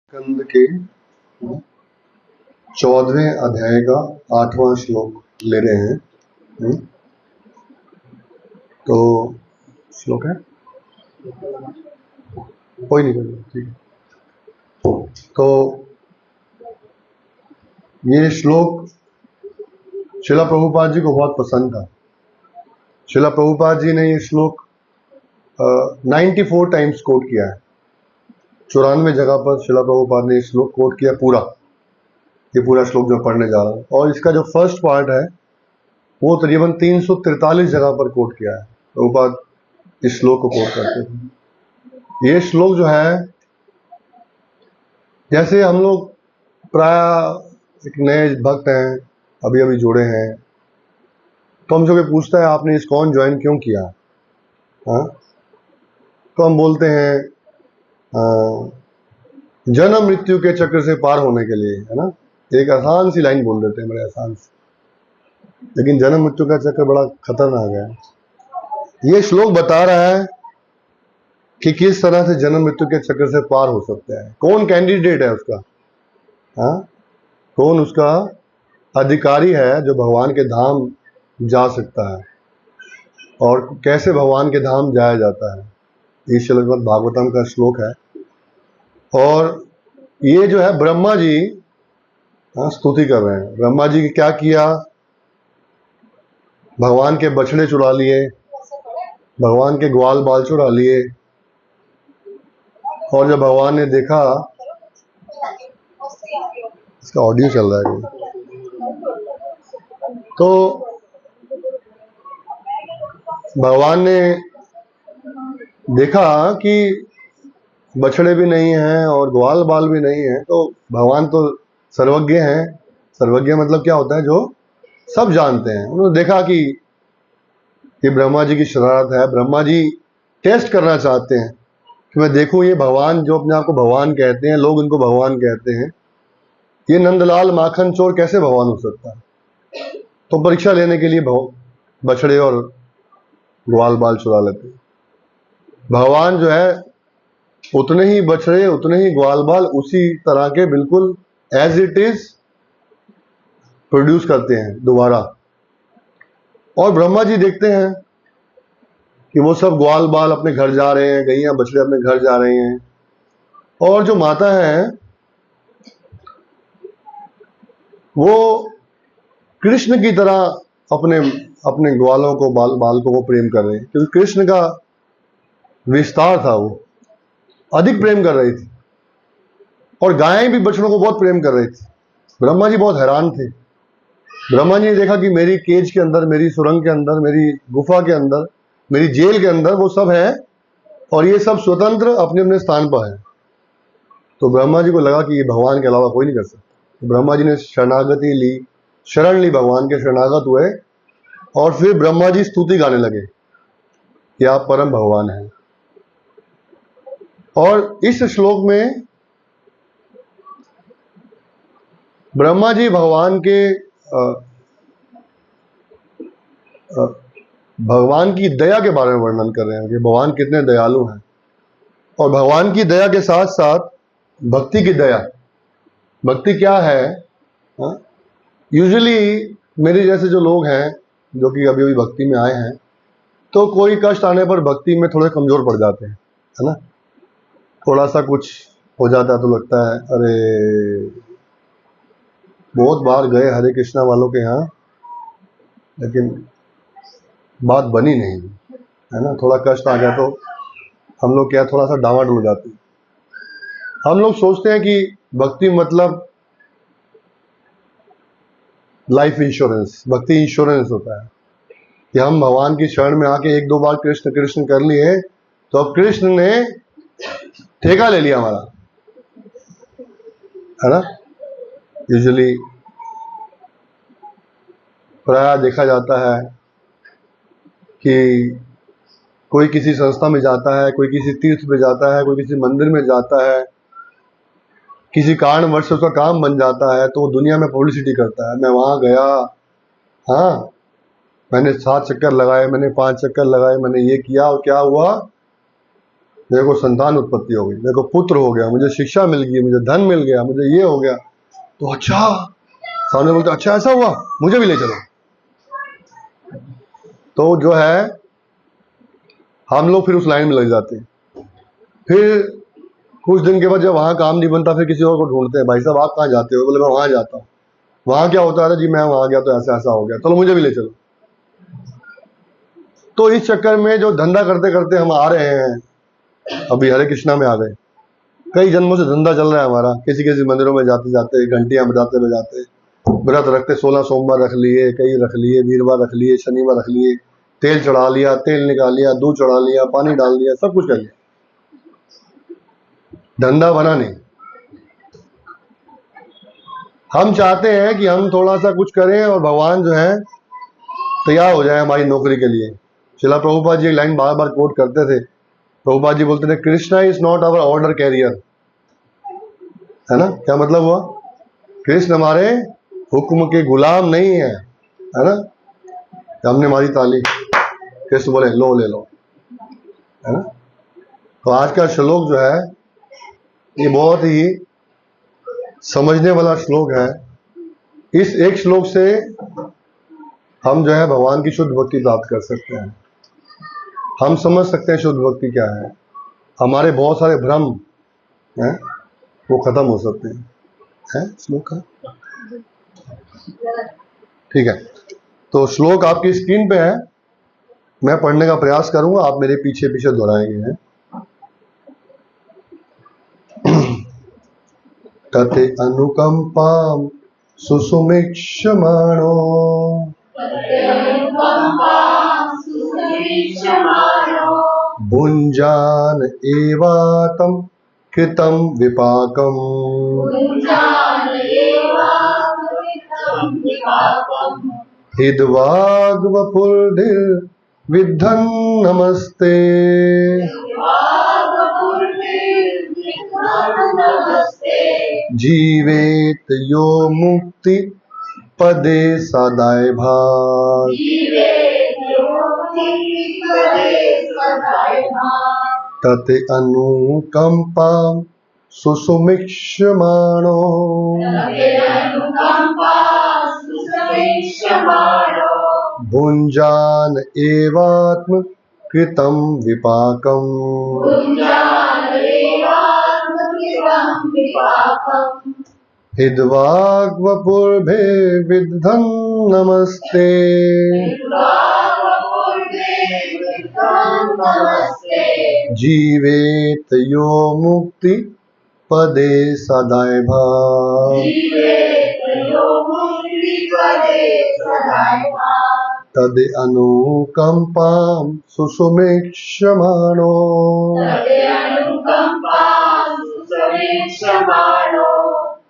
स्कंद के 14वें अध्याय का 8वां श्लोक ले रहे हैं। तो श्लोक है कोई नहीं, ठीक है। तो ये श्लोक शिला प्रभुपाद जी को बहुत पसंद था। शिला प्रभुपाद जी ने ये श्लोक 94 टाइम्स कोट किया है। 94 जगह पर शिला प्रभुपाद ने श्लोक कोट किया पूरा। ये पूरा श्लोक जो पढ़ने जा रहा हूँ, और इसका जो फर्स्ट पार्ट है वो तकरीबन 343 जगह पर कोट किया है। प्रभुपाद इस श्लोक को कोट करते थे। ये श्लोक जो है, जैसे हम लोग प्राय एक नए भक्त हैं, अभी अभी जुड़े हैं, तो हम जो पूछता है आपने इस्कॉन ज्वाइन क्यों किया, हाँ, तो हम बोलते हैं जन्म मृत्यु के चक्र से पार होने के लिए, है ना। एक आसान सी लाइन बोल देते हैं, बड़े आसान सी, लेकिन जन्म मृत्यु का चक्र बड़ा खतरनाक है। ये श्लोक बता रहा है कि किस तरह से जन्म मृत्यु के चक्र से पार हो सकता है, कौन कैंडिडेट है उसका, हाँ, कौन उसका अधिकारी है जो भगवान के धाम जा सकता है, और कैसे भगवान के धाम जाया जाता है। ये श्रीमद् भागवतम का श्लोक है। और ये जो है ब्रह्मा जी स्तुति कर रहे हैं। ब्रह्मा जी ने क्या किया, भगवान के बछड़े चुरा लिए, भगवान के ग्वाल बाल चुरा लिए, और जब भगवान ने देखा, इसका ऑडियो चल रहा है, तो भगवान ने देखा कि बछड़े भी नहीं हैं और ग्वाल बाल भी नहीं है, तो भगवान तो सर्वज्ञ हैं। सर्वज्ञ मतलब क्या होता है, जो सब जानते हैं। उन्होंने देखा कि ये ब्रह्मा जी की शरारत है। ब्रह्मा जी टेस्ट करना चाहते हैं कि मैं देखूं ये भगवान जो अपने आप को भगवान कहते हैं, लोग इनको भगवान कहते हैं, ये नंदलाल माखन चोर कैसे भगवान हो सकता है। तो परीक्षा लेने के लिए बछड़े और ग्वाल बाल चुरा लेते हैं। भगवान जो है उतने ही बछड़े, उतने ही ग्वाल बाल, उसी तरह के बिल्कुल एज इट इज प्रोड्यूस करते हैं दोबारा। और ब्रह्मा जी देखते हैं कि वो सब ग्वाल बाल अपने घर जा रहे हैं, गैया बछड़े अपने घर जा रहे हैं, और जो माता है वो कृष्ण की तरह अपने अपने ग्वालों को बालकों को प्रेम कर रहे हैं, क्योंकि कृष्ण का विस्तार था, वो अधिक प्रेम कर रही थी। और गायें भी बछड़ों को बहुत प्रेम कर रही थी। ब्रह्मा जी बहुत हैरान थे। ब्रह्मा जी ने देखा कि मेरी केज के अंदर, मेरी सुरंग के अंदर, मेरी गुफा के अंदर, मेरी जेल के अंदर वो सब है, और ये सब स्वतंत्र अपने अपने स्थान पर है। तो ब्रह्मा जी को लगा कि ये भगवान के अलावा कोई नहीं कर सकता। तो ब्रह्मा जी ने शरणागति ली, शरण ली, भगवान के शरणागत हुए, और फिर ब्रह्मा जी स्तुति गाने लगे कि आप परम भगवान हैं। और इस श्लोक में ब्रह्मा जी भगवान के भगवान की दया के बारे में वर्णन कर रहे हैं कि भगवान कितने दयालु हैं। और भगवान की दया के साथ साथ भक्ति की दया। भक्ति क्या है, यूजुअली मेरे जैसे जो लोग हैं जो कि अभी अभी भक्ति में आए हैं, तो कोई कष्ट आने पर भक्ति में थोड़े कमजोर पड़ जाते हैं, है ना। थोड़ा सा कुछ हो जाता है तो लगता है अरे, बहुत बार गए हरे कृष्णा वालों के यहाँ, लेकिन बात बनी नहीं, है ना। थोड़ा कष्ट आ गया तो हम लोग क्या, थोड़ा सा डावाडोल हो जाते हैं। हम लोग सोचते हैं कि भक्ति मतलब लाइफ इंश्योरेंस, भक्ति इंश्योरेंस होता है कि हम भगवान की शरण में आके एक दो बार कृष्ण कृष्ण कर लिए तो अब कृष्ण ने ठेका ले लिया हमारा, है ना। यूजुअली प्राय देखा जाता है कि कोई किसी संस्था में जाता है, कोई किसी तीर्थ में जाता है, कोई किसी मंदिर में जाता है, किसी कारणवश से उसका काम बन जाता है, तो वो दुनिया में पब्लिसिटी करता है, मैं वहां गया, हाँ, मैंने 7 चक्कर लगाए, मैंने 5 चक्कर लगाए, मैंने ये किया, और क्या हुआ, मेरे को संतान उत्पत्ति हो गई, मेरे को पुत्र हो गया, मुझे शिक्षा मिल गई, मुझे धन मिल गया, मुझे ये हो गया, तो अच्छा, सामने बोलते अच्छा ऐसा हुआ, मुझे भी ले चलो। तो जो है हम लोग फिर उस लाइन में लग जाते हैं। फिर कुछ दिन के बाद जब वहां काम नहीं बनता, फिर किसी और को ढूंढते हैं, भाई साहब आप कहाँ जाते हो? बोले मैं वहां जाता हूँ। वहां क्या होता है? जी मैं वहां गया तो ऐसा ऐसा हो गया, चलो मुझे भी ले चलो। तो इस चक्कर में जो धंधा करते करते हम आ रहे हैं, अभी हरे कृष्णा में आ गए, कई जन्मों से धंधा चल रहा है हमारा, किसी किसी मंदिरों में जाते जाते, घंटियां बजाते बजाते, व्रत रखते, 16 सोमवार रख लिए, कई रख लिए, वीरवार रख लिए, शनिवार रख लिए, तेल चढ़ा लिया, तेल निकाल लिया, दूध चढ़ा लिया, पानी डाल दिया, सब कुछ कर लिया, धंधा बना नहीं। हम चाहते हैं कि हम थोड़ा सा कुछ करें और भगवान जो है तैयार हो जाए हमारी नौकरी के लिए। शिला प्रभुपाद जी एक लाइन बार बार कोट करते थे। प्रभुपाद जी बोलते थे, Krishna is not our order carrier, है ना? क्या मतलब हुआ? कृष्ण हमारे हुक्म के गुलाम नहीं है, है ना? हमने मारी ताली, कृष्ण बोले लो ले लो, है ना? तो आज का श्लोक जो है ये बहुत ही समझने वाला श्लोक है। इस एक श्लोक से हम जो है भगवान की शुद्ध भक्ति प्राप्त कर सकते हैं। हम समझ सकते हैं शुद्ध भक्ति क्या है, हमारे बहुत सारे भ्रम हैं वो खत्म हो सकते हैं। है श्लोक का? ठीक है, तो श्लोक आपकी स्क्रीन पे है, मैं पढ़ने का प्रयास करूंगा, आप मेरे पीछे पीछे दोहराएंगे। तते अनुकंपाम सुसुमिक्षमाणो भुञ्जान एवातं कृतं विपाकम् हिद्वाग्वपुर्भिर्विद्धं नमस्ते जीवेत यो मुक्ति पदे सदाय भाग। तते अनुकंपां सुसुमिक्षमाणो भुञ्जान एवात्म कृतं विपाकम् हिद्वाग्वपुर्भिर्विद्धं नमस्ते जीवेत यो मुक्ति पदे सदाय भाग। तदे अनुकंपां सुसुमिक्षमाणो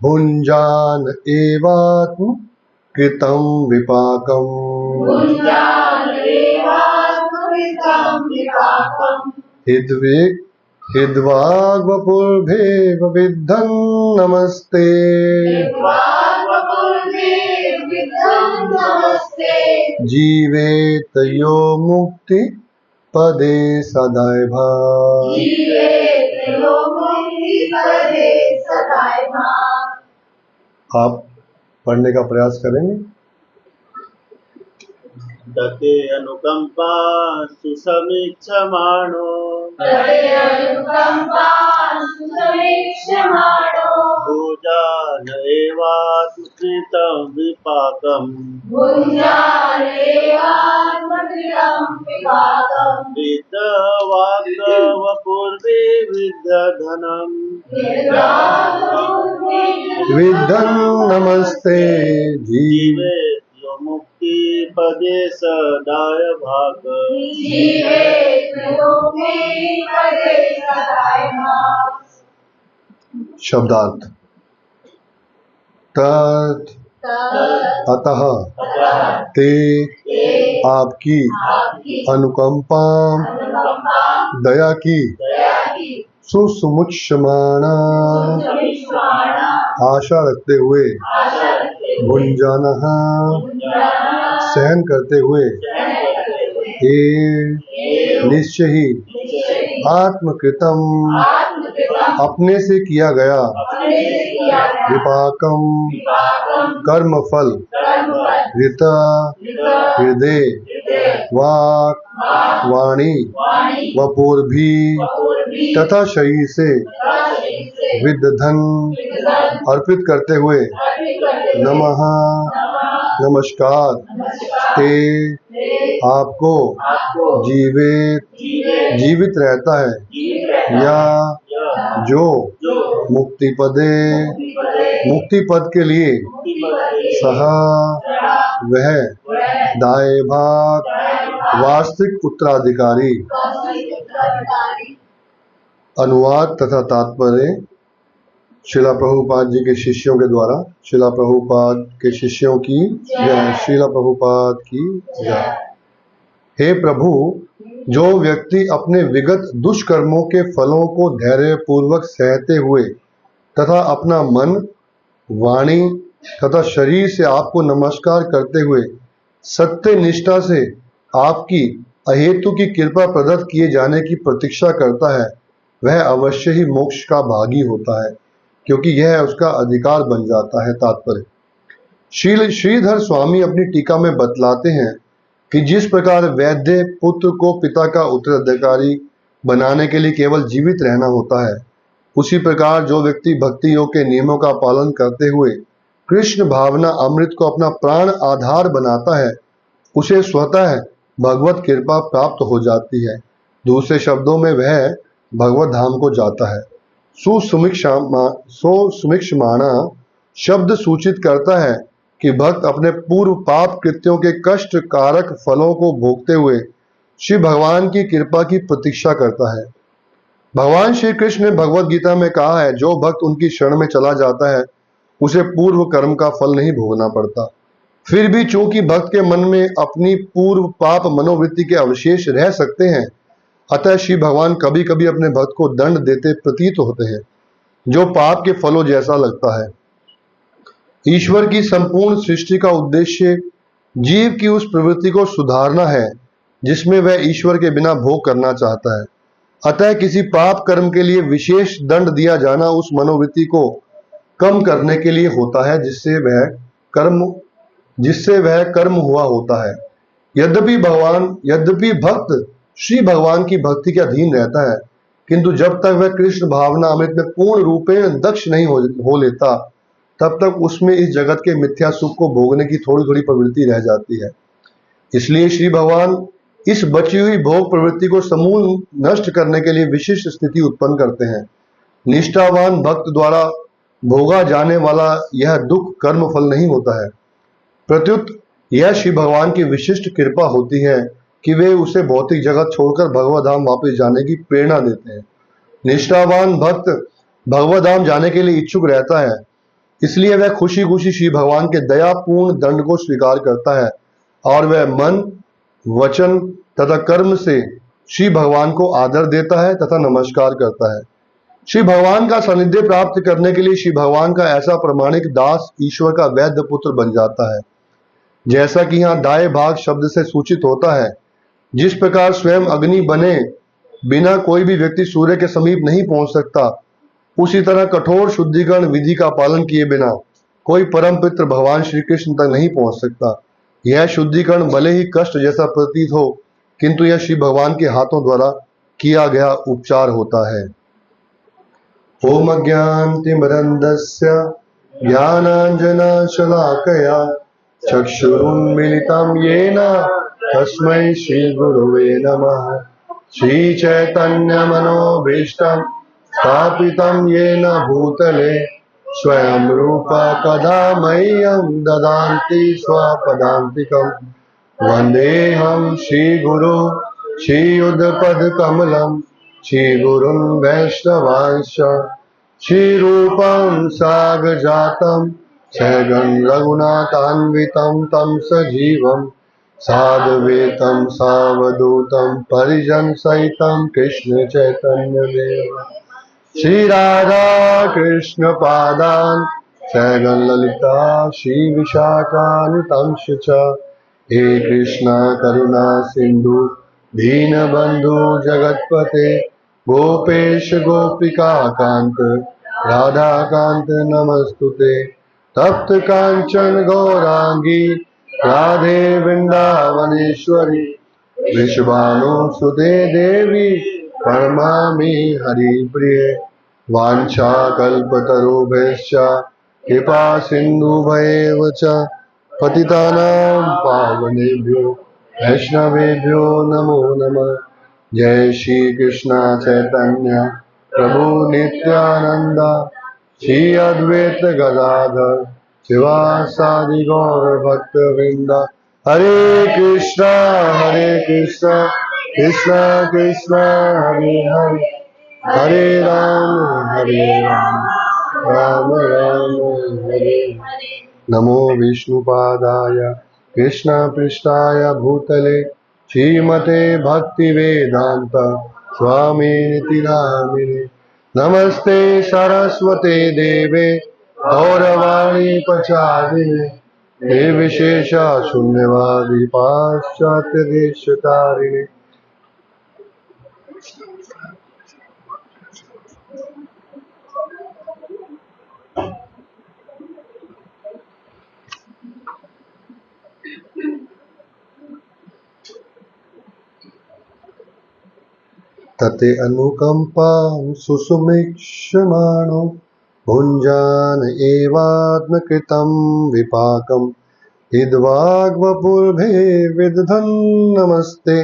भुञ्जान एवात्म कृतं विपाकम् हिद्वाग्वपुर्भिर्विद्धं नमस्ते जीवेत यो मुक्ति पदे सदाय भाग। आप पढ़ने का प्रयास करेंगे। तते अनुकंपा सुसमीक्षमाणो भुजान एवात्मकृतं विपाकम् विद्वाग्वपुर्भिर्विद्धधनम् विद्धं नमस्ते जीवे यो मुक्ति पदे सदाय भाग। शब्दार्थ। तत् अतः ते आपकी अनुकंपा दया की सुसुमुक्षमाणा आशा रखते हुए भुंजानः सहन करते हुए निश्चय ही आत्मकृतम अपने से किया गया विपाकम कर्म फल ऋत हृदय वाक वाणी वपुर्भी तथा शरीर से विदधन अर्पित करते हुए नमः नमस्कार ते आपको जीवित रहता है या जो मुक्ति पद के लिए सह वह दाएं भाग वास्तविक उत्तराधिकारी। अनुवाद तथा तात्पर्य श्रीला प्रभुपाद जी के शिष्यों के द्वारा। श्रीला प्रभुपाद के शिष्यों की जय। श्रीला प्रभुपाद की जय। हे प्रभु, जो व्यक्ति अपने विगत दुष्कर्मों के फलों को धैर्यपूर्वक सहते हुए तथा अपना मन, वाणी तथा शरीर से आपको नमस्कार करते हुए सत्य निष्ठा से आपकी अहेतु की कृपा प्रदत्त किए जाने की प्रतीक्षा करता है, वह अवश्य ही मोक्ष का भागी होता है, क्योंकि यह उसका अधिकार बन जाता है। तात्पर्य श्रीधर स्वामी अपनी टीका में बतलाते हैं कि जिस प्रकार वैद्य पुत्र को पिता का उत्तराधिकारी बनाने के लिए केवल जीवित रहना होता है, उसी प्रकार जो व्यक्ति भक्ति योग के नियमों का पालन करते हुए कृष्ण भावना अमृत को अपना प्राण आधार बनाता है, उसे स्वतः भगवत कृपा प्राप्त हो जाती है। दूसरे शब्दों में वह भगवत धाम को जाता है। सुसुमिक्षमाणा शब्द सूचित करता है कि भक्त अपने पूर्व पाप कृत्यों के कष्ट कारक फलों को भोगते हुए श्री भगवान की कृपा की प्रतीक्षा करता है। भगवान श्री कृष्ण ने भगवत गीता में कहा है, जो भक्त उनकी शरण में चला जाता है उसे पूर्व कर्म का फल नहीं भोगना पड़ता। फिर भी चूंकि भक्त के मन में अपनी पूर्व पाप मनोवृत्ति के अवशेष रह सकते हैं, अतः श्री भगवान कभी कभी अपने भक्त को दंड देते प्रतीत होते हैं, जो पाप के फलों जैसा लगता है। ईश्वर की संपूर्ण सृष्टि का उद्देश्य जीव की उस प्रवृत्ति को सुधारना है जिसमें वह ईश्वर के बिना भोग करना चाहता है। अतः किसी पाप कर्म के लिए विशेष दंड दिया जाना उस मनोवृत्ति को कम करने के लिए होता है जिससे वह कर्म हुआ होता है। यद्यपि भक्त श्री भगवान की भक्ति के अधीन रहता है, किंतु जब तक वह कृष्ण भावना अमृत में पूर्ण रूपेण दक्ष नहीं हो लेता, तब तक उसमें इस जगत के मिथ्या सुख को भोगने की थोड़ी थोड़ी प्रवृत्ति रह जाती है। इसलिए श्री भगवान इस बची हुई भोग प्रवृत्ति को समूल नष्ट करने के लिए विशिष्ट स्थिति उत्पन्न करते हैं। निष्ठावान भक्त द्वारा भोगा जाने वाला यह दुख कर्म फल नहीं होता है, प्रत्युत यह श्री भगवान की विशिष्ट कृपा होती है कि वे उसे भौतिक जगत छोड़कर भगवत धाम वापस जाने की प्रेरणा देते हैं। निष्ठावान भक्त भगवत धाम जाने के लिए इच्छुक रहता है, इसलिए वह खुशी खुशी श्री भगवान के दयापूर्ण दंड को स्वीकार करता है और वह मन, वचन तथा कर्म से श्री भगवान को आदर देता है तथा नमस्कार करता है। श्री भगवान का सानिध्य प्राप्त करने के लिए श्री भगवान का ऐसा प्रमाणिक दास ईश्वर का वैद्य पुत्र बन जाता है। जैसा कि यहाँ दाएं भाग शब्द से सूचित होता है, जिस प्रकार स्वयं अग्नि बने बिना कोई भी व्यक्ति सूर्य के समीप नहीं पहुंच सकता, उसी तरह कठोर शुद्धिकरण विधि का पालन किए बिना कोई परम पित्र भगवान श्री कृष्ण तक नहीं पहुंच सकता। यह शुद्धिकरण भले ही कष्ट जैसा प्रतीत हो, किंतु यह श्री भगवान के हाथों द्वारा किया गया उपचार होता है। ओम अज्ञानतिमिरन्धस्य ज्ञानाञ्जनशलाकया चक्षुरुन्मीलितं येन तस्मै श्रीगुरुवे नमः। श्रीचैतन्यमनोभीष्टं स्थापितं येन भूतले स्वयं रूपा कदा मह्यं ददाति स्वपदान्तिकम्। वन्देऽहं श्रीगुरो श्रीयुतपदकमलं श्रीगुरुन् वैष्णवांश्च श्रीरूपं साग्रजातं सहगण रघुनाथान्वितं तं सजीवं साद्वैतं सावधूतं परिजन सहितं कृष्ण चैतन्यदेव श्री राधा कृष्ण पादान् सहगण ललिता श्री विशाखान्वितंश्च हे कृष्ण करुणा सिंधु दीनबंधु जगत्पते गोपेश गोपिका कांत राधा कांत नमस्तुते। तप्त कांचन गौरांगी राधे वृंदावनेश्वरी विश्वानुसुते देवी परमामि हरिप्रिये। वाञ्छा कल्पतरुभ्यश्च कृपा सिन्धुभ्येव च पतितानां पावनेभ्यो वैष्णवेभ्यो नमो नमः। जय श्री कृष्ण चैतन्य प्रभु नित्यानंद श्री अद्वैत गदाधर शिवासादि गौर भक्त वृंद। हरे कृष्णा कृष्ण कृष्ण हरे हरे हरे राम राम राम हरे हरे। नमो विष्णुपादाय कृष्ण पृष्ठाय भूतले श्रीमते भक्ति वेदांत स्वामी नामिने। नमस्ते सरस्वते देवे गौरवाणी प्रचारिणे निर्विशेष शून्यवादी पाश्चात्य देशतारिणे। तते अनुकंपां सुसुमिक्षमाणो भुञ्जान एवात्मकृतं विपाकम् इद्वाग्वपुर्भे विदधन् नमस्ते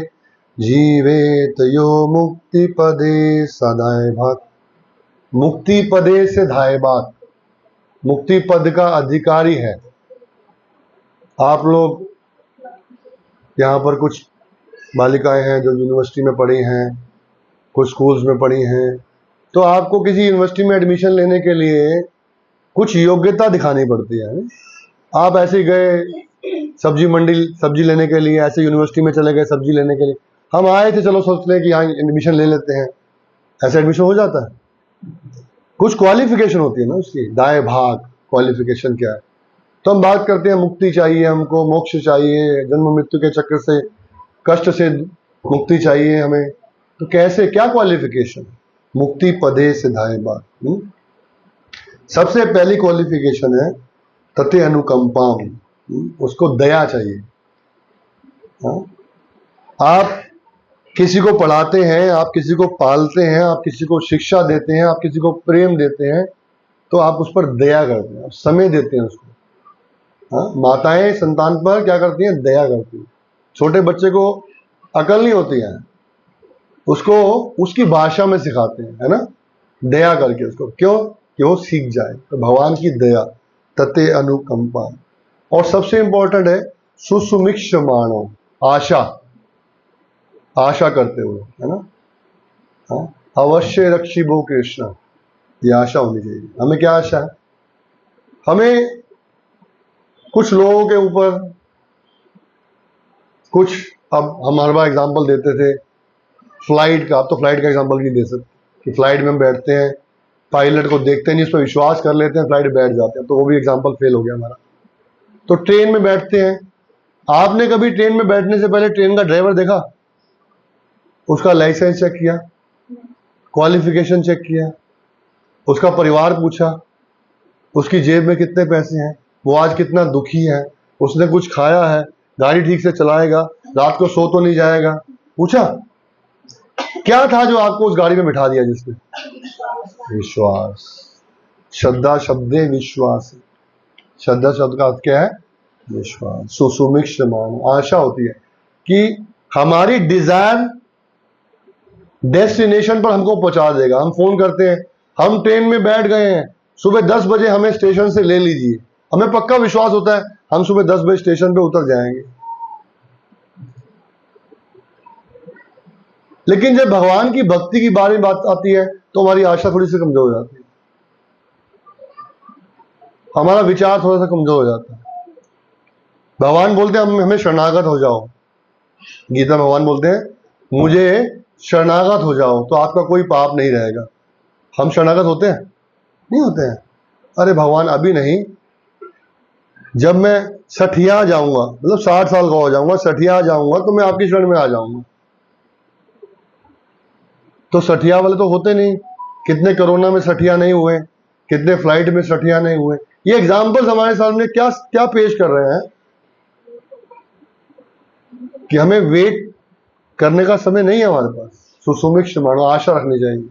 जीवेत यो मुक्तिपदे सदाय भाग। मुक्ति पदे से धाय बाग, मुक्ति पद का अधिकारी है। आप लोग यहाँ पर कुछ बालिकाएं हैं जो यूनिवर्सिटी में पढ़ी हैं, कुछ स्कूल्स में पढ़ी हैं, तो आपको किसी यूनिवर्सिटी में एडमिशन लेने के लिए कुछ योग्यता दिखानी पड़ती है। आप ऐसे ही गए सब्जी मंडी सब्जी लेने के लिए, ऐसे यूनिवर्सिटी में चले गए सब्जी लेने के लिए, हम आए थे चलो सोच लें कि यहाँ एडमिशन ले लेते हैं, ऐसे एडमिशन हो जाता है? कुछ क्वालिफिकेशन होती है ना उसकी, दाएं भाग क्वालिफिकेशन क्या है। तो हम बात करते हैं मुक्ति चाहिए हमको, मोक्ष चाहिए, जन्म मृत्यु के चक्र से कष्ट से मुक्ति चाहिए हमें, तो कैसे क्या क्वालिफिकेशन? मुक्ति पदे से धाय बाग। सबसे पहली क्वालिफिकेशन है तते अनुकंपाम, उसको दया चाहिए। आप किसी को पढ़ाते हैं, आप किसी को पालते हैं, आप किसी को शिक्षा देते हैं, आप किसी को प्रेम देते हैं, तो आप उस पर दया करते हैं, आप समय देते हैं उसको। माताएं संतान पर क्या करती हैं? दया करती हैं। छोटे बच्चे को अकल नहीं होती है, उसको उसकी भाषा में सिखाते हैं, है ना, दया करके उसको, क्यों? कि वो सीख जाए। तो भगवान की दया, तते अनुकंपा। और सबसे इंपॉर्टेंट है सुसुमिक्षमाणो, आशा, आशा करते हुए, है ना। अवश्य रक्षिबो कृष्ण, ये आशा होनी चाहिए। हमें क्या आशा है? हमें कुछ लोगों के ऊपर कुछ, अब हम हर बार एग्जाम्पल देते थे फ्लाइट का, अब तो फ्लाइट का एग्जाम्पल नहीं दे सकते कि फ्लाइट में हम बैठते हैं, पायलट को देखते नहीं, उस पर विश्वास कर लेते हैं, फ्लाइट बैठ जाते हैं, तो वो भी एग्जाम्पल फेल हो गया हमारा। तो ट्रेन में बैठते हैं, आपने कभी ट्रेन में बैठने से पहले ट्रेन का ड्राइवर देखा? उसका लाइसेंस चेक किया, क्वालिफिकेशन चेक किया, उसका परिवार पूछा, उसकी जेब में कितने पैसे हैं, वो आज कितना दुखी है, उसने कुछ खाया है, गाड़ी ठीक से चलाएगा, रात को सो तो नहीं जाएगा? पूछा? क्या था जो आपको उस गाड़ी में बिठा दिया जिसने? विश्वास। श्रद्धा शब्दे विश्वास, श्रद्धा शब्द का अर्थ क्या है? विश्वास। सुसुमिक्षमाण, आशा होती है कि हमारी डिजायर डेस्टिनेशन पर हमको पहुंचा देगा। हम फोन करते हैं, हम ट्रेन में बैठ गए हैं, सुबह 10 बजे हमें स्टेशन से ले लीजिए, हमें पक्का विश्वास होता है हम सुबह 10 बजे स्टेशन पे उतर जाएंगे। लेकिन जब भगवान की भक्ति की बारे में बात आती है तो हमारी आशा थोड़ी सी कमजोर हो जाती है, हमारा विचार थोड़ा सा कमजोर हो जाता है। भगवान बोलते हैं हमें शरणागत हो जाओ, गीता भगवान बोलते हैं मुझे शरणागत हो जाओ तो आपका कोई पाप नहीं रहेगा। हम शरणागत होते हैं? नहीं होते हैं। अरे भगवान अभी नहीं, जब मैं 60 जाऊंगा, मतलब 60 साल का हो जाऊंगा, 60 जाऊंगा, तो मैं आपकी शरण में आ जाऊंगा। तो सठिया वाले तो होते नहीं। कितने कोरोना में सठिया नहीं हुए, कितने फ्लाइट में सठिया नहीं हुए। ये एग्जाम्पल्स हमारे सामने क्या क्या पेश कर रहे हैं कि हमें वेट करने का समय नहीं है हमारे पास। सुसुमिक्ष मानो, आशा रखनी चाहिए,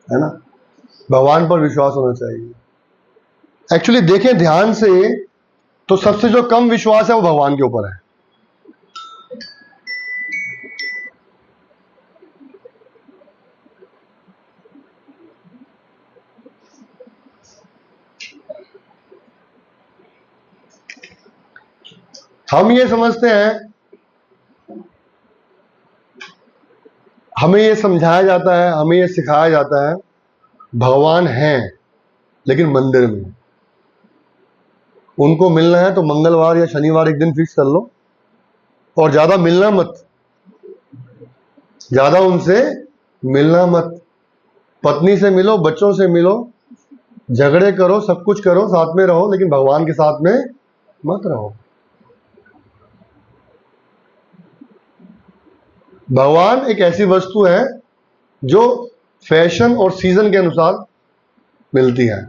है ना। भगवान पर विश्वास होना चाहिए। एक्चुअली देखें ध्यान से तो सबसे जो कम विश्वास है वो भगवान के ऊपर है। हम ये समझते हैं, हमें ये समझाया जाता है, हमें ये सिखाया जाता है भगवान हैं लेकिन मंदिर में। उनको मिलना है तो मंगलवार या शनिवार एक दिन फिक्स कर लो, और ज्यादा मिलना मत, ज्यादा उनसे मिलना मत। पत्नी से मिलो, बच्चों से मिलो, झगड़े करो, सब कुछ करो, साथ में रहो, लेकिन भगवान के साथ में मत रहो। भगवान एक ऐसी वस्तु है जो फैशन और सीजन के अनुसार मिलती है।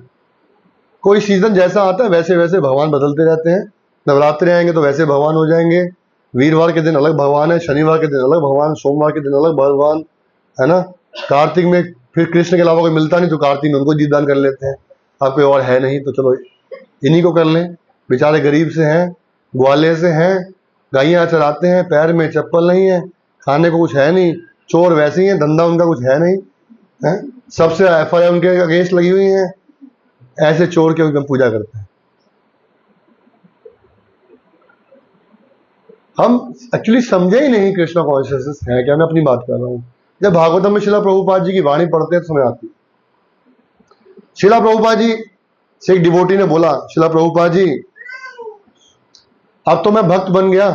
कोई सीजन जैसा आता है वैसे वैसे भगवान बदलते रहते हैं। नवरात्रि आएंगे तो वैसे भगवान हो जाएंगे। वीरवार के दिन अलग भगवान है, शनिवार के दिन अलग भगवान, सोमवार के दिन अलग भगवान, है ना। कार्तिक में फिर कृष्ण के अलावा कोई मिलता नहीं तो कार्तिक में उनको दीदान कर लेते हैं। अब कोई और है नहीं तो चलो इन्हीं को कर लें। बेचारे गरीब से हैं, ग्वाले से हैं, गायें चराते हैं, पैर में चप्पल नहीं है, खाने को कुछ है नहीं, चोर वैसे ही हैं, धंधा उनका कुछ है नहीं, है। सबसे एफआईआर उनके अगेंस्ट लगी हुई है। ऐसे चोर के हम पूजा करते हैं। हम एक्चुअली समझे ही नहीं कृष्णा कॉन्शियसनेस है क्या। मैं अपनी बात कर रहा हूं। जब भागवतम में शिला प्रभुपाद जी की वाणी पढ़ते हैं तो समझ आती। शिला प्रभुपाद जी से एक डिवोटी ने बोला, शिला प्रभुपाद जी अब तो मैं भक्त बन गया,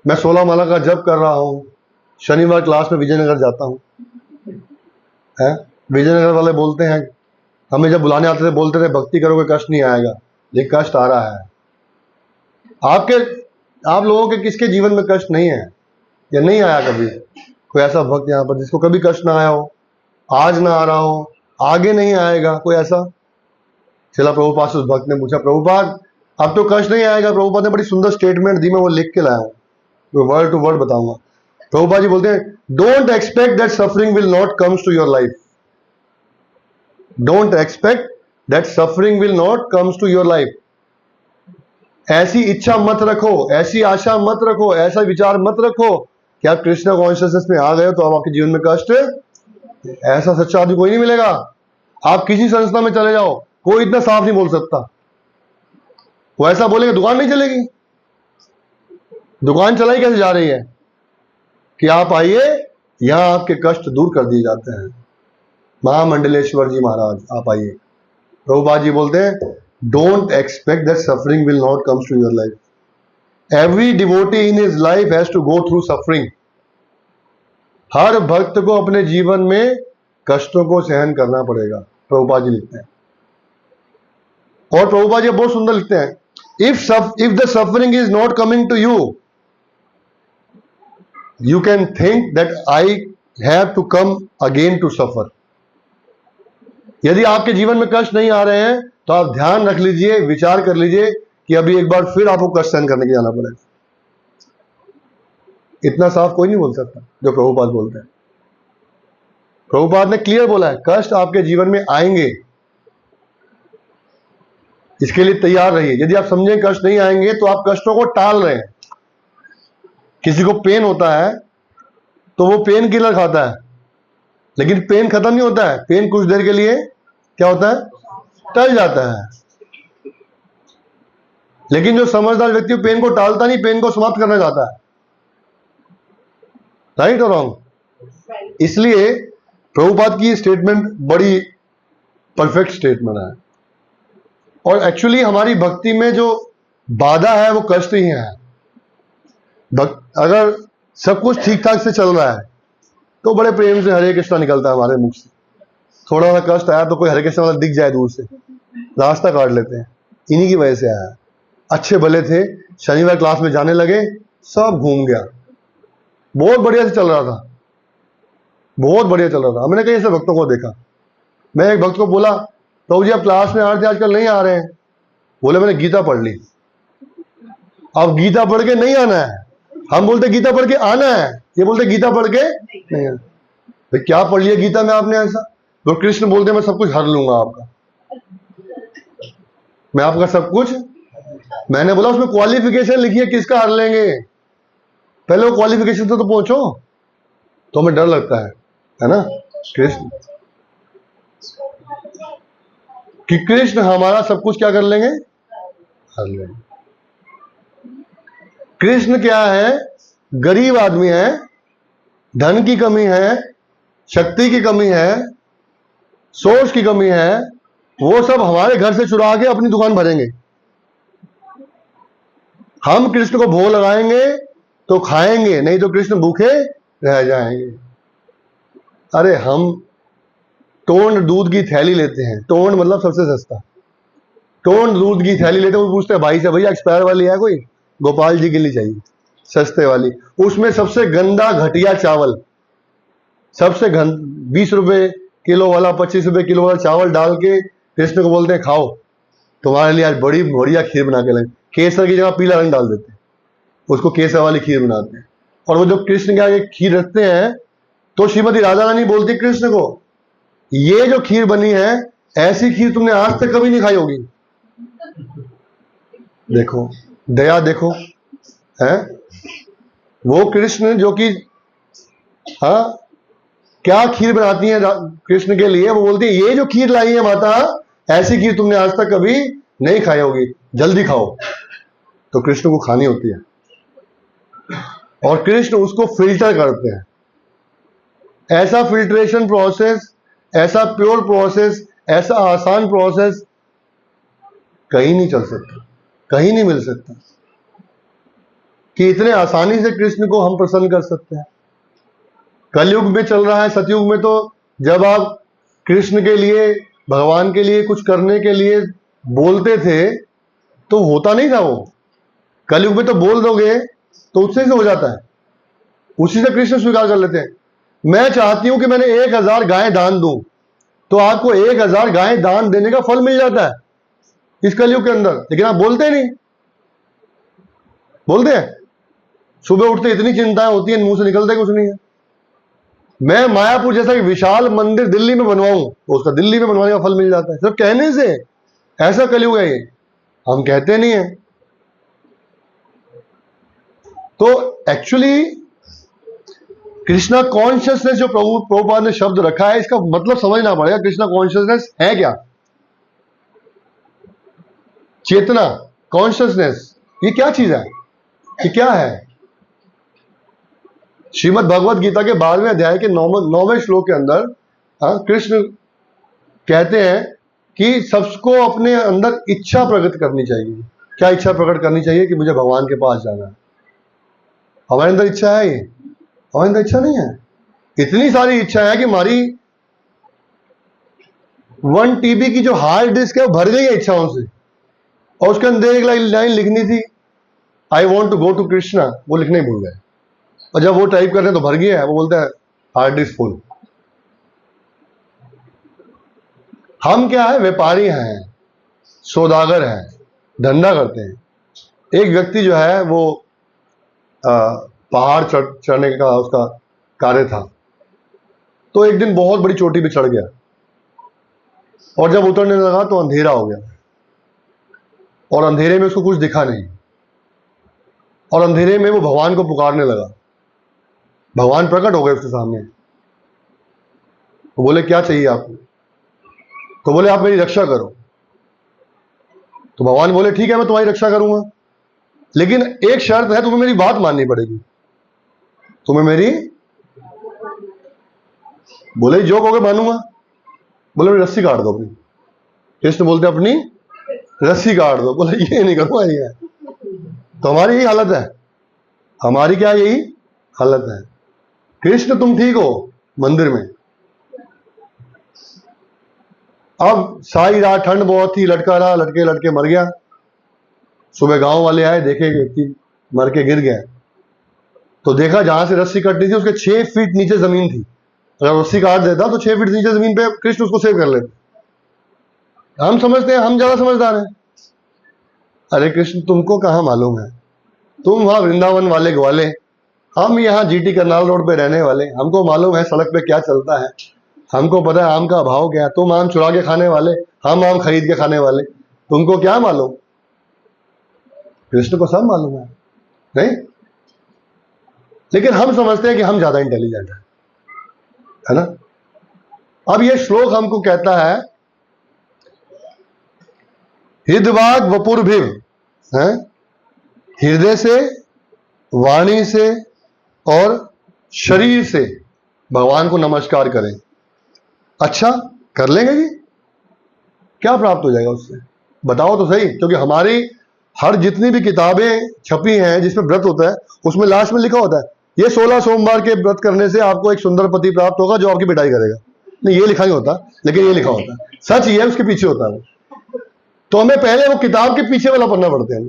मैं 16 माला का जप कर रहा हूं, शनिवार क्लास में विजयनगर जाता हूं, है। विजयनगर वाले बोलते हैं, हमें जब बुलाने आते थे बोलते थे भक्ति करोगे कष्ट नहीं आएगा, लेकिन कष्ट आ रहा है। आप लोगों के किसके जीवन में कष्ट नहीं है या नहीं आया कभी? कोई ऐसा भक्त यहाँ पर जिसको कभी कष्ट ना आया हो, आज ना आ रहा हो, आगे नहीं आएगा? कोई ऐसा? शिला प्रभुपाद से उस भक्त ने पूछा, प्रभुपाद अब तो कष्ट नहीं आएगा। प्रभुपाद ने बड़ी सुंदर स्टेटमेंट दी, मैं वो लिख के लाया हूँ, तो वर्ड टू वर्ड बताऊंगा। प्रभुपाद जी बोलते हैं, don't expect that suffering will not comes to your life. Don't expect that suffering will not comes to your life. ऐसी इच्छा मत रखो, ऐसी आशा मत रखो, ऐसा विचार मत रखो कि आप कृष्ण कॉन्शियसनेस में आ गए हो तो अब आपके जीवन में कष्ट, ऐसा सच्चा आदमी कोई नहीं मिलेगा। आप किसी संस्था में चले जाओ, कोई इतना साफ नहीं बोल सकता। वो ऐसा बोलेगा दुकान नहीं चलेगी। दुकान चलाई कैसे जा रही है कि आप आइए, यहां आपके कष्ट दूर कर दिए जाते हैं। महामंडलेश्वर जी महाराज आप आइए। प्रभुपाद जी बोलते हैं, don't expect that suffering will not comes to your life. Every devotee in his life has to go through suffering. हर भक्त को अपने जीवन में कष्टों को सहन करना पड़ेगा, प्रभुपाद जी लिखते हैं। और प्रभुपाद जी बहुत सुंदर लिखते हैं, if the suffering is not coming to you, you can think that I have to come again to suffer. यदि आपके जीवन में कष्ट नहीं आ रहे हैं तो आप ध्यान रख लीजिए, विचार कर लीजिए कि अभी एक बार फिर आपको कष्ट सहन करने के जाना पड़ेगा। इतना साफ कोई नहीं बोल सकता जो प्रभुपाद बोलते हैं। प्रभुपाद ने क्लियर बोला है, कष्ट आपके जीवन में आएंगे, इसके लिए तैयार रहिए। यदि आप समझें कष्ट नहीं आएंगे तो आप कष्टों को टाल रहे हैं। किसी को पेन होता है तो वो पेन किलर खाता है, लेकिन पेन खत्म नहीं होता है। पेन कुछ देर के लिए क्या होता है, टल जाता है। लेकिन जो समझदार व्यक्ति पेन को टालता नहीं, पेन को समाप्त करना चाहता है। राइट और रॉन्ग? इसलिए प्रभुपाद की स्टेटमेंट बड़ी परफेक्ट स्टेटमेंट है। और एक्चुअली हमारी भक्ति में जो बाधा है वो कष्ट ही है। अगर सब कुछ ठीक ठाक से चल रहा है तो बड़े प्रेम से हरे कृष्णा निकलता है हमारे मुख से। थोड़ा सा कष्ट आया तो कोई हरे कृष्णा वाला दिख जाए दूर से, रास्ता काट लेते हैं। इन्हीं की वजह से आया। अच्छे भले थे, शनिवार क्लास में जाने लगे, सब घूम गया, बहुत बढ़िया से चल रहा था, बहुत बढ़िया चल रहा था। मैंने कई ऐसे भक्तों को देखा। मैं एक भक्त को बोला, प्रभु जी आप क्लास में आ रहे थे, आजकल नहीं आ रहे हैं। बोले मैंने गीता पढ़ ली। अब गीता पढ़ के नहीं आना है, हम बोलते गीता पढ़ के आना है, ये बोलते गीता पढ़ के नहीं आना। भाई क्या पढ़ लिया गीता में आपने ऐसा? तो कृष्ण बोलते मैं सब कुछ हर लूंगा आपका, मैं आपका सब कुछ। मैंने बोला उसमें क्वालिफिकेशन लिखी है, किसका हर लेंगे? पहले वो क्वालिफिकेशन तो पहुंचो। तो हमें डर लगता है ना कृष्ण, कि कृष्ण हमारा सब कुछ क्या कर लेंगे? हर लेंगे। कृष्ण क्या है? गरीब आदमी है, धन की कमी है, शक्ति की कमी है, सोर्स की कमी है, वो सब हमारे घर से चुरा के अपनी दुकान भरेंगे। हम कृष्ण को भोग लगाएंगे तो खाएंगे, नहीं तो कृष्ण भूखे रह जाएंगे। अरे हम टोंड दूध की थैली लेते हैं, टोंड मतलब सबसे सस्ता, टोंड दूध की थैली लेते हैं। वो पूछते हैं भाई से, भैया एक्सपायर वाली है कोई? गोपाल जी के लिए चाहिए सस्ते वाली। उसमें सबसे गंदा घटिया चावल, सबसे 20 रुपए किलो वाला, 25 रुपए किलो वाला चावल डाल के कृष्ण को बोलते हैं खाओ, तुम्हारे लिए आज बड़ी बढ़िया खीर बना के लाए। केसर की जगह पीला रंग डाल देते हैं, उसको केसर वाली खीर बनाते हैं। और वो जो कृष्ण के आगे खीर रखते हैं, तो श्रीमती राधा रानी बोलती कृष्ण को, ये जो खीर बनी है, ऐसी खीर तुमने आज तक कभी नहीं खाई होगी। देखो दया, देखो है वो कृष्ण जो कि हाँ क्या खीर बनाती है कृष्ण के लिए। वो बोलती है ये जो खीर लाई है माता, ऐसी खीर तुमने आज तक कभी नहीं खाई होगी, जल्दी खाओ। तो कृष्ण को खानी होती है, और कृष्ण उसको फिल्टर करते हैं। ऐसा फिल्ट्रेशन प्रोसेस, ऐसा प्योर प्रोसेस, ऐसा आसान प्रोसेस कहीं नहीं चल सकता, कहीं नहीं मिल सकता कि इतने आसानी से कृष्ण को हम प्रसन्न कर सकते हैं। कलयुग में चल रहा है, सतयुग में तो जब आप कृष्ण के लिए, भगवान के लिए कुछ करने के लिए बोलते थे तो होता नहीं था वो। कलयुग में तो बोल दोगे तो उससे से हो जाता है, उसी से कृष्ण स्वीकार कर लेते हैं। मैं चाहती हूं कि मैंने 1000 गायें दान दूं, तो आपको 1000 गायें दान देने का फल मिल जाता है इस कलयुग के अंदर। लेकिन आप बोलते नहीं, बोलते हैं सुबह उठते इतनी चिंताएं होती हैं, मुंह से निकलता कुछ नहीं है। मैं मायापुर जैसा कि विशाल मंदिर दिल्ली में बनवाऊं तो उसका दिल्ली में बनवाने का फल मिल जाता है, सिर्फ कहने से। ऐसा कलयुग है ये, हम कहते नहीं है। तो एक्चुअली कृष्णा कॉन्शियसनेस जो प्रभुपाद ने शब्द रखा है, इसका मतलब समझना पड़ेगा। कृष्णा कॉन्शियसनेस है क्या? चेतना, कॉन्शियसनेस, ये क्या चीज है? ये क्या है? श्रीमद् भगवद गीता के 12वें अध्याय के 9वें श्लोक के अंदर कृष्ण कहते हैं कि सबको अपने अंदर इच्छा प्रकट करनी चाहिए। क्या इच्छा प्रकट करनी चाहिए? कि मुझे भगवान के पास जाना है। हमारे अंदर इच्छा है? ये हमारे अंदर इच्छा नहीं है। इतनी सारी इच्छा है कि हमारी 1 TB की जो हार्ड डिस्क है वो भर गई है इच्छाओं से। और उसके अंदर एक लाइन लिखनी थी, I want to go to Krishna, वो लिखने भूल गए। और जब वो टाइप कर रहे हैं तो भर गया है, वो बोलता है हार्ड डिस्क फुल। हम क्या है? व्यापारी हैं, सौदागर हैं, धंधा करते हैं। एक व्यक्ति जो है वो पहाड़ चढ़ने का उसका कार्य था, तो एक दिन बहुत बड़ी चोटी पे चढ़ गया, और जब उतरने लगा तो अंधेरा हो गया, और अंधेरे में उसको कुछ दिखा नहीं, और अंधेरे में वो भगवान को पुकारने लगा। भगवान प्रकट हो गए उसके सामने। तो बोले क्या चाहिए आपको? तो बोले आप मेरी रक्षा करो। तो भगवान बोले ठीक है मैं तुम्हारी रक्षा करूंगा, लेकिन एक शर्त है, तुम्हें मेरी बात माननी पड़ेगी। तुम्हें मेरी, बोले जो कहोगे मानूंगा। बोले मेरी रस्सी काट दो अपनी। कृष्ण बोलते अपनी रस्सी काट दो। बोले ये नहीं करूंगा ये। तो हमारी यही हालत है, हमारी क्या यही हालत है। कृष्ण तुम ठीक हो मंदिर में, अब सारी रात ठंड बहुत थी, लटका रहा, लटके लटके मर गया। सुबह गांव वाले आए, देखे व्यक्ति मर के गिर गया। तो देखा जहां से रस्सी कटनी थी उसके 6 फीट नीचे जमीन थी, अगर रस्सी काट देता तो 6 फीट नीचे जमीन पे कृष्ण उसको सेव कर लेते। हम समझते हैं हम ज्यादा समझदार हैं। अरे कृष्ण तुमको कहाँ मालूम है, तुम वहां वृंदावन वाले ग्वाले, हम यहाँ जीटी करनाल रोड पे रहने वाले, हमको मालूम है सड़क पे क्या चलता है, हमको पता है आम का भाव क्या है। तुम आम चुरा के खाने वाले, हम आम खरीद के खाने वाले, तुमको क्या मालूम? कृष्ण को सब मालूम है नहीं? लेकिन हम समझते हैं कि हम ज्यादा इंटेलिजेंट है ना? अब ये श्लोक हमको कहता है हृदवाग वपुर्भिव, है हृदय से, वाणी से और शरीर से भगवान को नमस्कार करें। अच्छा कर लेंगे जी, क्या प्राप्त हो जाएगा उससे? बताओ तो सही। क्योंकि हमारी हर जितनी भी किताबें छपी हैं जिसमें व्रत होता है, उसमें लास्ट में लिखा होता है ये 16 सोमवार के व्रत करने से आपको एक सुंदर पति प्राप्त होगा जो आपकी पिटाई करेगा। नहीं, ये लिखा नहीं होता, लेकिन ये लिखा होता है। सच ये है, उसके पीछे होता है वो। तो हमें पहले वो किताब के पीछे वाला पढ़ना पड़ता है।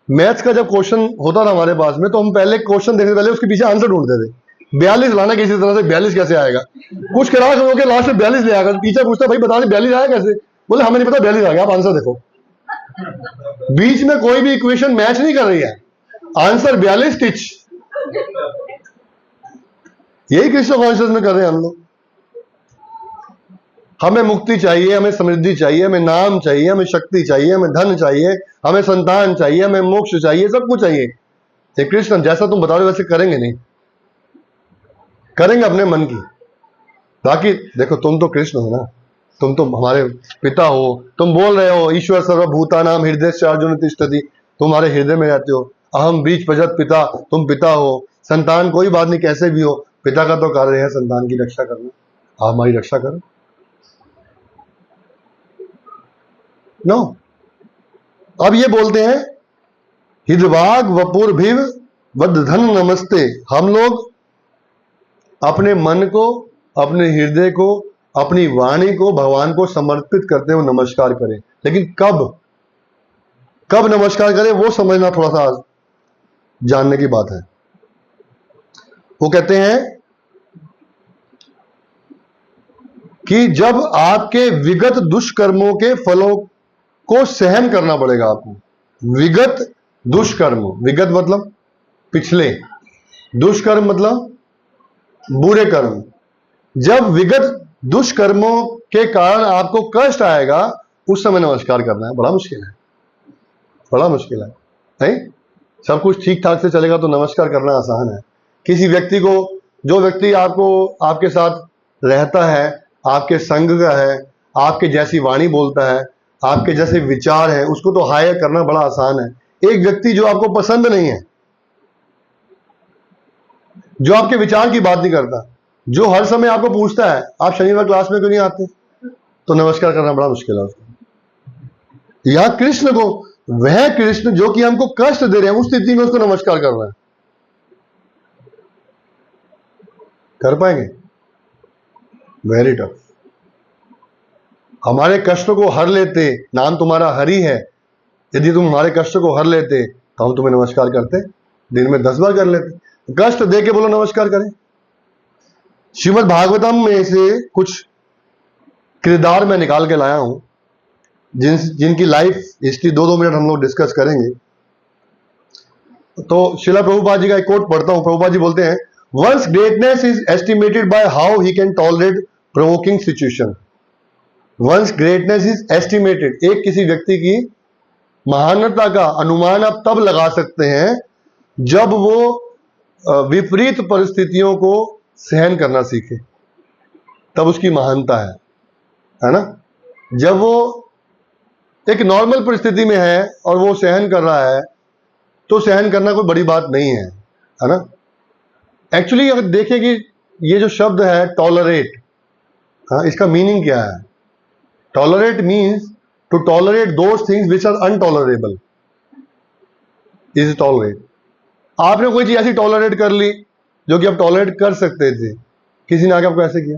मैथ्स का जब क्वेश्चन होता था हमारे पास में, तो हम पहले क्वेश्चन देखने पहले उसके पीछे आंसर ढूंढते थे। 42 लाना किसी तरह से, 42 कैसे आएगा? कुछ क्लास हो के लास्ट में 42 ले आएगा। टीचर पूछता भाई बता दे 42 आया कैसे? बोले हमें नहीं पता, 42 आ गया, आप आंसर देखो। बीच में कोई भी इक्वेशन मैच नहीं कर रही है, आंसर 42 टिच। यही कृष्ण कॉन्शियस में कर रहे हैं हम लोग। हमें मुक्ति चाहिए, हमें समृद्धि चाहिए, हमें नाम चाहिए, हमें शक्ति चाहिए, हमें धन चाहिए, हमें संतान चाहिए, हमें मोक्ष चाहिए, सब कुछ चाहिए। ये कृष्ण जैसा तुम बता रहे हो वैसे करेंगे नहीं, करेंगे अपने मन की। बाकी देखो तुम तो कृष्ण हो ना, तुम तो हमारे पिता हो। तुम बोल रहे हो ईश्वर सर्वभूतानां हृदय से अर्जुन तिष्ठति, तुम्हारे हृदय में रहते हो। अहम बीज प्रजत पिता, तुम पिता हो। संतान कोई बात नहीं, कैसे भी हो, पिता का तो कार्य है संतान की रक्षा करना। आप हमारी रक्षा करो। नो, अब ये बोलते हैं हृदवाग वपुर्भिव वद्धन नमस्ते। हम लोग अपने मन को, अपने हृदय को, अपनी वाणी को भगवान को समर्पित करते हुए नमस्कार करें। लेकिन कब नमस्कार करें वो समझना थोड़ा सा जानने की बात है। वो कहते हैं कि जब आपके विगत दुष्कर्मों के फलों को सहन करना पड़ेगा आपको। विगत दुष्कर्म, विगत मतलब पिछले, दुष्कर्म मतलब बुरे कर्म। जब विगत दुष्कर्मों के कारण आपको कष्ट आएगा, उस समय नमस्कार करना है। बड़ा मुश्किल है, बड़ा मुश्किल है नहीं? सब कुछ ठीक ठाक से चलेगा तो नमस्कार करना आसान है। किसी व्यक्ति को, जो व्यक्ति आपको, आपके साथ रहता है, आपके संग का है, आपके जैसी वाणी बोलता है, आपके जैसे विचार है, उसको तो हायर करना बड़ा आसान है। एक व्यक्ति जो आपको पसंद नहीं है, जो आपके विचार की बात नहीं करता, जो हर समय आपको पूछता है आप शनिवार क्लास में क्यों नहीं आते, तो नमस्कार करना बड़ा मुश्किल है उसको। यहां कृष्ण को, वह कृष्ण जो कि हमको कष्ट दे रहे हैं, उस स्थिति में उसको नमस्कार कर रहे हैं। कर पाएंगे? Very tough. हमारे कष्ट को हर लेते, नाम तुम्हारा हरि है, यदि तुम हमारे कष्ट को हर लेते तो हम तुम्हें नमस्कार करते, दिन में 10 बार कर लेते। कष्ट दे के बोलो नमस्कार करें। श्रीमद् भागवतम में से कुछ किरदार मैं निकाल के लाया हूं, जिनकी लाइफ हिस्ट्री 2-2 मिनट हम लोग डिस्कस करेंगे। तो शिला प्रभुपाद जी का एक कोट पढ़ता हूं। प्रभुपाद जी बोलते हैं, once greatness is estimated by how he can tolerate provoking situation. Once greatness is estimated, एक किसी व्यक्ति की महानता का अनुमान आप तब लगा सकते हैं जब वो विपरीत परिस्थितियों को सहन करना सीखे, तब उसकी महानता है ना? जब वो एक नॉर्मल परिस्थिति में है और वो सहन कर रहा है, तो सहन करना कोई बड़ी बात नहीं है ना? एक्चुअली अगर देखें कि ये जो शब्द है टॉलरेट, हाँ, इसका मीनिंग क्या है? Tolerate means to tolerate those things which are untolerable is tolerate. आपने कोई चीज ऐसी टॉलरेट कर ली जो कि आप टॉलरेट कर सकते थे, किसी ने आके आपको ऐसे किया,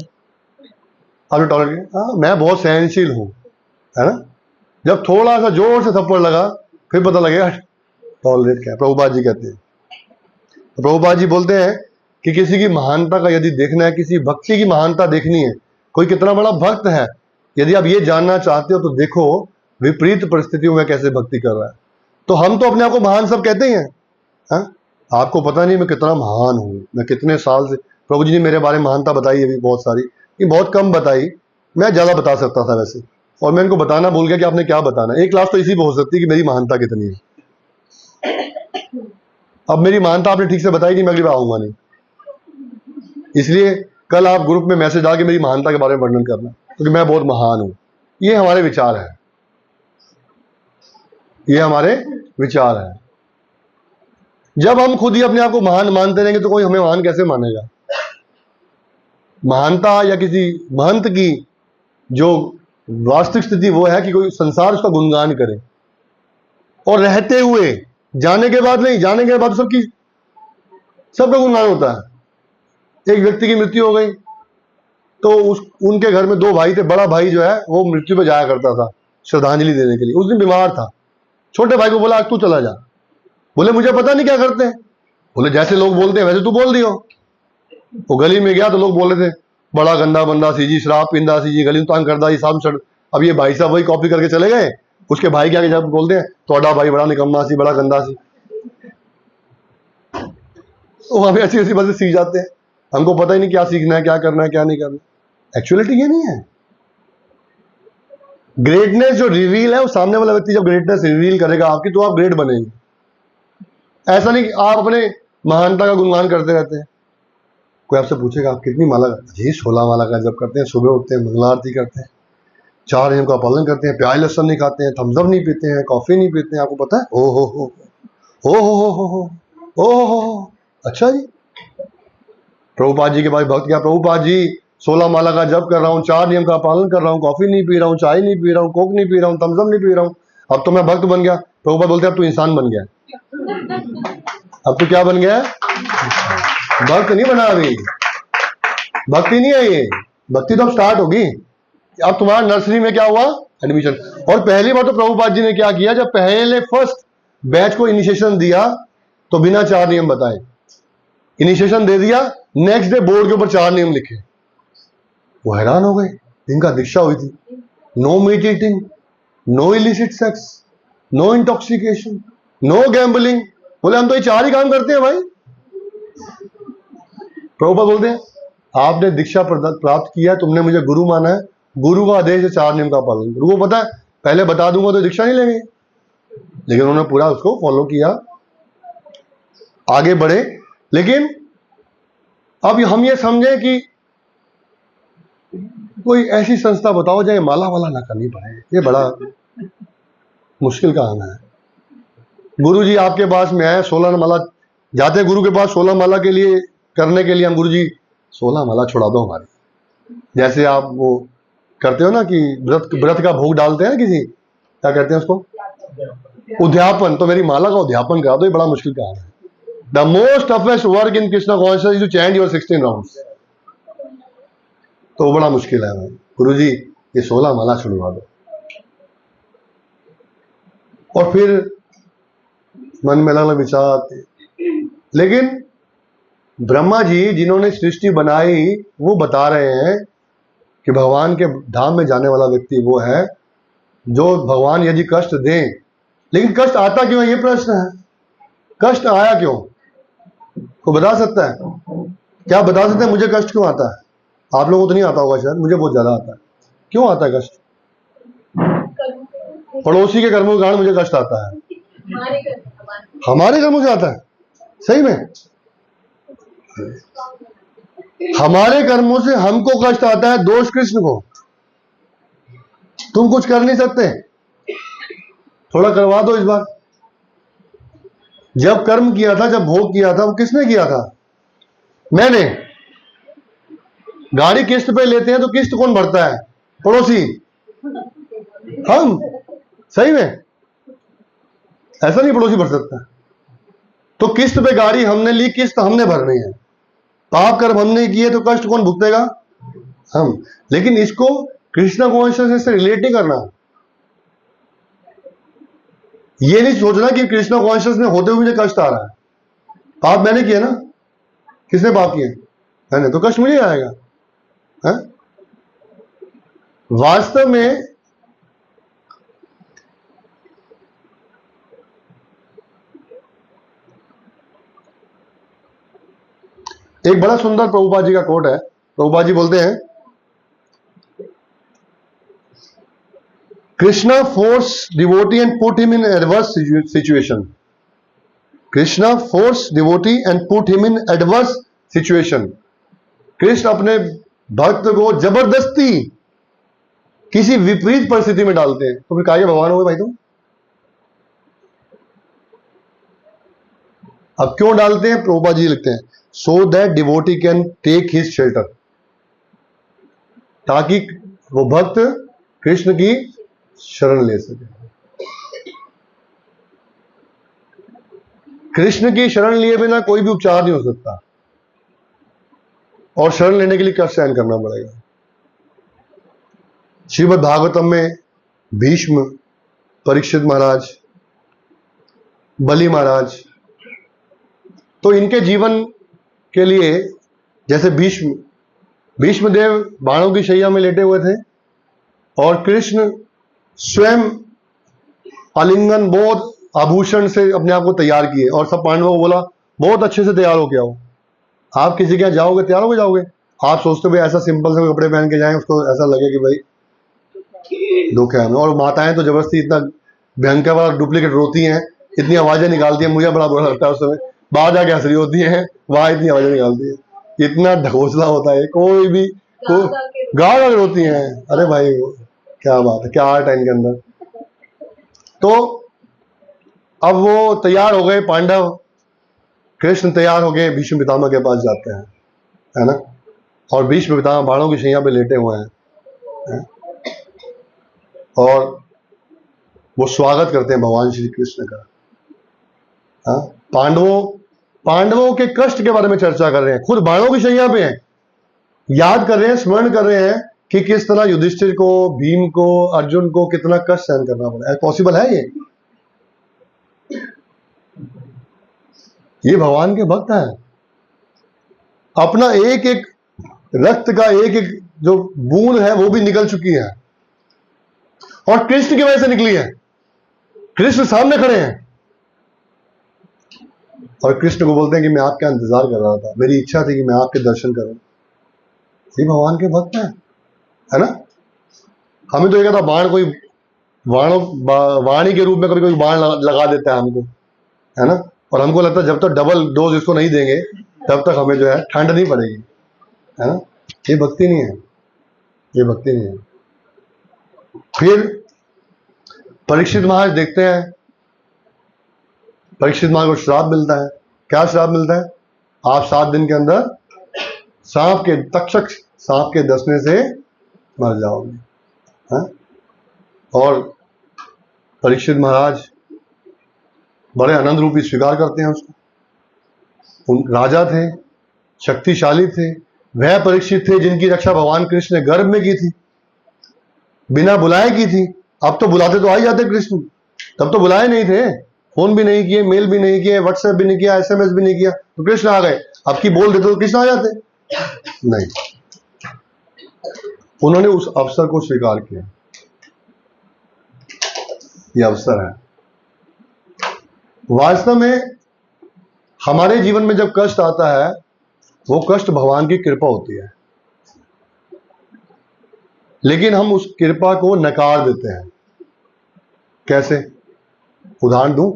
आपने टॉलरेट किया, हाँ मैं बहुत सहनशील हूं, है ना? जब थोड़ा सा जोर से थप्पड़ लगा फिर पता लगेगा टॉलरेट क्या है। प्रभुपाद जी कहते हैं, तो प्रभुपाद जी बोलते हैं कि किसी की महानता का यदि देखना है, किसी भक्ति की महानता देखनी है, कोई कितना बड़ा भक्त है, यदि आप ये जानना चाहते हो तो देखो विपरीत परिस्थितियों में कैसे भक्ति कर रहा है। तो हम तो अपने आप को महान सब कहते ही हैं, हाँ? आपको पता नहीं मैं कितना महान हूं, मैं कितने साल से, प्रभु जी ने मेरे बारे में महानता बताई अभी बहुत सारी, ये बहुत कम बताई, मैं ज्यादा बता सकता था वैसे, और मैं इनको बताना भूल गया कि आपने क्या बताना है। एक क्लास तो इसी पे हो सकती है कि मेरी महानता कितनी है। अब मेरी महानता आपने ठीक से बताई नहीं, मैं अगली बार आऊंगा नहीं, इसलिए कल आप ग्रुप में मैसेज आके मेरी महानता के बारे में वर्णन करना, क्योंकि मैं बहुत महान हूं। ये हमारे विचार है, ये हमारे विचार है। जब हम खुद ही अपने आप को महान मानते रहेंगे तो कोई हमें महान कैसे मानेगा। महानता या किसी महंत की जो वास्तविक स्थिति वो है कि कोई संसार उसका गुणगान करे, और रहते हुए, जाने के बाद नहीं, जाने के बाद सबका गुणगान होता है। एक व्यक्ति की मृत्यु हो गई तो उनके घर में 2 भाई थे, बड़ा भाई जो है वो मृत्यु पे जाया करता था श्रद्धांजलि देने के लिए। उस दिन बीमार था, छोटे भाई को बोला आज तू चला जा। बोले मुझे पता नहीं क्या करते हैं। बोले जैसे लोग बोलते हैं वैसे तू बोल दियो। वो गली में गया तो लोग बोल रहे थे बड़ा गंदा बंदा सी जी, शराब पींदा सी जी, गली में तंग करदा जी, सब। अब ये भाई साहब वही कॉपी करके चले गए, उसके भाई के आगे जब बोलते हैं थोड़ा भाई बड़ा निकम्मा सी, बड़ा गंदा सी, वो हमें अच्छी अच्छी बातें सीख जाते हैं। हमको पता ही नहीं क्या सीखना है, क्या करना है, क्या नहीं करना। एक्चुअलिटी ये नहीं है। ग्रेटनेस जो रिवील है, वो सामने वाला व्यक्ति जब ग्रेटनेस रिवील करेगा आपकी तो आप ग्रेट बनेंगे। ऐसा नहीं कि आप अपने महानता का गुणगान करते रहते हैं। कोई आपसे पूछेगा आप कितनी माला करते हैं, जी 16 माला का जब करते हैं, सुबह उठते हैं, मंगला आरती करते हैं, 4 नियम का पालन करते हैं, प्याज लहसुन नहीं खाते हैं, थम्स अप नहीं पीते हैं, कॉफी नहीं पीते हैं। आपको पता है? ओ हो, अच्छा जी। प्रभुपाद जी के पास भक्त गया, प्रभुपाद जी 16 माला का जप कर रहा हूँ, 4 नियम का पालन कर रहा हूँ, कॉफी नहीं पी रहा हूँ, चाय नहीं पी रहा हूँ, कोक नहीं पी रहा हूँ, थम्स अप नहीं पी रहा हूँ, अब तो मैं भक्त बन गया। प्रभुपाद बोलते अब तू इंसान बन गया। अब तो क्या बन गया? भक्त नहीं बना। अभी भक्ति नहीं है ये, भक्ति तो अब स्टार्ट होगी। अब तुम्हारा नर्सरी में क्या हुआ? एडमिशन। और पहली बार तो प्रभुपाद जी ने क्या किया, जब पहले फर्स्ट बैच को इनिशिएशन दिया तो बिना 4 नियम बताए इनिशिएशन दे दिया। नेक्स्ट डे बोर्ड के ऊपर 4 नियम लिखे। वो हैरान हो गए, इनका दीक्षा हुई थी। No meat eating, no illicit sex, no intoxication, no gambling. बोले हम तो ये 4 ही काम करते हैं भाई। प्रभुपाद बोलते हैं आपने दीक्षा प्राप्त किया, तुमने मुझे गुरु माना है, गुरु का आदेश है 4 नियम का पालन। गुरु को पता है पहले बता दूंगा तो दीक्षा नहीं लेंगे, लेकिन उन्होंने पूरा उसको फॉलो किया, आगे बढ़े। लेकिन अब हम ये समझे कि कोई ऐसी संस्था बताओ जहाँ माला वाला ना करनी पड़े, ये बड़ा मुश्किल काम है। गुरु जी आपके पास में आए, 16 माला जाते गुरु के पास 16 माला के लिए करने के लिए, हम गुरु जी 16 माला छुड़ा दो हमारी। जैसे आप वो करते हो ना कि व्रत का भोग डालते हैं ना, किसी क्या कहते हैं उसको, उद्यापन, तो मेरी माला का उद्यापन करा दो। ये बड़ा मुश्किल काम है। The most toughest work in Krishna conscious is to chant your 16 rounds. तो बड़ा मुश्किल है भाई। गुरु जी ये 16 माला छुड़वा दो। और फिर मन में अलग अलग विचार आते। लेकिन ब्रह्मा जी जिन्होंने सृष्टि बनाई वो बता रहे हैं कि भगवान के धाम में जाने वाला व्यक्ति वो है जो भगवान यदि कष्ट दें, लेकिन कष्ट आता क्यों है ये प्रश्न है। कष्ट आया क्यों, को बता सकता है? क्या बता सकते हैं मुझे कष्ट क्यों आता है? आप लोगों को तो नहीं आता होगा शायद, मुझे बहुत ज्यादा आता है। क्यों आता है कष्ट? पड़ोसी के कर्मों के कारण मुझे कष्ट आता है। हमारे कर्मों से आता है? सही में हमारे कर्मों से हमको कष्ट आता है, दोष कृष्ण को। तुम कुछ कर नहीं सकते, थोड़ा करवा दो इस बार। जब कर्म किया था, जब भोग किया था, वो किसने किया था? मैंने। गाड़ी किस्त पे लेते हैं तो किस्त कौन भरता है? पड़ोसी, हम। सही में ऐसा नहीं पड़ोसी भर सकता। तो किस्त पे गाड़ी हमने ली, किस्त हमने भरनी है। पाप कर्म हमने किए तो कष्ट कौन भुगतेगा? हम। लेकिन इसको कृष्णा कॉन्शियसनेस से रिलेट नहीं करना। ये नहीं सोचना कि कृष्णा कॉन्शियसनेस होते हुए मुझे कष्ट आ रहा है। पाप मैंने किया ना, किसने पाप किए है ना, तो कष्ट मिल ही आएगा है? वास्तव में एक बड़ा सुंदर प्रभुपाद जी का कोट है। प्रभुपाद जी बोलते हैं, Krishna force devotee and put him in adverse situation. Krishna force devotee and put him in adverse situation. Krishna अपने भक्त को जबरदस्ती किसी विपरीत परिस्थिति में डालते हैं। तो फिर कार्य भगवान हो गए भाई तुम। अब क्यों डालते हैं? प्रभुपाद जी लिखते हैं, so that devotee can take his shelter, ताकि वो भक्त कृष्ण की शरण ले सके। कृष्ण की शरण लिए बिना कोई भी उपचार नहीं हो सकता, और शरण लेने के लिए कष्ट सहन करना पड़ेगा। श्रीमद् भागवतम में भीष्म, परीक्षित महाराज, बलि महाराज, तो इनके जीवन के लिए, जैसे भीष्मदेव बाणों की शैया में लेटे हुए थे, और कृष्ण स्वयं आलिंगन बोध आभूषण से अपने आप को तैयार किए, और सब पांडवों को बोला बहुत अच्छे से तैयार होके आओ। आप किसी के यहाँ जाओगे, तैयार होके जाओगे? आप सोचते हो ऐसा सिंपल से कपड़े पहन के जाएं, उसको ऐसा लगे कि भाई दुख है हमें। और माताएं तो जबरदस्ती इतना भयंकर वाला डुप्लीकेट रोती हैं, इतनी आवाजें निकालती हैं, मुझे बड़ा बुरा लगता है उस समय। बाहर जाके हंस रही होती हैं, वहां इतनी आवाजें निकालती है, इतना ढकोसला होता है। कोई भी गाँव गाँव रोती हैं। अरे भाई क्या बात है, क्या आर्ट है इनके अंदर। तो अब वो तैयार हो गए पांडव, कृष्ण तैयार हो गए, भीष्म पितामह के पास जाते हैं, है ना, और भीष्म पितामह बाणों की शैया पे लेटे हुए हैं, और वो स्वागत करते हैं भगवान श्री कृष्ण का। हाँ? पांडवों के कष्ट के बारे में चर्चा कर रहे हैं, खुद बाणों की शैया पे हैं, याद कर रहे हैं, स्मरण कर रहे हैं कि किस तरह युधिष्ठिर को, भीम को, अर्जुन को कितना कष्ट सहन करना पड़ा। पॉसिबल है ये भगवान के भक्त हैं। अपना एक एक रक्त का एक एक जो बूंद है वो भी निकल चुकी है, और कृष्ण की वजह से निकली है। कृष्ण सामने खड़े हैं, और कृष्ण को बोलते हैं कि मैं आपका इंतजार कर रहा था, मेरी इच्छा थी कि मैं आपके दर्शन करूं। ये भगवान के भक्त हैं, है ना। हमें तो ये कहता बाण, कोई वाणी के रूप में कभी कोई बाण लगा देता है हमको, है ना, और हमको लगता है जब तक डबल डोज इसको नहीं देंगे तब तक हमें जो है ठंड नहीं पड़ेगी, है ना। ये भक्ति नहीं है, ये भक्ति नहीं है। फिर परीक्षित महाराज देखते हैं, परीक्षित महाराज को श्राप मिलता है। क्या श्राप मिलता है? आप 7 दिन के अंदर तक्षक सांप के डसने से मर जाओगे, है? और परीक्षित महाराज बड़े आनंद रूपी स्वीकार करते हैं उसको। उन राजा थे, शक्तिशाली थे, वह परीक्षित थे जिनकी रक्षा भगवान कृष्ण ने गर्भ में की थी, बिना बुलाए की थी। अब तो बुलाते तो आ ही जाते कृष्ण, तब तो बुलाए नहीं थे, फोन भी नहीं किए, मेल भी नहीं किए, व्हाट्सएप भी नहीं किया, SMS भी नहीं किया, तो कृष्ण आ गए। अब की बोल देते तो कृष्ण आ जाते नहीं, उन्होंने उस अवसर को स्वीकार किया। यह अवसर है। वास्तव में हमारे जीवन में जब कष्ट आता है, वो कष्ट भगवान की कृपा होती है, लेकिन हम उस कृपा को नकार देते हैं। कैसे? उदाहरण दूं,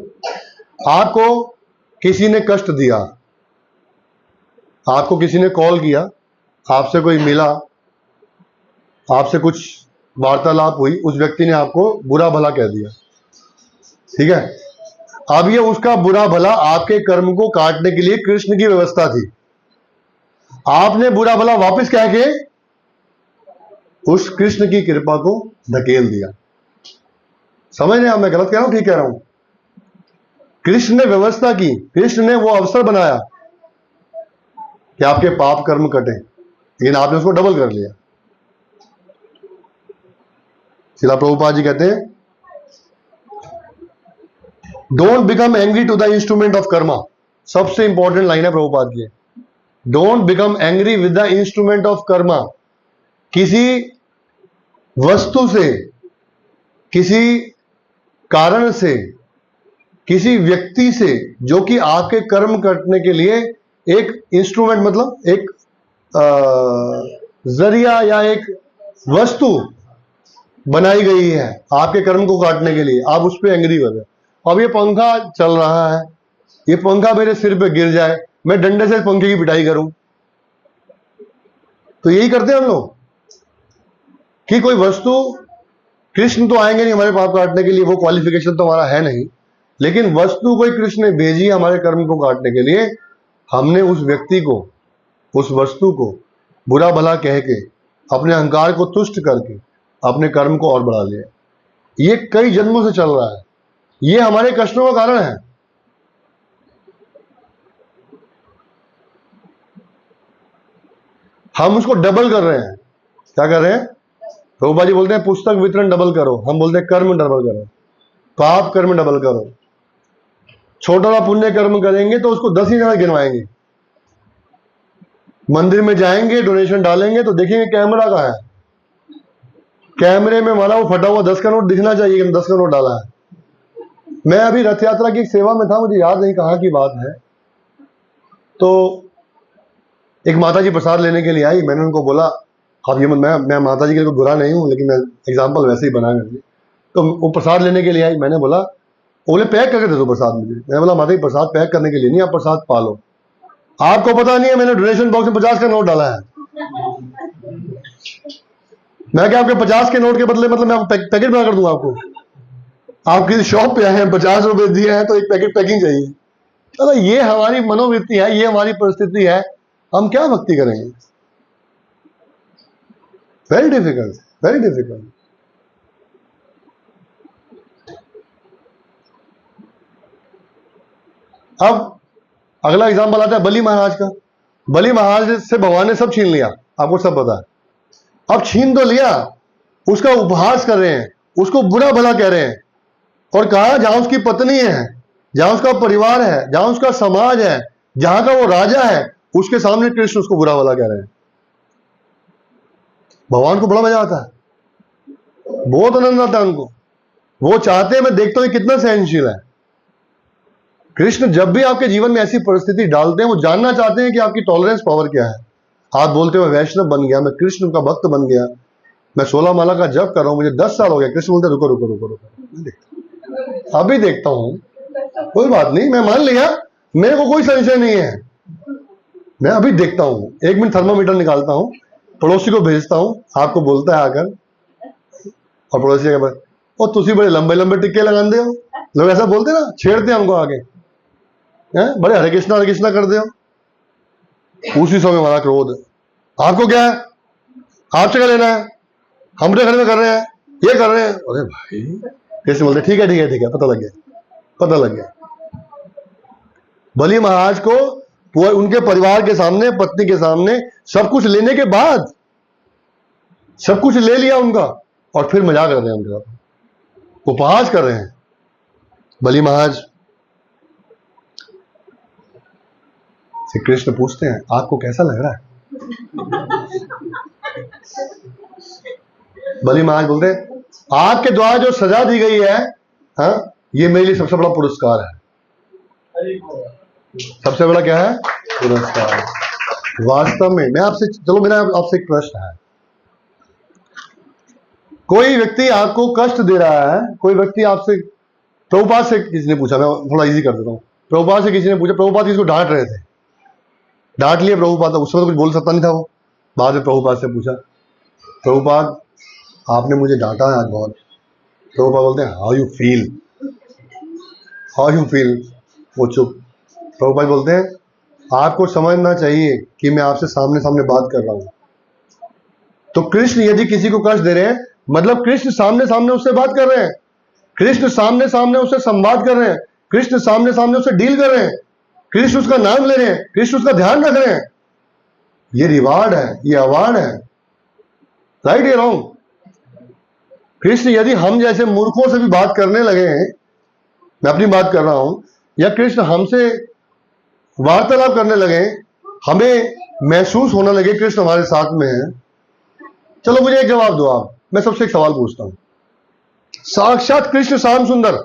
आपको किसी ने कष्ट दिया, आपको किसी ने कॉल किया, आपसे कोई मिला, आपसे कुछ वार्तालाप हुई, उस व्यक्ति ने आपको बुरा भला कह दिया, ठीक है। अब ये उसका बुरा भला आपके कर्म को काटने के लिए कृष्ण की व्यवस्था थी। आपने बुरा भला वापस कह के उस कृष्ण की कृपा को धकेल दिया। समझ रहे हैं? मैं गलत कह रहा हूं, ठीक कह रहा हूं? कृष्ण ने व्यवस्था की, कृष्ण ने वो अवसर बनाया कि आपके पाप कर्म कटे, लेकिन आपने उसको डबल कर लिया। श्रील प्रभुपाद जी कहते हैं, don't become angry to the instrument of karma. सबसे इंपॉर्टेंट लाइन है प्रभुपाद की, don't become angry with the instrument of karma. किसी वस्तु से, किसी कारण से, किसी व्यक्ति से जो कि आपके कर्म करने के लिए एक इंस्ट्रूमेंट मतलब एक जरिया या एक वस्तु बनाई गई है आपके कर्म को काटने के लिए, आप उस पर एंग्री हो रहे हो। अब ये पंखा चल रहा है, ये पंखा मेरे सिर पे गिर जाए, मैं डंडे से पंखे की पिटाई करूं, तो यही करते हैं हम लोग कि कोई वस्तु, कृष्ण तो आएंगे नहीं हमारे पाप काटने के लिए, वो क्वालिफिकेशन तो हमारा है नहीं, लेकिन वस्तु कोई कृष्ण ने भेजी हमारे कर्म को काटने के लिए, हमने उस व्यक्ति को, उस वस्तु को बुरा भला कह के, अपने अहंकार को तुष्ट करके अपने कर्म को और बढ़ा लिया। ये कई जन्मों से चल रहा है, ये हमारे कष्टों का कारण है। हम उसको डबल कर रहे हैं। क्या कर रहे हैं? प्रभुपाद जी बोलते हैं पुस्तक वितरण डबल करो, हम बोलते हैं कर्म डबल करो, पाप कर्म डबल करो। छोटा सा पुण्य कर्म करेंगे तो उसको 10 ही जगह गिनवाएंगे। मंदिर में जाएंगे, डोनेशन डालेंगे तो देखेंगे कैमरा कहाँ है, कैमरे में हमारा वो फटा हुआ 10 का नोट दिखना चाहिए कि 10 का नोट डाला है। मैं अभी रथ यात्रा की एक सेवा में था, मुझे याद नहीं कहाँ की बात है, तो एक माता जी प्रसाद लेने के लिए आई। मैंने उनको बोला आप ये मैं माता जी के लिए कोई बुरा नहीं हूँ, लेकिन मैं एग्जाम्पल वैसे ही बना करके, तो वो प्रसाद लेने के लिए आई। मैंने बोला, बोले पैक करके दे दो प्रसाद मुझे। मैंने बोला माता जी प्रसाद पैक करने के लिए नहीं, आप प्रसाद पालो। आपको पता नहीं है मैंने डोनेशन बॉक्स में 50 का नोट डाला है। मैं क्या आपके 50 के नोट के बदले मतलब मैं पैकेट बना कर दूंगा आपको? आप किसी शॉप पे आए हैं, 50 रुपए दिए हैं तो एक पैकेट पैकिंग चाहिए। तो ये हमारी मनोवृत्ति है, ये हमारी परिस्थिति है, हम क्या भक्ति करेंगे? Very difficult, very difficult. अब अगला एग्जाम्पल आता है बलि महाराज का। बलि महाराज से भगवान ने सब छीन लिया, आपको सब पता है। अब छीन तो लिया, उसका उपहास कर रहे हैं, उसको बुरा भला कह रहे हैं, और कहा जहां उसकी पत्नी है, जहां उसका परिवार है, जहां उसका समाज है, जहां का वो राजा है, उसके सामने कृष्ण उसको बुरा भला कह रहे हैं। भगवान को बड़ा मजा आता है, बहुत आनंद आता है उनको। वो चाहते हैं, मैं देखता हूं कितना सहनशील है कृष्ण। जब भी आपके जीवन में ऐसी परिस्थिति डालते हैं, वो जानना चाहते हैं कि आपकी टॉलरेंस पावर क्या है। आप बोलते हो वैष्णव बन गया, मैं कृष्ण का भक्त बन गया, मैं 16 माला का जप कर रहा हूं, मुझे 10 साल हो गया। कृष्ण बोलते रुको रुको रुको रुको, अभी देखता हूं, कोई बात नहीं, मैं मान लिया, मेरे को कोई संशय नहीं है, मैं अभी देखता हूं। 1 मिनट थर्मामीटर निकालता हूं, पड़ोसी को भेजता हूं, आपको बोलता है आकर, और पड़ोसी के बाद और तुसी बड़े लंबे लंबे टिक्के लगाते हो, लोग ऐसा बोलते ना, छेड़ते हैं हमको आगे, बड़े हरे कृष्णा कर दे हो। उसी समय हमारा क्रोध, आपको क्या है, आपसे क्या लेना है, हमारे घर में कर रहे हैं, ये कर रहे हैं। अरे भाई, कैसे बोलते, ठीक है ठीक है ठीक है, पता लग गया, पता लग गया। बलि महाराज को उनके परिवार के सामने, पत्नी के सामने, सब कुछ लेने के बाद, सब कुछ ले लिया उनका, और फिर मजाक कर रहे हैं उनके साथ, उपहास कर रहे हैं। बलि महाराज से कृष्ण पूछते हैं आपको कैसा लग रहा है? बलि महाराज बोलते हैं आपके द्वारा जो सजा दी गई है, हाँ, ये मेरे लिए सबसे बड़ा पुरस्कार है। सबसे बड़ा क्या है? पुरस्कार। वास्तव में मैं आपसे, चलो मेरा आपसे एक प्रश्न है, कोई व्यक्ति आपको कष्ट दे रहा है, कोई व्यक्ति आपसे, प्रभुपाद से किसी ने पूछा, मैं थोड़ा इजी कर देता हूँ, प्रभुपाद से किसी ने पूछा, प्रभुपाद किसी को डांट रहे थे, डांट लिया प्रभुपाद, उस समय तो कुछ बोल सकता नहीं था वो, बाद में प्रभुपाद से पूछा, प्रभुपाद आपने मुझे डांटा है आज बहुत। प्रभुपाद बोलते हैं how you feel, how you feel. वो चुप। प्रभुपाद बोलते हैं आपको समझना चाहिए कि मैं आपसे सामने सामने बात कर रहा हूं। तो कृष्ण यदि किसी को कष्ट दे रहे हैं, मतलब कृष्ण सामने सामने उससे बात कर रहे हैं, कृष्ण सामने सामने उससे संवाद कर रहे हैं, कृष्ण सामने सामने उससे डील कर रहे हैं, कृष्ण उसका नाम ले रहे हैं, कृष्ण उसका ध्यान रख रहे हैं। ये रिवार्ड है, ये अवार्ड है, राइट या रॉन्ग? कृष्ण यदि हम जैसे मूर्खों से भी बात करने लगे हैं, मैं अपनी बात कर रहा हूं, या कृष्ण हमसे वार्तालाप करने लगे, हमें महसूस होने लगे कृष्ण हमारे साथ में है। चलो मुझे एक जवाब दो आप, मैं सबसे एक सवाल पूछता हूं, साक्षात कृष्ण श्याम सुंदर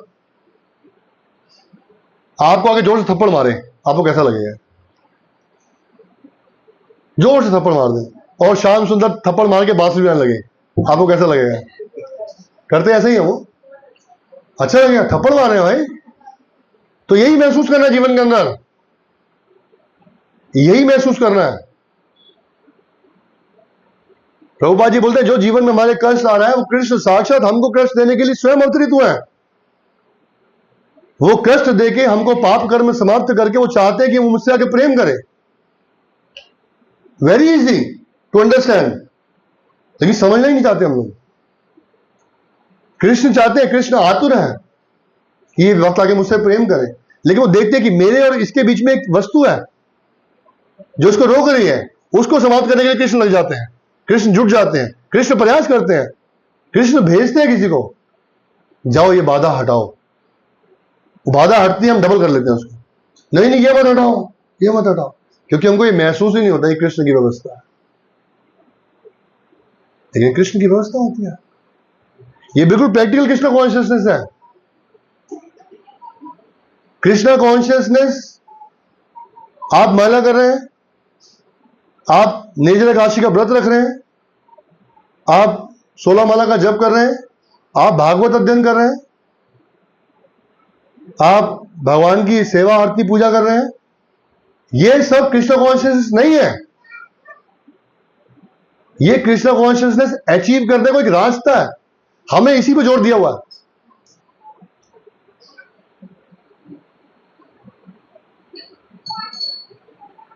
आपको आगे जोर से थप्पड़ मारे, आपको कैसा लगेगा? जोर से थप्पड़ मार दे और श्याम सुंदर थप्पड़ मार के बांसुरी बजाने लगे, आपको कैसा लगेगा? करते ऐसे ही है वो, अच्छा लगेगा? थप्पड़ मार रहे हैं भाई, तो यही महसूस करना है जीवन के अंदर, यही महसूस करना है। प्रभुपाद जी बोलते हैं जो जीवन में हमारे कष्ट आ रहा है वो कृष्ण साक्षात हमको कष्ट देने के लिए स्वयं अवतरित हुआ है। वो कष्ट देके हमको पाप कर्म समाप्त करके वो चाहते हैं कि वो मुझसे आके प्रेम करे। वेरी इजी टू अंडरस्टैंड, लेकिन समझना ही नहीं चाहते हम लोग। कृष्ण चाहते हैं, कृष्ण आतुर है कि ये वक्त आके मुझसे प्रेम करे, लेकिन वो देखते हैं कि मेरे और इसके बीच में एक वस्तु है जो उसको रोक रही है, उसको समाप्त करने के लिए कृष्ण लग जाते हैं, कृष्ण जुट जाते हैं, कृष्ण प्रयास करते हैं, कृष्ण भेजते हैं किसी को, जाओ ये बाधा हटाओ। वो बाधा हटती है, हम डबल कर लेते हैं उसको, नहीं नहीं ये मत हटाओ, ये मत हटाओ, क्योंकि हमको ये महसूस ही नहीं होता ये कृष्ण की व्यवस्था है। लेकिन कृष्ण की व्यवस्था होती है, ये बिल्कुल प्रैक्टिकल कृष्ण कॉन्शियसनेस है। कृष्णा कॉन्शियसनेस, आप माला कर रहे हैं, आप निर्जला एकादशी का व्रत रख रहे हैं, आप 16 माला का जप कर रहे हैं, आप भागवत अध्ययन कर रहे हैं, आप भगवान की सेवा आरती पूजा कर रहे हैं, ये सब कृष्ण कॉन्शियसनेस नहीं है। ये कृष्ण कॉन्शियसनेस अचीव करने का एक रास्ता है, हमें इसी पे जोर दिया हुआ है।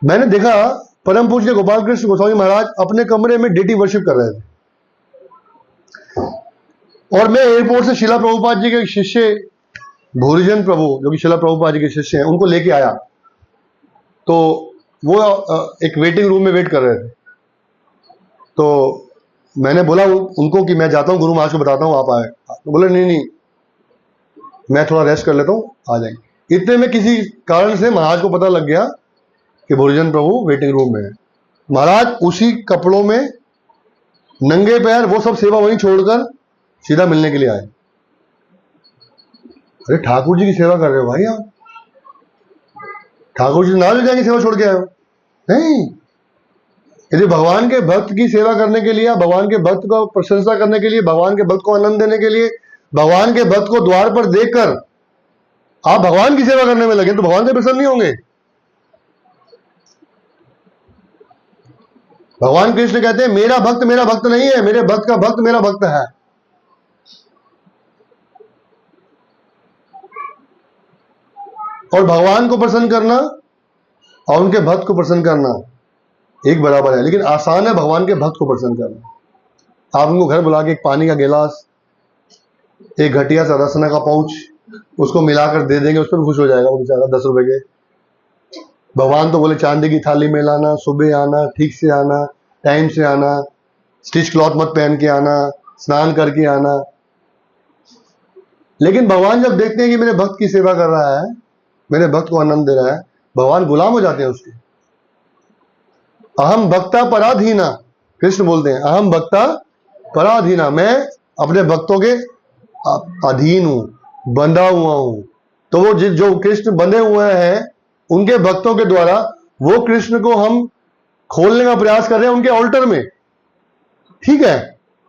मैंने देखा परम पूज्य गोपाल कृष्ण गोस्वामी महाराज अपने कमरे में डेटी वर्शिप कर रहे थे, और मैं एयरपोर्ट से शिला प्रभुपाद जी के शिष्य भूरिजन प्रभु जो कि शिला प्रभुपाद जी के शिष्य हैं उनको लेके आया, तो वो एक वेटिंग रूम में वेट कर रहे थे। तो मैंने बोला उनको कि मैं जाता हूँ गुरु महाराज को बताता हूँ आप आए, तो बोले नहीं नहीं मैं थोड़ा रेस्ट कर लेता हूँ, आ जाएंगे। इतने में किसी कारण से महाराज को पता लग गया कि भूरिजन प्रभु वेटिंग रूम में है। महाराज उसी कपड़ों में नंगे पैर वो सब सेवा वहीं छोड़कर सीधा मिलने के लिए आए। अरे ठाकुर जी की सेवा कर रहे हो भाई आप, ठाकुर जी नाराज हो जाएंगे सेवा छोड़ के आए हो? नहीं, यदि भगवान के भक्त की सेवा करने के लिए, भगवान के भक्त को प्रशंसा करने के लिए, भगवान के भक्त को आनंद देने के लिए, भगवान के भक्त को द्वार पर देखकर आप भगवान की सेवा करने में लगे तो भगवान से प्रसन्न नहीं होंगे। भगवान कृष्ण कहते हैं मेरा भक्त नहीं है, मेरे भक्त का भक्त मेरा भक्त है। और भगवान को प्रसन्न करना और उनके भक्त को प्रसन्न करना एक बराबर है, लेकिन आसान है भगवान के भक्त को प्रसन्न करना। आप उनको घर बुला के एक पानी का गिलास, एक घटिया सा रसना का पाउच उसको मिलाकर दे देंगे, उस पर खुश हो जाएगा वो बेचारा 10 रुपए के। भगवान तो बोले चांदी की थाली में लाना, सुबह आना, ठीक से आना, टाइम से आना, स्टिच क्लॉथ मत पहन के आना, स्नान करके आना। लेकिन भगवान जब देखते हैं कि मेरे भक्त की सेवा कर रहा है, मेरे भक्त को आनंद दे रहा है, भगवान गुलाम हो जाते हैं उसके। अहम भक्ता पराधीना, कृष्ण बोलते हैं अहम भक्ता पराधीना, मैं अपने भक्तों के अधीन हूं, बंधा हुआ हूं। तो वो जो कृष्ण बंधे हुए हैं उनके भक्तों के द्वारा वो कृष्ण को हम खोलने का प्रयास कर रहे हैं उनके ऑल्टर में, ठीक है,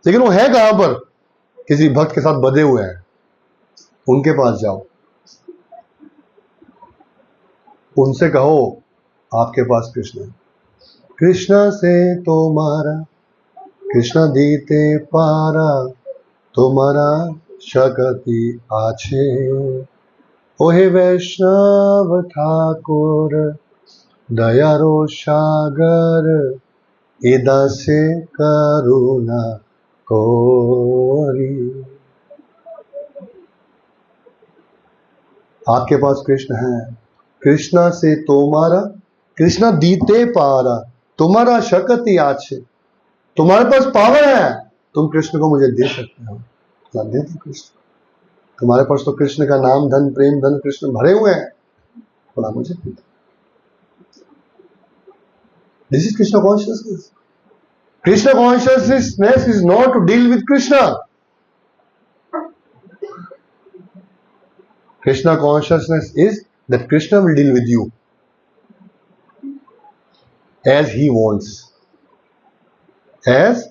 लेकिन वो है कहां पर? किसी भक्त के साथ बंधे हुए हैं, उनके पास जाओ, उनसे कहो आपके पास कृष्ण है। कृष्ण से तुम्हारा कृष्ण दीते पारा, तुम्हारा शक्ति आछे, ओहे वैष्णव ठाकुर दयारो सागर, इदासे करुणा कोरी। आपके पास कृष्ण है, कृष्णा से तुम्हारा कृष्णा दीते पारा, तुम्हारा शक्ति आछे, तुम्हारे पास पावर है, तुम कृष्ण को मुझे दे सकते हो, दे दो कृष्ण। तुम्हारे पास तो कृष्ण का नाम धन प्रेम धन कृष्ण भरे हुए हैं, थोड़ा मुझे दे दो। This is Krishna consciousness. Krishna consciousness is not to deal with Krishna. Krishna consciousness is that Krishna will deal with you as he wants. As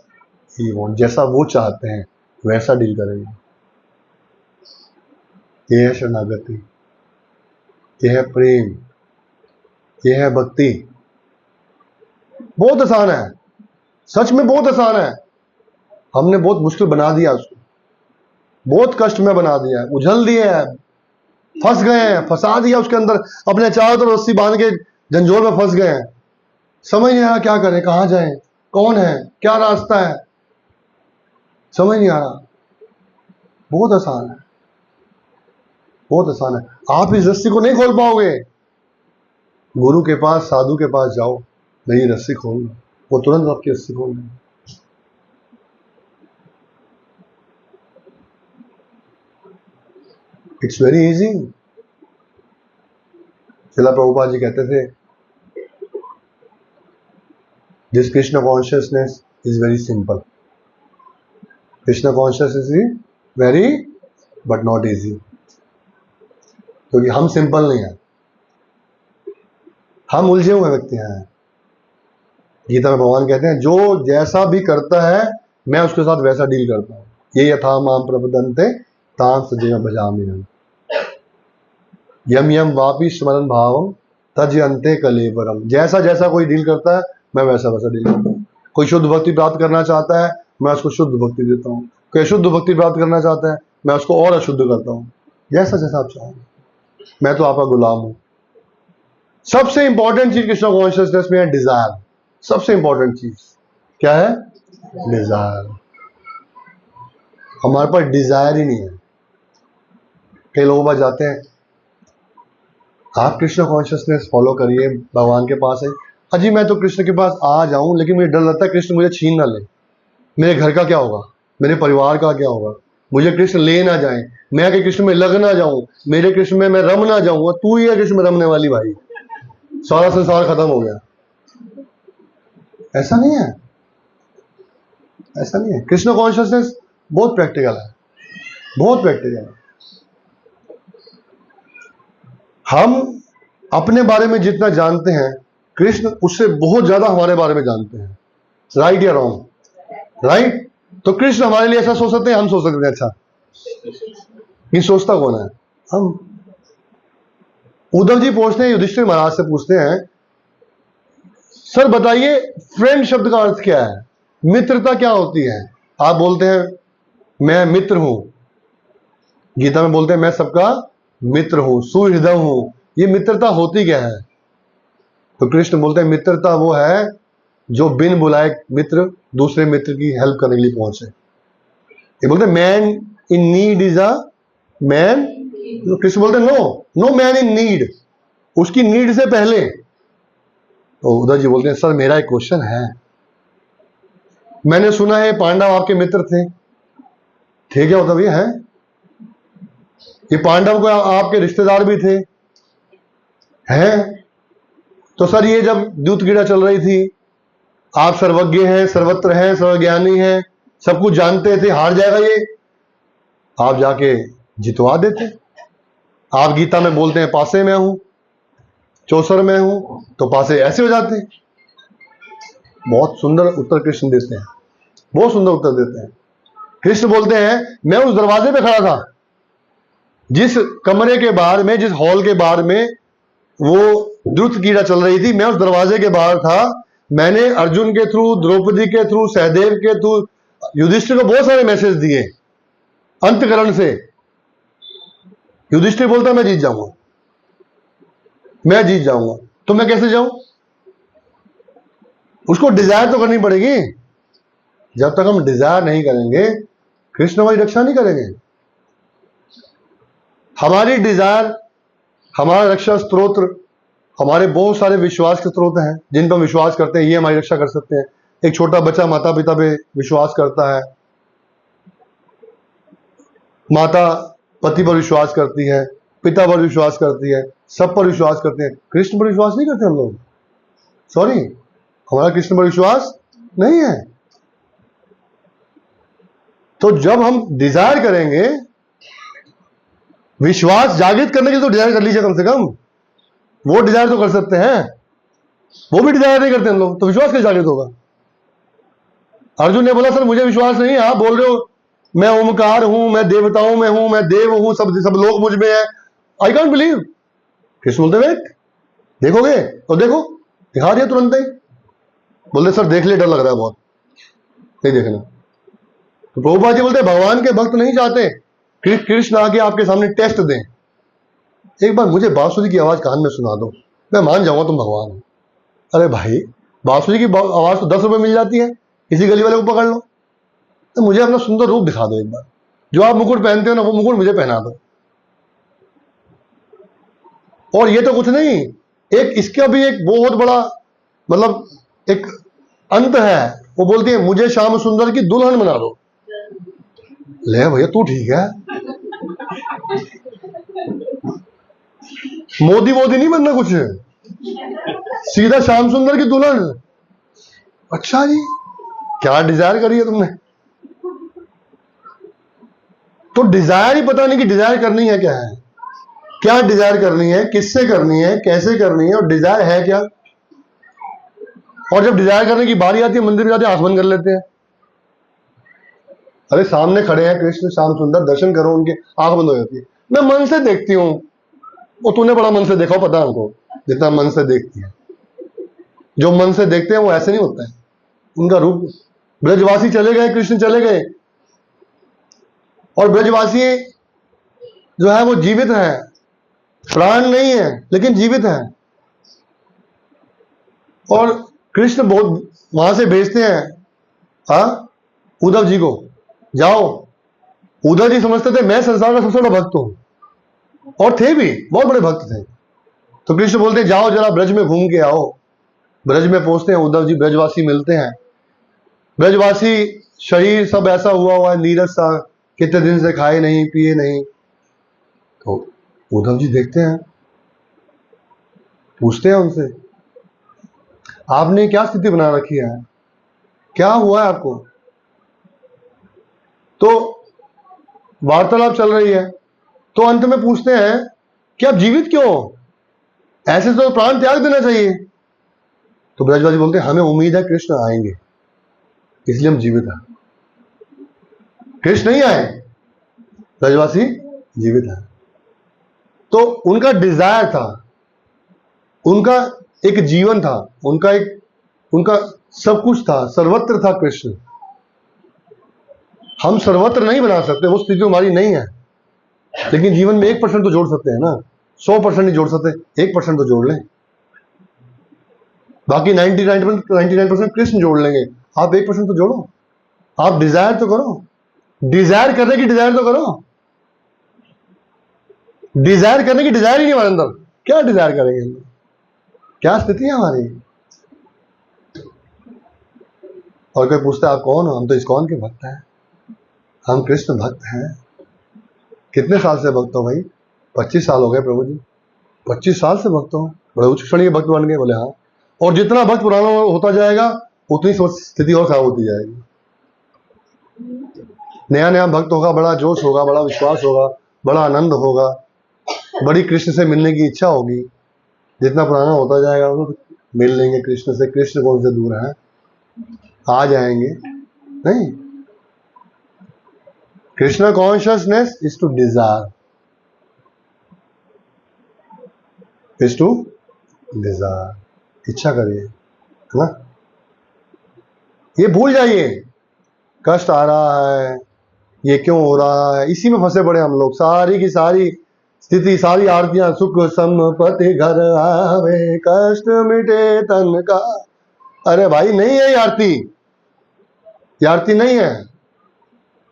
he want, जैसा वो चाहते हैं वैसा डील करेंगे. यह है शरणागति, यह है प्रेम, यह है भक्ति. बहुत आसान है, सच में बहुत आसान है. हमने बहुत मुश्किल बना दिया उसको, बहुत कष्ट में बना दिया है, उझल दिए हैं, फंस गए हैं, फंसा दिया उसके अंदर, अपने चारों तरफ रस्सी बांध के झंझोर में फंस गए हैं. समझ नहीं आ रहा क्या करें, कहां जाएं, कौन है, क्या रास्ता है, समझ नहीं आ रहा. बहुत आसान है, बहुत आसान है. आप इस रस्सी को नहीं खोल पाओगे. गुरु के पास, साधु के पास जाओ, नहीं रस्सी खोल, वो तुरंत आपकी रस्सी खोल दें. It's very easy. Shrila Prabhupada ji कहते थे, this Krishna consciousness is very simple. Krishna consciousness is very but not easy. क्योंकि हम सिंपल नहीं हैं, हम उलझे हुए व्यक्ति हैं. गीता में भगवान कहते हैं, जो जैसा भी करता है मैं उसके साथ वैसा डील करता हूं. ये यथा माम प्रपद्यन्ते तां सजैव भजामि. यम यम वापि स्मरण भावम तज्यन्ते कलेवरम. जैसा जैसा कोई डील करता है मैं वैसा वैसा डील करता हूँ. कोई शुद्ध भक्ति प्राप्त करना चाहता है मैं उसको शुद्ध भक्ति देता हूँ. कोई अशुद्ध भक्ति प्राप्त करना चाहता है मैं उसको और अशुद्ध करता हूँ. जैसा जैसा आप चाहें. मैं तो आपका गुलाम हूं. सबसे इंपॉर्टेंट चीज कृष्ण कॉन्शियसनेस में है डिजायर. सबसे इंपॉर्टेंट चीज क्या है? डिजायर. हमारे पास डिजायर ही नहीं है. कई लोगों पास जाते हैं, आप कृष्ण कॉन्शियसनेस फॉलो करिए, भगवान के पास है. अजी मैं तो कृष्ण के पास आ जाऊं, लेकिन मुझे डर लगता है कृष्ण मुझे छीन ना ले. मेरे घर का क्या होगा, मेरे परिवार का क्या होगा, मुझे कृष्ण ले ना जाए, मैं आके कृष्ण में लग ना जाऊं, मेरे कृष्ण में मैं रम ना जाऊं. तू ही है कृष्ण में रमने वाली भाई, सारा संसार खत्म हो गया. ऐसा नहीं है, ऐसा नहीं है. कृष्ण कॉन्शियसनेस बहुत प्रैक्टिकल है, बहुत प्रैक्टिकल है. हम अपने बारे में जितना जानते हैं, कृष्ण उससे बहुत ज्यादा हमारे बारे में जानते हैं. राइट या रॉन्ग? राइट. तो कृष्ण हमारे लिए ऐसा सोच सकते हैं, हम सोच सकते हैं अच्छा. ये सोचता कौन है? हम. उद्धव जी पूछते हैं, युधिष्ठिर महाराज से पूछते हैं, सर बताइए फ्रेंड शब्द का अर्थ क्या है, मित्रता क्या होती है? आप बोलते हैं मैं मित्र हूं. गीता में बोलते हैं मैं सबका मित्र हूं, सुहृदय हूं. ये मित्रता होती क्या है? तो कृष्ण बोलते हैं मित्रता वो है जो बिन बुलाए मित्र दूसरे मित्र की हेल्प करने के लिए पहुंचे. ये बोलते हैं man in need is a man. Krishna बोलते हैं नो मैन इन नीड, उसकी नीड से पहले. तो उद्धव जी बोलते हैं सर मेरा एक क्वेश्चन है, मैंने सुना है पांडव आपके मित्र थे. थे क्या उद्धव? ये है, ये पांडव को आपके रिश्तेदार भी थे हैं. तो सर ये जब दूत क्रीड़ा चल रही थी, आप सर्वज्ञ हैं, सर्वत्र हैं, सर्वज्ञानी हैं, सब कुछ जानते थे, हार जाएगा ये, आप जाके जितवा देते. आप गीता में बोलते हैं पासे में हूं, चौसर में हूं, तो पासे ऐसे हो जाते. बहुत सुंदर उत्तर कृष्ण देते हैं, बहुत सुंदर उत्तर देते हैं. कृष्ण बोलते हैं मैं उस दरवाजे पे खड़ा था, जिस कमरे के बाहर में, जिस हॉल के बाहर में वो द्रुत क्रीड़ा चल रही थी, मैं उस दरवाजे के बाहर था. मैंने अर्जुन के थ्रू, द्रौपदी के थ्रू, सहदेव के थ्रू, युधिष्ठिर को बहुत सारे मैसेज दिए अंतकरण से. युधिष्ठिर बोलता मैं जीत जाऊंगा, मैं जीत जाऊंगा. तो मैं कैसे जाऊं? उसको डिजायर तो करनी पड़ेगी. जब तक हम डिजायर नहीं करेंगे, कृष्ण हमारी रक्षा नहीं करेंगे. हमारी डिजायर, हमारा रक्षा स्त्रोत्र, हमारे बहुत सारे विश्वास के स्रोत हैं जिन पर विश्वास करते हैं ये हमारी रक्षा कर सकते हैं. एक छोटा बच्चा माता पिता पे विश्वास करता है, माता पति पर विश्वास करती है, पिता पर विश्वास करती है, सब पर विश्वास करते हैं. कृष्ण पर विश्वास नहीं करते हम लोग. सॉरी, हमारा कृष्ण पर विश्वास नहीं है। तो जब हम डिजायर करेंगे, विश्वास जागृत करने के लिए तो डिजायर कर लीजिए, कम से कम वो डिजायर तो कर सकते हैं। वो भी डिजायर नहीं करते हम लोग, तो विश्वास कैसे जागृत होगा? अर्जुन ने बोला सर मुझे विश्वास नहीं है, आप बोल रहे हो मैं ओमकार हूं, मैं देवताओं में हूं, मैं देव हूं, सब लोग मुझ में है, आई कांट बिलीव। कृष्ण बोलते वेट, देखोगे तो देखो, दिखा दिया तुरंत ही। बोलते सर देख ले, डर लग रहा है बहुत, नहीं देखना। तो प्रभुपाद जी बोलते भगवान के भक्त नहीं चाहते कृष्ण आके आपके सामने टेस्ट दें। एक बार मुझे बांसुरी की आवाज कान में सुना दो, मैं मान जाऊंगा तुम भगवान हो। अरे भाई, बांसुरी की आवाज तो 10 रुपए मिल जाती है, किसी गली वाले को पकड़ लो। तो मुझे अपना सुंदर रूप दिखा दो एक बार, जो आप मुकुट पहनते हो ना, वो मुकुट मुझे पहना दो। और ये तो कुछ नहीं, एक इसका भी एक बहुत बड़ा मतलब एक अंत है। वो बोलती है मुझे श्याम सुंदर की दुल्हन बना दो। ले भैया तू ठीक है, मोदी नहीं बनना कुछ, सीधा श्याम सुंदर की दुल्हन। अच्छा जी, क्या डिजायर करी है तुमने? तो डिजायर ही पता नहीं कि डिजायर करनी है क्या है, क्या डिजायर करनी है, किससे करनी है, कैसे करनी है, और डिजायर है क्या। और जब डिजायर करने की बारी आती है, मंदिर में जाते आंख बंद कर लेते हैं। अरे सामने खड़े हैं कृष्ण श्याम सुंदर, दर्शन करो उनके, आंख बंद हो जाती है। मैं मन से देखती हूँ, वो तूने बड़ा मन से देखा, पता है हमको, जितना मन से देखती है। जो मन से देखते हैं वो ऐसे नहीं होता है, उनका रूप। ब्रजवासी चले गए, कृष्ण चले गए, और ब्रजवासी जो है वो जीवित है, प्राण नहीं है लेकिन जीवित है। और कृष्ण बहुत वहां से भेजते हैं उद्धव जी को, जाओ। उद्धव जी समझते थे मैं संसार का सबसे बड़ा भक्त हूं, और थे भी, बहुत बड़े भक्त थे। तो कृष्ण बोलते हैं जाओ जरा ब्रज में घूम के आओ। ब्रज में पहुंचते हैं, उद्धव जी ब्रजवासी मिलते हैं। ब्रजवासी शरीर सब ऐसा हुआ है नीरस सा, कितने दिन से खाए नहीं पिए नहीं। तो उद्धव जी देखते हैं, पूछते हैं उनसे आपने क्या स्थिति बना रखी है, क्या हुआ है आपको। तो वार्तालाप चल रही है, तो अंत में पूछते हैं कि आप जीवित क्यों हो, ऐसे तो प्राण त्याग देना चाहिए। तो ब्रजवासी बोलते हैं हमें उम्मीद है कृष्ण आएंगे, इसलिए हम जीवित हैं। कृष्ण नहीं आए, ब्रजवासी जीवित है। तो उनका डिजायर था, उनका एक जीवन था, उनका सब कुछ था, सर्वत्र था कृष्ण। हम सर्वत्र नहीं बना सकते, वो स्थिति हमारी नहीं है, लेकिन जीवन में 1% तो जोड़ सकते हैं ना। 100% नहीं जोड़ सकते, 1% तो जोड़ लें, बाकी 99% कृष्ण जोड़ लेंगे। आप 1% तो जोड़ो, आप डिजायर तो करो, डिजायर करने की डिजायर तो करो। डिजायर करने की डिजायर ही नहीं हमारे अंदर, क्या डिजायर करेंगे हम, क्या स्थिति है हमारी। और कोई पूछता है आप कौन हो, हम तो इस्कॉन के भक्त हैं, हम कृष्ण भक्त हैं। कितने साल से भक्त हो भाई? 25 साल हो गए प्रभु जी। 25 साल से भक्त हो, बड़े उच्च श्रेणी के भक्त बन गए। बोले हाँ, और जितना भक्त पुराना होता जाएगा उतनी स्थिति और खराब होती जाएगी। नया नया भक्त होगा, बड़ा जोश होगा, बड़ा विश्वास होगा, बड़ा आनंद होगा, बड़ी कृष्ण से मिलने की इच्छा होगी। जितना पुराना होता जाएगा वो मिल लेंगे कृष्ण से। कृष्ण कौन से दूर है, आ जाएंगे। नहीं, Krishna consciousness is to desire, is to desire, इच्छा करिए, है ना। ये भूल जाइए कष्ट आ रहा है, ये क्यों हो रहा है, इसी में फंसे पड़े हम लोग। सारी की सारी स्थिति, सारी आरतियां, सुख संपत्ति घर आवे, कष्ट मिटे तन का। अरे भाई नहीं है ये आरती, ये आरती नहीं है।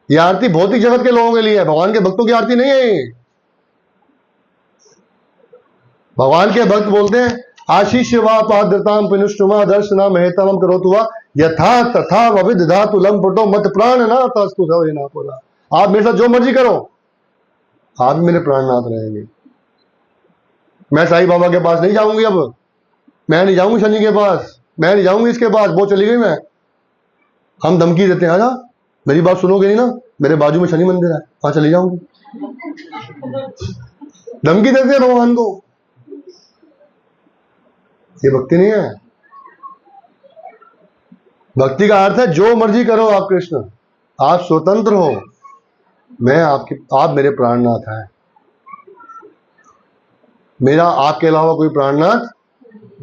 ये आरती भौतिक जगत के लोगों के लिए है, भगवान के भक्तों की आरती नहीं है ये। भगवान के भक्त बोलते हैं आशीष वा पाद्रताम पिनुष्टुमा दर्शना महतम करोतु वा यथा तथा वविदधातु लम पटो मत प्राण नाथ अस्तु सवेना पुरा। आप मेरे साथ जो मर्जी करो, आप मेरे प्राणनाथ रहेंगे। मैं साईं बाबा के पास नहीं जाऊंगी, अब मैं नहीं जाऊंगी शनि के पास, मैं नहीं जाऊंगी इसके बाद, वो चली गई मैं। हम धमकी देते हैं, आजा मेरी बात सुनोगे नहीं ना, मेरे बाजू में शनि मंदिर है, वहां चली जाऊंगी। धमकी देते हैं भगवान को। ये भक्ति नहीं है। भक्ति का अर्थ है जो मर्जी करो आप कृष्ण, आप स्वतंत्र हो, मैं आप मेरे प्राणनाथ हैं, मेरा आपके अलावा कोई प्राणनाथ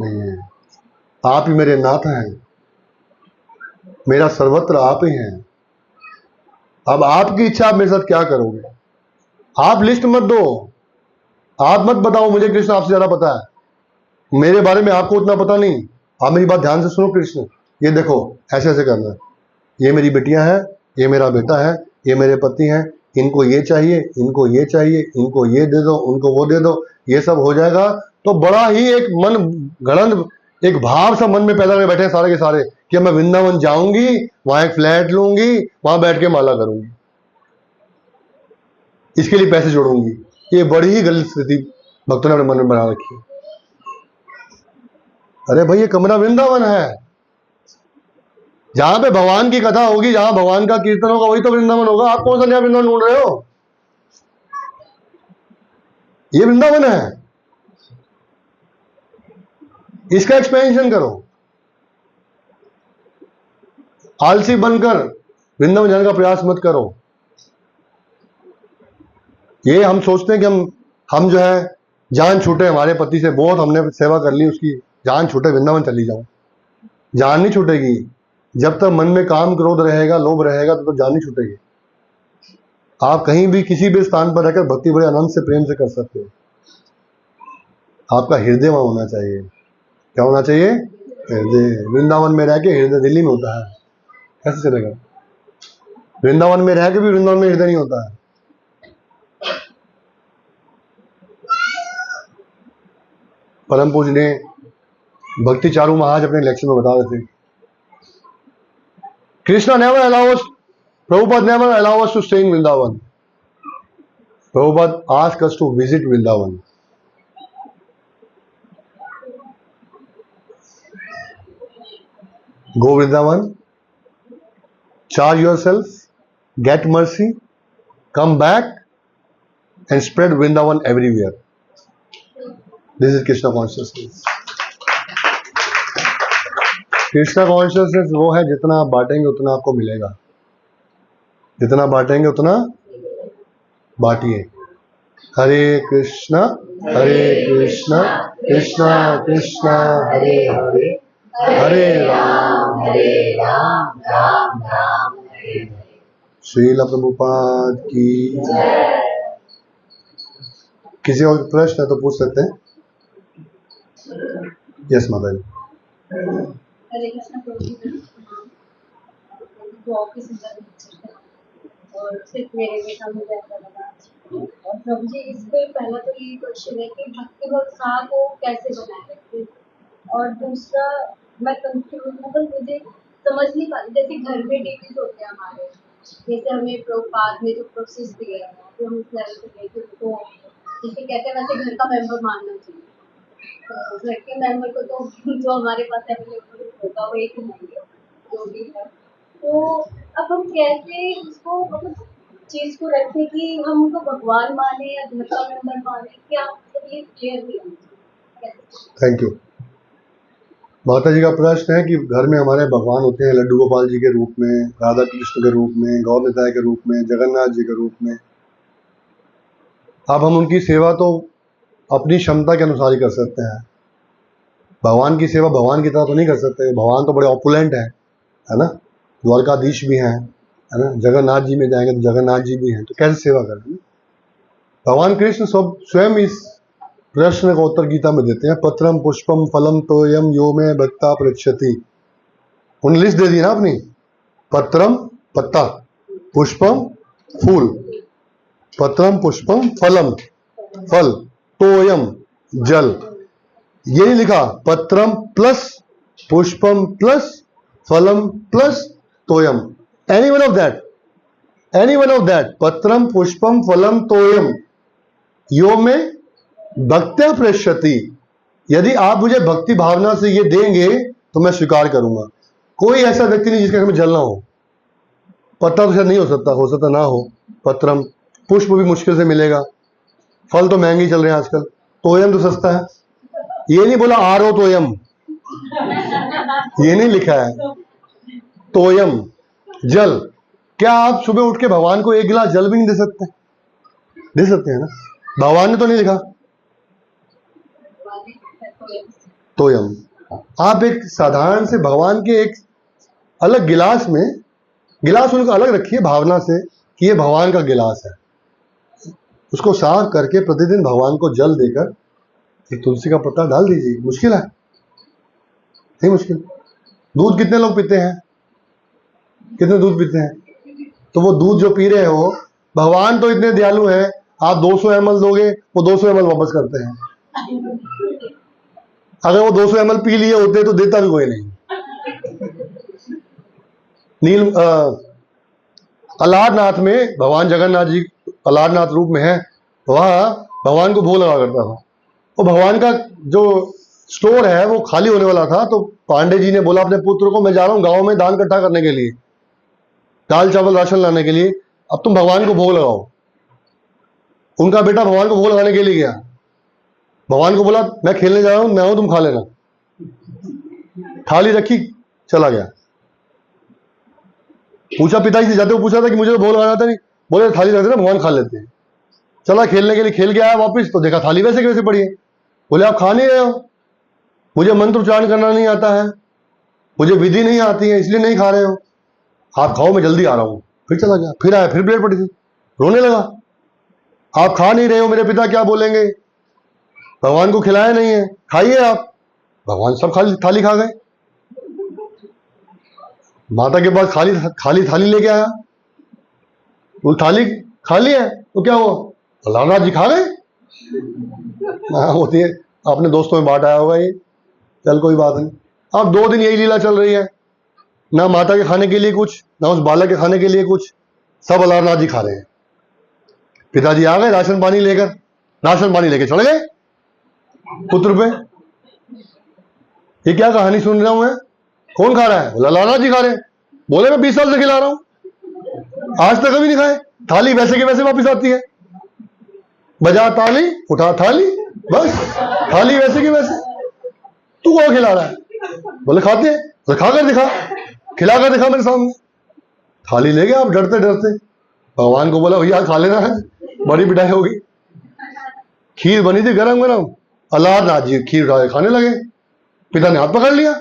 नहीं है, आप ही मेरे नाथ हैं, मेरा सर्वत्र आप ही हैं। अब आपकी इच्छा, आप मेरे साथ क्या करोगे? आप लिस्ट मत दो, आप मत बताओ मुझे कृष्ण आपसे ज्यादा पता है, मेरे बारे में आपको उतना पता नहीं। आप मेरी बात ध्यान से सुनो, कृष्ण ये देखो ऐसे ऐसे करना है, ये मेरी बेटियां हैं, ये मेरा बेटा है, ये मेरे पति हैं, इनको ये चाहिए, इनको ये चाहिए, इनको ये दे दो, उनको वो दे दो, ये सब हो जाएगा। तो बड़ा ही एक मन गणन, एक भाव सा मन में पैदा कर बैठे हैं सारे के सारे कि मैं वृंदावन जाऊंगी, वहां एक फ्लैट लूंगी, वहां बैठ के माला करूंगी, इसके लिए पैसे जोड़ूंगी। ये बड़ी ही गलत स्थिति भक्तों ने अपने मन में बना रखी है। अरे भाई, ये कमरा वृंदावन है, जहां पे भगवान की कथा होगी, जहां भगवान का कीर्तन होगा, वही तो वृंदावन होगा। आप कौन सा नया वृंदावन ढूंढ रहे हो? ये वृंदावन है, इसका एक्सपेंशन करो। आलसी बनकर वृंदावन जाने का प्रयास मत करो। ये हम सोचते हैं कि हम जो है जान छूटे हमारे पति से, बहुत हमने सेवा कर ली उसकी, जान छूटे वृंदावन चली जाऊं। जान नहीं छूटेगी जब तक मन में काम क्रोध रहेगा, लोभ रहेगा, तो जान नहीं छूटेगी। आप कहीं भी किसी भी स्थान पर रहकर भक्ति बड़े आनंद से प्रेम से कर सकते हो। आपका हृदय वहां होना चाहिए। क्या होना चाहिए? हृदय। वृंदावन में रह के हृदय दिल्ली में होता है, कैसे चलेगा? वृंदावन में रह के भी वृंदावन में हृदय नहीं होता है। परम पूजनीय भक्ति चारू महाराज अपने लेक्चर में बता रहे थे, Krishna never allows, Prabhupada never allows us to stay in Vrindavan. Prabhupada asked us to visit Vrindavan. Go Vrindavan, charge yourself, get mercy, come back and spread Vrindavan everywhere. This is Krishna consciousness. Krishna consciousness वो है, जितना आप बांटेंगे उतना आपको मिलेगा, जितना बांटेंगे उतना बांटिए। हरे कृष्णा कृष्णा कृष्णा हरे हरे, हरे राम राम राम हरे हरे। श्रील प्रभुपाद की जय। किसी और प्रश्न है तो पूछ सकते हैं। यस माता जी। हरे कृष्ण प्रभु जी, बहुत ही सुंदर लेक्चर था और सिर्फ मेरे बेटा मुझे ऐसा लगा। और प्रभु जी, इस पे पहला तो ये क्वेश्चन है कि भक्ति और उत्साह को कैसे बनाए रखें, और दूसरा मैं कंफ्यूज, मतलब मुझे समझ नहीं पाती। जैसे घर में ड्यूटीज होते हैं हमारे, जैसे हमें प्रभुपाद ने जो प्रोसेस दिए हैं तो हम उस लेवल पे गए थे, उनको जैसे कहते हैं वैसे घर का मेंबर मानना चाहिए। तो घर के मेंबर को तो जो हमारे पास अवेलेबल होगा वो एक ही होंगे जो भी है। तो अब हम कैसे उसको, मतलब चीज को रखें कि हम उनको भगवान माने या घर का मेंबर माने, क्या मतलब ये क्लियर नहीं है। Thank you. माता जी का प्रश्न है कि घर में हमारे भगवान होते हैं लड्डू गोपाल जी के रूप में, राधा कृष्ण के रूप में, गौ निताय के रूप में, जगन्नाथ जी के रूप में। अब हम उनकी सेवा तो अपनी क्षमता के अनुसार ही कर सकते हैं। भगवान की सेवा भगवान की तरह तो नहीं कर सकते, भगवान तो बड़े ऑपुलेंट है ना, द्वारकाधीश भी हैं, है ना, जगन्नाथ जी में जाएंगे तो जगन्नाथ जी भी हैं, तो कैसे सेवा करें? भगवान कृष्ण स्वयं इस प्रश्न का उत्तर गीता में देते हैं। पत्रम पुष्पम फलम तोयम यो में भक्ता पृच्छति। उन्हें लिस्ट दे दी ना अपनी, पत्रम पत्ता, पुष्पम फूल, पत्रम पुष्पम फलम फल, तोयम जल। ये नहीं लिखा पत्रम प्लस पुष्पम प्लस फलम प्लस तोयम। एनी वन ऑफ दैट, पत्रम पुष्पम फलम तोयम यो में भक्त्या प्रेष्यति। यदि आप मुझे भक्ति भावना से ये देंगे तो मैं स्वीकार करूंगा। कोई ऐसा व्यक्ति नहीं जिसके घर में जल ना हो। पत्ता तो शायद नहीं हो सकता ना हो, पत्रम, पुष्प भी मुश्किल से मिलेगा, फल तो महंगे चल रहे हैं आजकल, तोयम तो सस्ता है। ये नहीं बोला आरो तोयम, ये नहीं लिखा है, तोयम जल। क्या आप सुबह उठ के भगवान को एक गिलास जल भी नहीं दे सकते? दे सकते हैं ना, भगवान ने तो नहीं लिखा तोयम। आप एक साधारण से भगवान के एक अलग गिलास में, गिलास उनको अलग रखिए भावना से कि ये भगवान का गिलास है, उसको साफ करके प्रतिदिन भगवान को जल देकर एक तुलसी का पत्ता डाल दीजिए। मुश्किल है? नहीं मुश्किल। दूध कितने लोग पीते हैं? कितने दूध पीते हैं? तो वो दूध जो पी रहे हो, भगवान तो इतने दयालु हैं, आप 200 ml दोगे, वो 200 ml वापस करते हैं। अगर वो 200 ml पी लिए होते तो देता भी कोई नहीं। अलारनाथ में भगवान जगन्नाथ जी अलारनाथ रूप में है, वहां भगवान को भोग लगा करता था। वो भगवान का जो स्टोर है वो खाली होने वाला था, तो पांडे जी ने बोला अपने पुत्र को, मैं जा रहा हूँ गांव में दान इकट्ठा करने के लिए, दाल चावल राशन लाने के लिए, अब तुम भगवान को भोग लगाओ। उनका बेटा भगवान को भोग लगाने के लिए गया, भगवान को बोला मैं खेलने जा रहा हूं, मैं हूं, तुम खा लेना। थाली रखी, चला गया। पूछा पिताजी से, जाते हुए पूछा था कि मुझे तो भोग लगाना था नहीं, बोले थाली रख देना, भगवान खा लेते हैं। चला खेलने के लिए, खेल के आया वापस, तो देखा थाली वैसे कैसे पड़ी है। बोले आप खा नहीं रहे हो, मुझे मंत्र उच्चारण करना नहीं आता है, मुझे विधि नहीं आती है, इसलिए नहीं खा रहे हो, आप खाओ, मैं जल्दी आ रहा हूं। फिर चला गया, फिर आया, फिर प्लेट पड़ी थी, रोने लगा, आप खा नहीं रहे हो, मेरे पिता क्या बोलेंगे, भगवान को खिलाया नहीं है, खाइए आप। भगवान सब थाली खा गए। माता के पास खाली थाली लेके आया, वो थाली खाली है, तो क्या हुआ, अलारनाथ जी खा गए। हाँ होती है, अपने दोस्तों में बांट आया होगा ये, चल कोई बात नहीं। अब 2 दिन यही लीला चल रही है, ना माता के खाने के लिए कुछ, ना उस बालक के खाने के लिए कुछ, सब अलारनाथ जी खा रहे हैं। पिताजी आ गए राशन पानी लेके चढ़ गए पुत्र पे। ये क्या कहानी सुन रहा हूं मैं, कौन खा रहा है? बोला अलारनाथ जी खा रहे हैं। बोले मैं 20 साल से खिला रहा हूं, आज तक कभी नहीं खाए। थाली वैसे की वैसे वापस आती है, बजा ताली, उठा थाली, बस थाली वैसे की वैसे। तू कौन खिला रहा है? बोले खाते हैं। बोले खा कर दिखा, खिला कर दिखा मेरे सामने। थाली ले गए आप डरते डरते, भगवान को बोला भैया खा लेना है, बड़ी पिटाई होगी। खीर बनी थी गरम गरम, अलारनाथ जी खीर उठा के खाने लगे। पिता ने हाथ पकड़ लिया,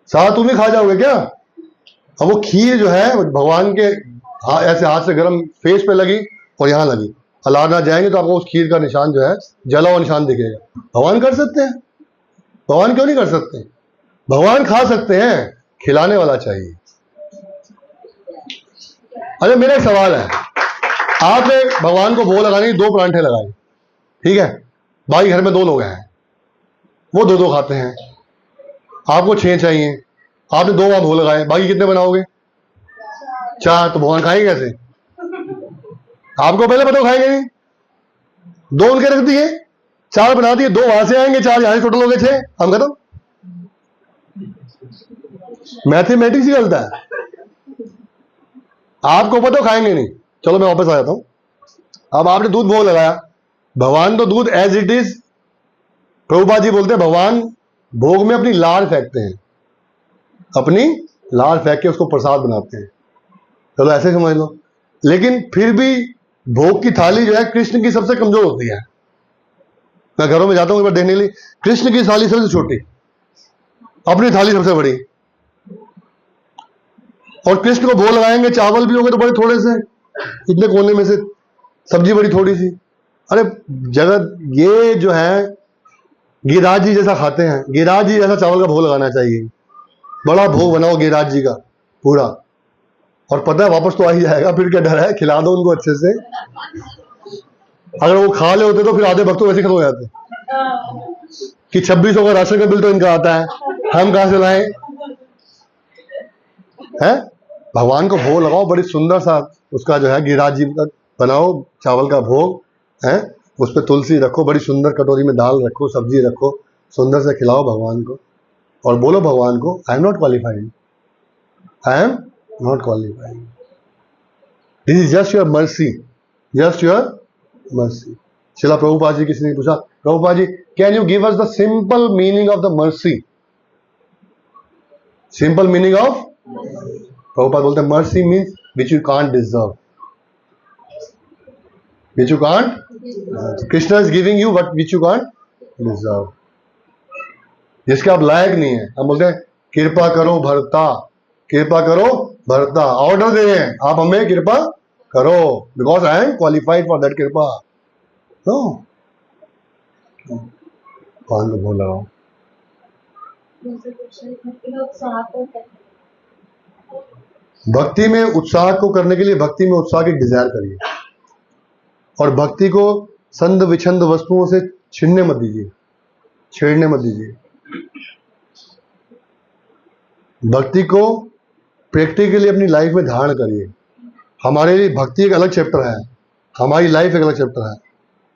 साथ तुम ही खा जाओगे क्या? अब वो खीर जो है भगवान के ऐसे हाथ से गरम फेस पे लगी और यहाँ लगी। अलारनाथ जाएंगे तो आपको उस खीर का निशान जो है, जला हुआ निशान दिखेगा। भगवान कर सकते हैं, भगवान क्यों नहीं कर सकते? भगवान खा सकते हैं, खिलाने वाला चाहिए। अच्छा मेरा एक सवाल है, आपने भगवान को भोग लगाने की 2 परांठे लगाए, ठीक है, बाकी घर में 2 लोग हैं, वो 2-2 खाते हैं, आपको 6 चाहिए, आपने 2 वहां भोग लगाए, बाकी कितने बनाओगे? 4। तो भगवान खाएंगे कैसे? आपको पहले पता खाएंगे नहीं, 2 उनके रख दिए, 4 बना दिए, 2 वहां से आएंगे, 4 यहां से, टोटल हो गए 6, हम खत्म। मैथमेटिक्स ही गलत है, आपको पता खाएंगे नहीं। चलो मैं वापस आ जाता हूं। अब आपने दूध भोग लगाया, भगवान तो दूध as it is, Prabhupada ji बोलते हैं भगवान भोग में अपनी लार फेंकते हैं, अपनी लार फेंक के उसको प्रसाद बनाते हैं। चलो ऐसे समझ लो, लेकिन फिर भी भोग की थाली जो है कृष्ण की सबसे कमजोर होती है। मैं घरों में जाता हूं एक बार देखने के लिए, कृष्ण की थाली सबसे छोटी, अपनी थाली सबसे बड़ी, और कृष्ण को भोग लगाएंगे, चावल भी होंगे तो बड़े थोड़े से, इतने कोने में से, सब्जी बड़ी थोड़ी सी। अरे जगत ये जो है गिरिराज जी जैसा खाते हैं, गिरिराज जी जैसा चावल का भोग लगाना चाहिए, बड़ा भोग बनाओ गिरिराज जी का पूरा, और पता है वापस तो आ ही जाएगा, फिर क्या डर है, खिला दो उनको अच्छे से। अगर वो खा ले होते तो फिर आधे भक्त वैसे खत्म हो जाते कि 2600 का राशन का बिल तो इनका आता है, हम कहां से लाएं? है भगवान को भोग लगाओ, बड़ी सुंदर सा उसका जो है गिरिराज जी का बनाओ चावल का भोग है, उस पर तुलसी रखो, बड़ी सुंदर कटोरी में दाल रखो, सब्जी रखो, सुंदर से खिलाओ भगवान को। और बोलो भगवान को, I am not qualified, I am not qualified, this is just your mercy, just your mercy. Srila Prabhupada ji किसी ने पूछा, Prabhupada ji can you give us the simple meaning of the mercy? Simple meaning of, Prabhupada बोलते हैं mercy means which you can't deserve, which you can't, Krishna is giving you what which you can't deserve, जिसके आप लायक नहीं है। हम बोलते हैं कृपा करो भरता, कृपा करो भरता, ऑर्डर दे रहे हैं आप हमें कृपा करो, because I am qualified for that कृपा। नो, कौन तो बोल रहा हूं। दूसरा क्वेश्चन, भक्ति में उत्साह को कैसे? भक्ति में उत्साह को करने के लिए भक्ति में उत्साह की डिजायर करिए, और भक्ति को संद विछंद वस्तुओं से छीनने मत दीजिए, छेड़ने मत दीजिए। भक्ति को प्रैक्टिकली अपनी लाइफ में धारण करिए। हमारे लिए भक्ति एक अलग चैप्टर है, हमारी लाइफ एक अलग चैप्टर है।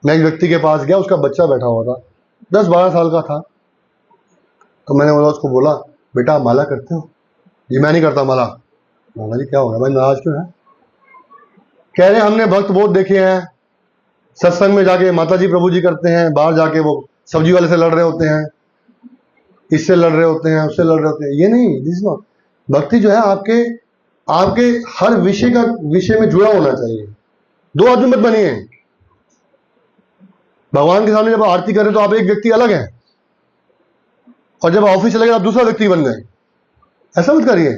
मैं एक व्यक्ति के पास गया, उसका बच्चा बैठा हुआ था, 10-12 साल का था। तो मैंने बोला, उसको बोला, बेटा आप माला करते हो? जी मैं नहीं करता माला। माला जी क्या हो गया भाई, नाराज क्यों है? कह रहे हमने भक्त बहुत देखे हैं, सत्संग में जाके माता जी प्रभु जी करते हैं, बाहर जाके वो सब्जी वाले से लड़ रहे होते हैं, इससे लड़ रहे होते हैं, उससे लड़ रहे होते हैं। ये नहीं, दिस नॉट भक्ति। जो है आपके आपके हर विषय में जुड़ा होना चाहिए। दो आदमी मत बनिए। भगवान के सामने जब आरती करें तो आप एक व्यक्ति अलग हैं, और जब ऑफिस चले गए आप दूसरा व्यक्ति बन गए। ऐसा मत करिए,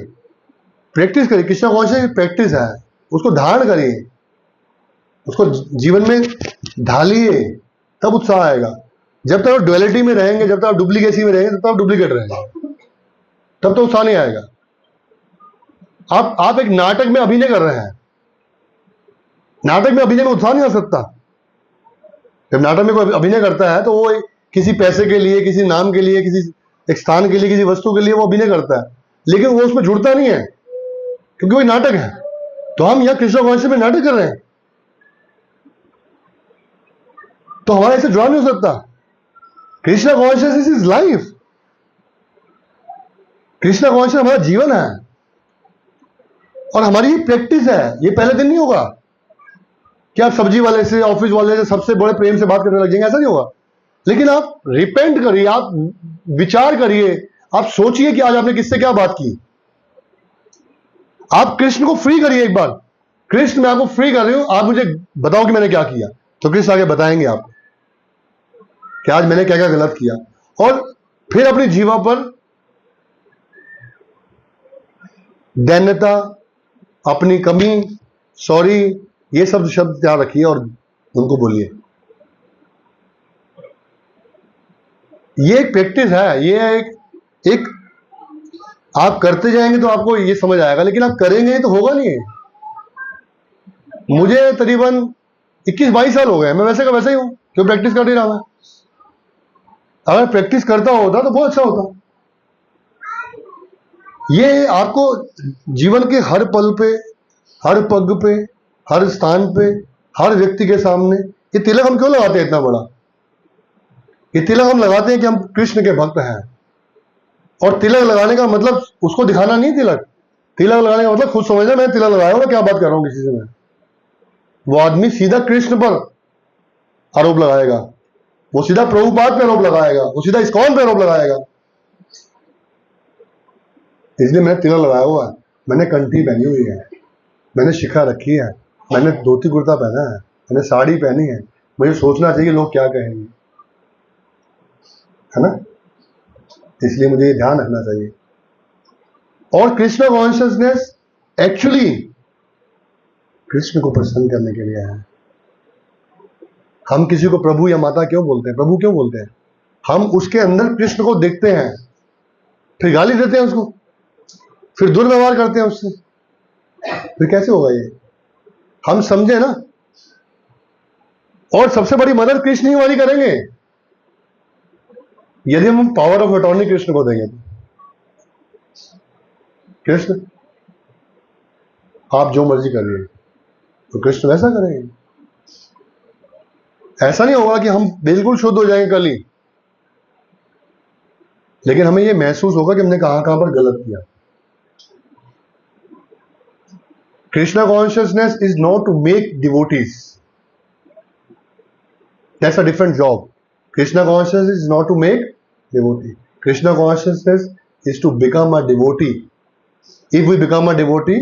प्रैक्टिस करिए। कृष्णा कॉन्शियस प्रैक्टिस है, उसको धारण करिए, उसको जीवन में ढालिए, तब उत्साह आएगा। जब तक आप डुअलिटी में रहेंगे, जब तक आप डुप्लीकेसी में रहेंगे, तब तक आप डुप्लीकेट रहेंगे, तब तो उत्साह नहीं आएगा। आप एक नाटक में अभिनय कर रहे हैं, नाटक में अभिनय में उत्साह नहीं आ सकता। जब नाटक में कोई अभिनय करता है तो वो किसी पैसे के लिए, किसी नाम के लिए, किसी एक स्थान के लिए, किसी वस्तु के लिए वो अभिनय करता है, लेकिन वो उसमें जुड़ता नहीं है, क्योंकि वो नाटक है। तो हम यहां कृष्ण कॉन्शियस में नाटक कर रहे हैं, तो हमारा इससे जुड़ा नहीं हो सकता। Krishna conscious is life, Krishna conscious हमारा जीवन है, और हमारी ये प्रैक्टिस है। ये पहले दिन नहीं होगा कि आप सब्जी वाले से, ऑफिस वाले से सबसे बड़े प्रेम से बात करने लग जाएंगे, ऐसा नहीं होगा। लेकिन आप रिपेंट करिए, आप विचार करिए, आप सोचिए कि आज आपने किससे क्या बात की। आप कृष्ण को फ्री करिए एक बार, कृष्ण मैं आपको फ्री कर रही हूं, आप मुझे बताओ कि मैंने क्या किया। तो कृष्ण आगे बताएंगे आपको कि आज मैंने क्या क्या गलत किया। और फिर अपनी जीवा पर दैन्यता, अपनी कमी, सॉरी, ये सब शब्द याद रखिए और उनको बोलिए। ये एक प्रैक्टिस है, ये एक आप करते जाएंगे तो आपको ये समझ आएगा, लेकिन आप करेंगे तो होगा नहीं। मुझे तकरीबन 21-22 साल हो गए, मैं वैसे का वैसे ही हूं, क्यों प्रैक्टिस कर ही रहा मैं। अगर प्रैक्टिस करता होता तो बहुत अच्छा होता। ये आपको जीवन के हर पल पे, हर पग पे, हर स्थान पे, हर व्यक्ति के सामने, ये तिलक हम क्यों लगाते हैं इतना बड़ा? ये तिलक हम लगाते हैं कि हम कृष्ण के भक्त हैं। और तिलक लगाने का मतलब उसको दिखाना नहीं, तिलक लगाने का मतलब खुद समझना मैं तिलक लगाया हूं, क्या बात कर रहा हूं किसी से मैं। वो आदमी सीधा कृष्ण पर आरोप लगाएगा, वो सीधा प्रभुपाद पे आरोप लगाएगा, वो सीधा इस्कॉन पे आरोप लगाएगा। इसलिए मैंने तिलक लगाया हुआ है, मैंने कंठी पहनी हुई है, मैंने शिखा रखी है, मैंने धोती कुर्ता पहना है, मैंने साड़ी पहनी है। मुझे सोचना चाहिए लोग क्या कहेंगे, है ना? इसलिए मुझे ध्यान रखना चाहिए। और कृष्ण कॉन्शियसनेस एक्चुअली कृष्ण को प्रसन्न करने के लिए है। हम किसी को प्रभु या माता क्यों बोलते हैं, प्रभु क्यों बोलते हैं? हम उसके अंदर कृष्ण को देखते हैं, फिर गाली देते हैं उसको, फिर दुर्व्यवहार करते हैं उससे, फिर कैसे होगा ये? हम समझे ना। और सबसे बड़ी मदद कृष्ण ही हमारी करेंगे यदि हम पावर ऑफ अटॉर्नी कृष्ण को देंगे। कृष्ण आप जो मर्जी करिए, तो कृष्ण वैसा करेंगे। ऐसा नहीं होगा कि हम बिल्कुल शुद्ध हो जाएंगे कल ही। लेकिन हमें ये महसूस होगा कि हमने कहां कहां पर गलत किया. Krishna consciousness is not to make devotees. That's a different job. Krishna consciousness is not to make devotee. Krishna consciousness is to become a devotee. If we become a devotee,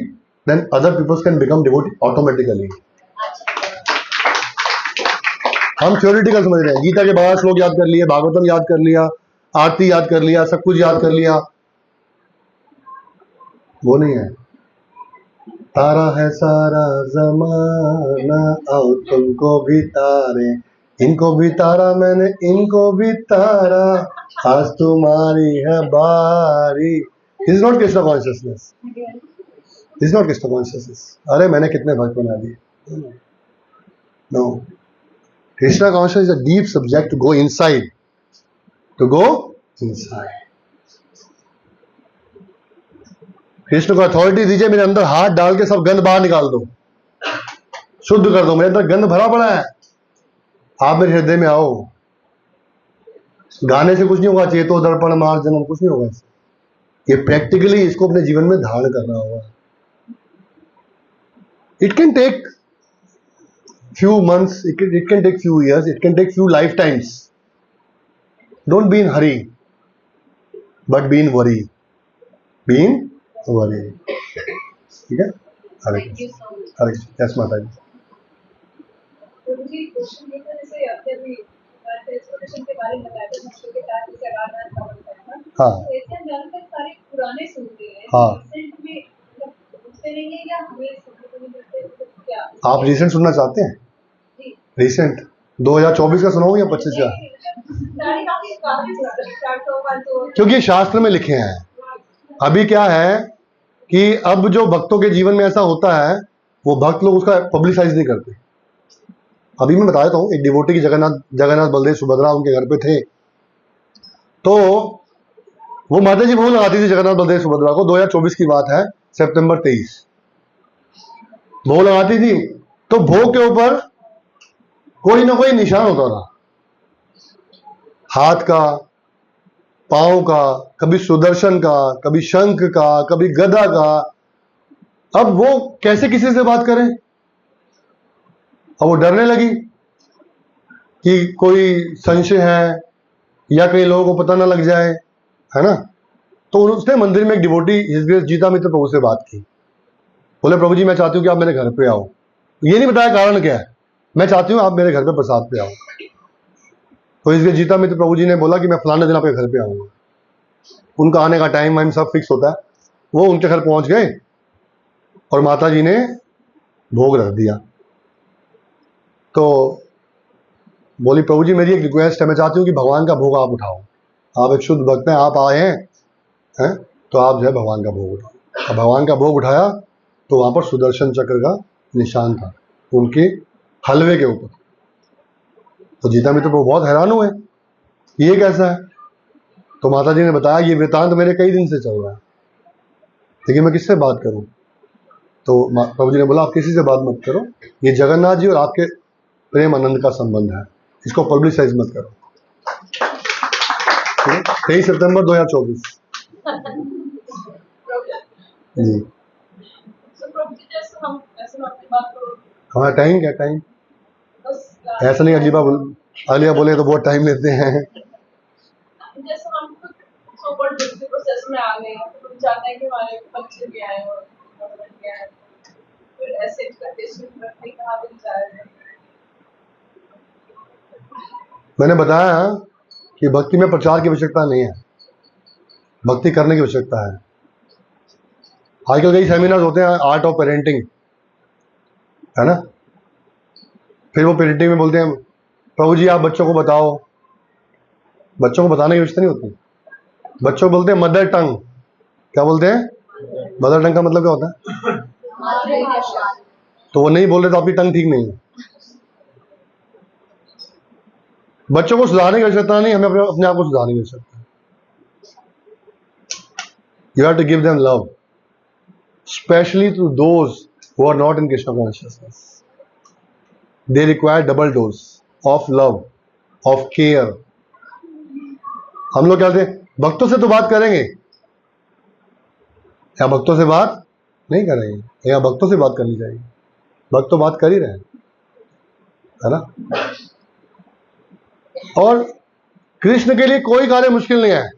then other people can become devotee automatically. हम theoretical समझ रहे हैं, गीता के 12 श्लोक याद कर लिए, भागवतम याद कर लिया, आरती याद कर लिया, सब कुछ याद कर लिया, वो नहीं है. तारा है सारा जमाना, आओ तुमको भी तारे, इनको भी तारा मैंने, इनको भी तारा, आज तुम्हारी है बारी. This is not Krishna consciousness. This is not Krishna consciousness. अरे मैंने कितने भक्त बना दिए. No. Krishna consciousness is a deep subject to go inside. To go inside. Krishna को अथॉरिटी दीजिए, मेरे अंदर हाथ डाल के सब गंद बाहर निकाल दो, शुद्ध कर दो, मेरे अंदर गंद भरा पड़ा है, आप मेरे हृदय में आओ. गाने से कुछ नहीं होगा, चेतो दर्पण मार्जनम, कुछ नहीं होगा इससे. ये प्रैक्टिकली इसको अपने जीवन में धारण करना होगा. It can take few months, it can take few years, it can take few lifetimes. Don't be in hurry, but be in worry. Be in worry. ठीक है? हरे Thank you so much. Hare yes माता जी. तो मुझे एक question ये था, जैसे आपने अभी ट्रांसपोर्टेशन के बारे में बताया था, बच्चों के साथ जैसे आना था, हाँ. तो ऐसे हम ज्यादातर सारे पुराने सुनते हैं. हाँ. रिसेंट में मतलब सुनते नहीं है या हमें सुनने को नहीं मिलते, मतलब क्या? आप रिसेंट सुनना चाहते हैं? जी. रिसेंट 2024 का सुनाऊं या 25 का? सारे काफी पुराने, 400 500. क्योंकि शास्त्र में लिखे हैं. अभी क्या है कि अब जो भक्तों के जीवन में ऐसा होता है, वो भक्त लोग उसका पब्लिसाइज नहीं करते. अभी मैं बताया हूँ, एक डिवोटी की जगन्नाथ बलदेव सुभद्रा उनके घर पे थे, तो वो माता जी भोग लगाती थी जगन्नाथ बलदेव सुभद्रा को. 2024 की बात है, सितंबर 23 भोग लगाती थी. तो भोग के ऊपर कोई ना कोई निशान होता था, हाथ का, पांव का, कभी सुदर्शन का, कभी शंख का, कभी गदा का. अब वो कैसे किसी से बात करें? अब वो डरने लगी कि कोई संशय है या कई लोगों को पता ना लग जाए, है ना. तो उसने मंदिर में एक डिवोटी हिज ग्रेस जीता मित्र प्रभु से बात की. बोले प्रभु जी, मैं चाहती हूँ कि आप मेरे घर पे आओ. ये नहीं बताया कारण क्या है, मैं चाहती हूँ आप मेरे घर पे प्रसाद पे आओ. तो हिज ग्रेस जीता मित्र प्रभु जी ने बोला कि मैं फलाने दिन आपके घर पे आऊंगा. उनका आने का टाइम वाइम सब फिक्स होता है. वो उनके घर पहुंच गए और माता जी ने भोग रख दिया. तो बोली प्रभु जी, मेरी एक रिक्वेस्ट है, मैं चाहती हूँ कि भगवान का भोग आप उठाओ. आप एक शुद्ध भक्त हैं, आप आए हैं, तो आप जो है भगवान का भोग उठाओ. अब भगवान का भोग उठाया तो वहां पर सुदर्शन चक्र का निशान था उनके हलवे के ऊपर. तो जीता मित्र प्रभु बहुत हैरान हुए, ये कैसा है. तो माता जी ने बताया, ये वृतांत मेरे कई दिन से चल रहा है, लेकिन मैं किससे बात करूं. तो प्रभु जी ने बोला, आप किसी से बात मत करो, ये जगन्नाथ जी और आपके प्रेम आनंद का संबंध है, इसको पब्लिसाइज मत करो. 23 सितंबर 2024 जी. तो प्रभु जी, जैसे हम ऐसे में अपनी बात करो, हमारा टाइम क्या, टाइम बस ऐसा नहीं. अलिया बोले तो बहुत टाइम लेते हैं. जैसे हम सुपर डिग्री प्रोसेस में आ गए हैं, तो हम चाहते हैं कि हमारे बच्चे भी आए और हस्बैंड भी आए, फिर ऐसे एक्सपेक्टेशन रखने का हाथ नहीं जा रहे हैं. मैंने बताया कि भक्ति में प्रचार की आवश्यकता नहीं है, भक्ति करने की आवश्यकता है. आजकल कई सेमिनार होते हैं, आर्ट ऑफ पेरेंटिंग, है ना. फिर वो पेरेंटिंग में बोलते हैं, प्रभु जी आप बच्चों को बताओ. बच्चों को बताने की आवश्यकता नहीं होती. बच्चों को बोलते हैं मदर टंग. क्या बोलते हैं? मदर टंग का मतलब क्या होता है? मातृभाषा. तो वो नहीं बोल रहे तो आपकी टंग ठीक नहीं है. बच्चों को सुधारने की आवश्यकता नहीं, हमें अपने आप को सुधारने की आवश्यकता है. You have to give them love, specially to those who are not in Krishna consciousness. They require double dose of love, of care. हम लोग क्या कहते हैं, भक्तों से तो बात करेंगे या भक्तों से बात नहीं करेंगे, या भक्तों से बात करनी चाहिए। भक्त तो बात कर ही रहे हैं, है ना। और कृष्ण के लिए कोई कार्य मुश्किल नहीं है।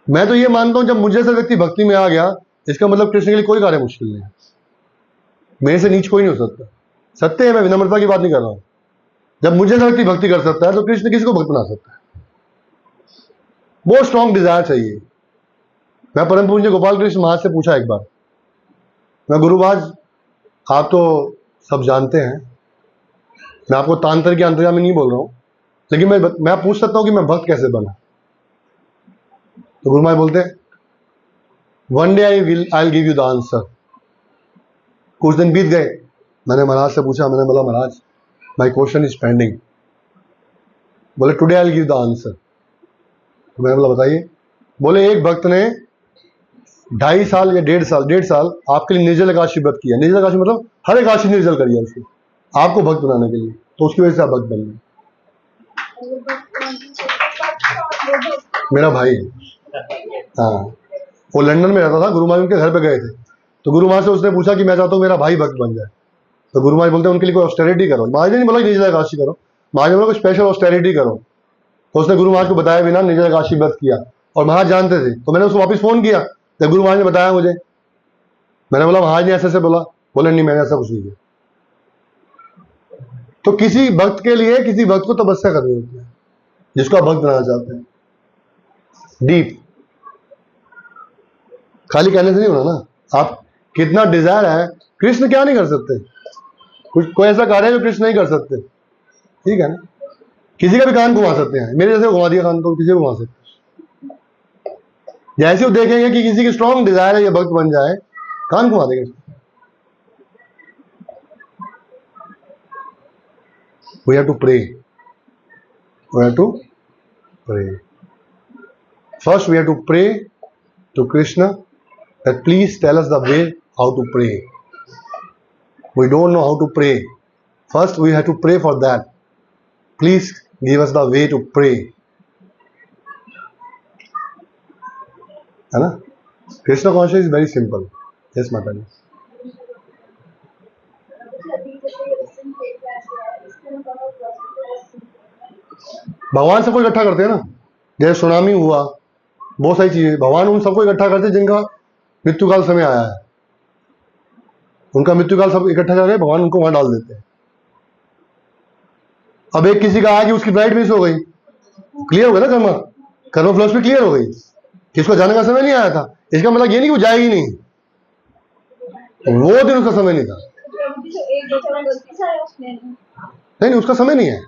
मैं तो ये मानता हूं जब मुझे से व्यक्ति भक्ति में आ गया, इसका मतलब कृष्ण के लिए कोई कार्य मुश्किल नहीं है। मेरे से नीच कोई नहीं हो सकता। सत्य है, मैं विनम्रता की बात नहीं कर रहा हूं। जब मुझे से व्यक्ति भक्ति कर सकता है तो कृष्ण किसी को भक्त बना सकता है। बहुत स्ट्रॉन्ग डिजायर चाहिए। मैं परम पूज्य गोपाल कृष्ण महाराज से पूछा एक बार, मैं गुरुबाज आप तो सब जानते हैं, मैं आपको तांत्र की अंतर्यामी नहीं बोल रहा हूं, लेकिन मैं पूछ सकता हूं कि मैं भक्त कैसे बना। तो गुरु महाराज बोलते हैं, one day I will give you the answer. कुछ दिन बीत गए, मैंने महाराज से पूछा, मैंने बोला महाराज माई क्वेश्चन इज पेंडिंग। बोले today I will give the answer. तो मैंने बोला बताइए। बोले एक भक्त ने 2.5 साल या 1.5 साल आपके लिए निर्जल एकादशी व्रत किया। निर्जल एकादशी मतलब हर एकादशी निर्जल करिए उसको, आपको भक्त बनाने के लिए, तो उसकी वजह से आप भक्त बन गए। मेरा भाई है, हाँ, वो लंदन में रहता था, गुरु महाराज उनके घर पे गए थे, तो गुरु महाराज से उसने पूछा कि मैं चाहता हूँ मेरा भाई भक्त बन जाए। तो गुरु महाराज बोलते हैं उनके लिए कोई ऑस्टेरिटी करो। महाराज ने नहीं बोला निर्जल एकादशी करो, महाराज ने बोला कोई स्पेशल ऑस्टेरिटी करो। तो उसने गुरु महाराज को बताया बिना निर्जल एकादशी व्रत किया, और महाराज जानते थे। तो मैंने उसको वापस फोन किया, तो गुरु महाराज ने बताया मुझे। मैंने बोला महाराज ने ऐसे बोला। बोले नहीं, मैंने ऐसा कुछ नहीं किया। तो किसी भक्त के लिए किसी भक्त को तपस्या करनी होती है, जिसको आप भक्त बनाना चाहते हैं, डीप। खाली कहने से नहीं होना ना, आप कितना डिजायर है। कृष्ण क्या नहीं कर सकते? कुछ कोई ऐसा कार्य है जो कृष्ण नहीं कर सकते, ठीक है ना। किसी का भी कान घुमा सकते हैं, मेरे जैसे घुमा दिया कान तो किसी को घुमा सकते हैं। जैसे वो देखेंगे कि किसी की स्ट्रॉन्ग डिजायर है ये भक्त बन जाए, कान घुमा देंगे। We have to pray. We have to pray. First, we have to pray to Krishna that please tell us the way how to pray. We don't know how to pray. First, we have to pray for that. Please give us the way to pray. है ना? Krishna consciousness is very simple. Yes, Mataji. भगवान सबको इकट्ठा करते हैं ना। जैसे tsunami हुआ, बहुत सारी चीजें, भगवान उन सबको इकट्ठा करते हैं जिनका मृत्यु काल समय आया है। उनका मृत्यु काल सब इकट्ठा करके भगवान उनको वहां डाल देते हैं। अब एक किसी का आया कि उसकी फ्लाइट मिस हो गई, क्लियर हो गया ना, कर्म फिलॉसफी क्लियर हो गई, किसको जाने का समय नहीं आया था। इसका मतलब ये नहीं कि वो जाएगी नहीं, वो दिन उसका समय नहीं था। नहीं, उसका समय नहीं है,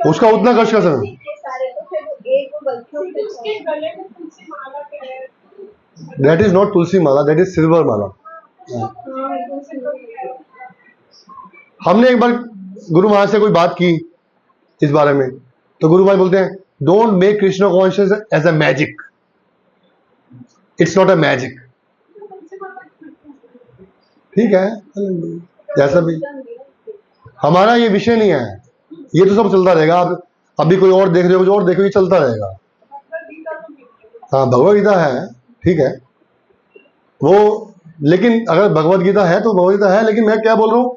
उसका उतना कष्ट का समय। That is not tulsi mala, that is silver mala. हमने एक बार गुरु महाराज से कोई बात की इस बारे में, तो गुरु महाराज बोलते हैं don't make Krishna conscious as a magic, it's not a magic. ठीक है, जैसा भी, हमारा ये विषय नहीं है, ये तो सब चलता रहेगा। आप अभी कोई और देख रहे हो, कुछ और देखो, ये चलता रहेगा। हाँ, भगवद गीता है, ठीक है वो, लेकिन अगर भगवद गीता है तो भगवद गीता है, लेकिन मैं क्या बोल रहा हूँ,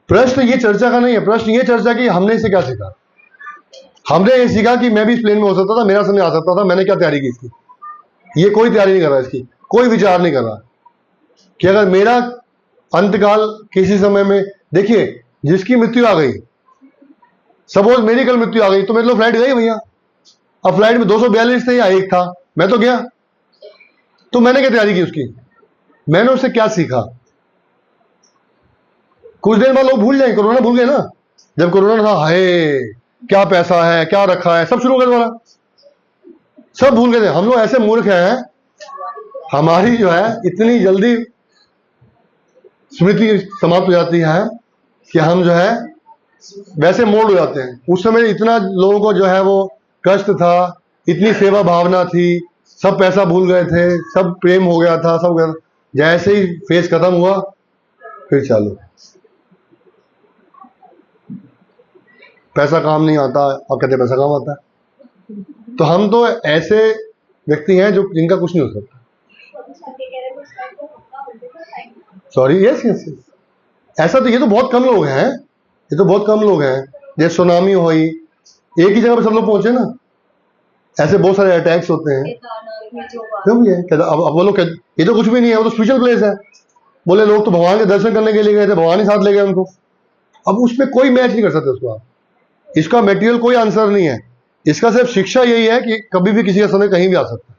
प्रश्न ये चर्चा का नहीं है। प्रश्न ये चर्चा की हमने इसे क्या सीखा। हमने ये सीखा कि मैं भी इस प्लेन में हो सकता था, मेरा समय आ सकता था, मैंने क्या तैयारी की इसकी। ये कोई तैयारी नहीं कर रहा, इसकी कोई विचार नहीं कर रहा कि अगर मेरा अंतकाल किसी समय में, देखिए जिसकी मृत्यु आ गई, सपोज मेरी कल मृत्यु आ गई, तो मेरे लोग फ्लाइट गई भैया। अब फ्लाइट में 242 थे या एक था, मैं तो गया, तो मैंने क्या तैयारी की उसकी, मैंने उससे क्या सीखा। कुछ देर बाद लोग भूल जाएंगे, कोरोना भूल गए ना, जब कोरोना था, हाय क्या पैसा है, क्या रखा है, सब शुरू कर वाला, सब भूल गए थे। हम लोग ऐसे मूर्ख हैं, हमारी जो है इतनी जल्दी स्मृति समाप्त हो जाती है कि हम जो है वैसे मोड़ हो जाते हैं। उस समय इतना लोगों को जो है वो कष्ट था, इतनी सेवा भावना थी, सब पैसा भूल गए थे, सब प्रेम हो गया था, सब गया। जैसे ही फेज खत्म हुआ फिर चालू, पैसा काम नहीं आता, अब कहते पैसा काम आता है। तो हम तो ऐसे व्यक्ति हैं जो जिनका कुछ नहीं हो सकता। सॉरी, यस यस यस, ऐसा तो ये तो बहुत कम लोग हैं, ये तो बहुत कम लोग हैं। जैसे सुनामी हुई, एक ही जगह पर सब लोग पहुंचे ना, ऐसे बहुत सारे अटैक्स होते हैं। केदारनाथ में जो बात क्यों है अब वो लोग ये तो कुछ भी नहीं है, वो तो स्पिरिचुअल प्लेस है। बोले लोग तो भगवान के दर्शन करने के लिए गए थे, भगवान ही साथ ले गए उनको। अब उसमें कोई मैच नहीं कर सकते उसको आप, इसका मटेरियल कोई आंसर नहीं है। इसका सिर्फ शिक्षा यही है कि कभी भी किसी का समय कहीं भी आ सकता है।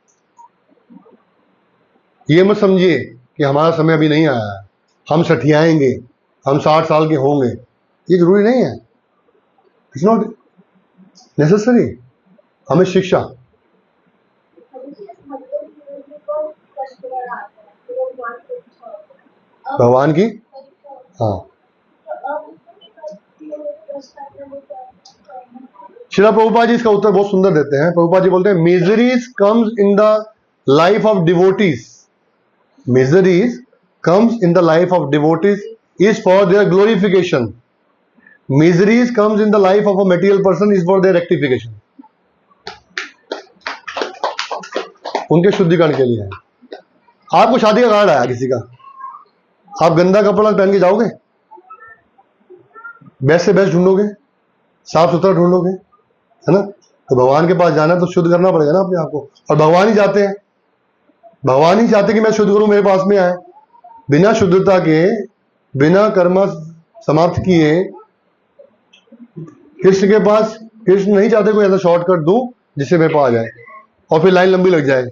ये मत समझिए कि हमारा समय अभी नहीं आया है, हम सठियाएंगे, हम 60 साल के होंगे, ये जरूरी नहीं है। It's not necessary. हमें शिक्षा, भगवान की, हाँ। श्रीला प्रभुपाद जी इसका उत्तर बहुत सुंदर देते हैं। प्रभुपाद जी बोलते हैं, miseries comes in the life of devotees, miseries comes in the life of devotees is for their glorification, miseries comes in the life of a material person is for their rectification. उनके शुद्धिकरण के लिए है। आपको शादी का card आया किसी का, आप गंदा कपड़ा पहन के जाओगे? बेस्ट से बेस्ट ढूंढोगे, साफ सुथरा ढूंढोगे, है ना? तो भगवान के पास जाना तो शुद्ध करना पड़ेगा ना अपने आप को। और भगवान ही चाहते हैं, भगवान ही चाहते कि मैं शुद्ध करूं, मेरे पास में आए। बिना शुद्धता के, बिना कर्म समाप्त किए कृष्ण के पास, कृष्ण नहीं चाहते कोई ऐसा शॉर्टकट दूं जिससे मेरे पास आ जाए और फिर लाइन लंबी लग जाए।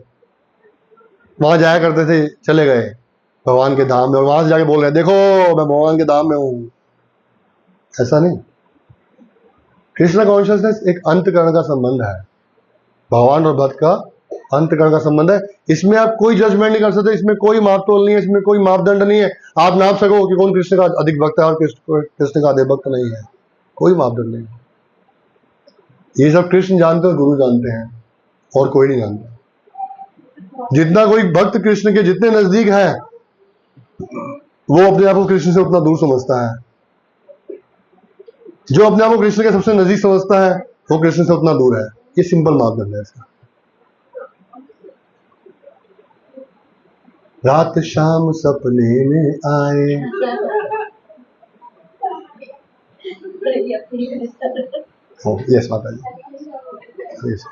वहां जाया करते थे, चले गए भगवान के धाम में, और वहां से जाके बोल रहे देखो मैं भगवान के धाम में हूं। ऐसा नहीं। कृष्ण कॉन्शियसनेस एक अंतकरण का संबंध है, भगवान और भक्त का अंतकरण का संबंध है। इसमें आप कोई जजमेंट नहीं कर सकते, इसमें कोई मापतोल नहीं है, इसमें कोई मापदंड नहीं है। आप नाप सको कि कौन कृष्ण का अधिक भक्त है और कृष्ण का अधिक भक्त नहीं है, कोई मापदंड नहीं। ये सब कृष्ण जानते हैं, गुरु जानते हैं, और कोई नहीं जानता। जितना कोई भक्त कृष्ण के जितने नजदीक है, वो अपने आप को कृष्ण से उतना दूर समझता है। जो अपने आप को कृष्ण के सबसे नजदीक समझता है, वो कृष्ण से उतना दूर है। ये सिंपल मापदंड है इसका। रात शाम सपने में आए, यस माता जी। Yes.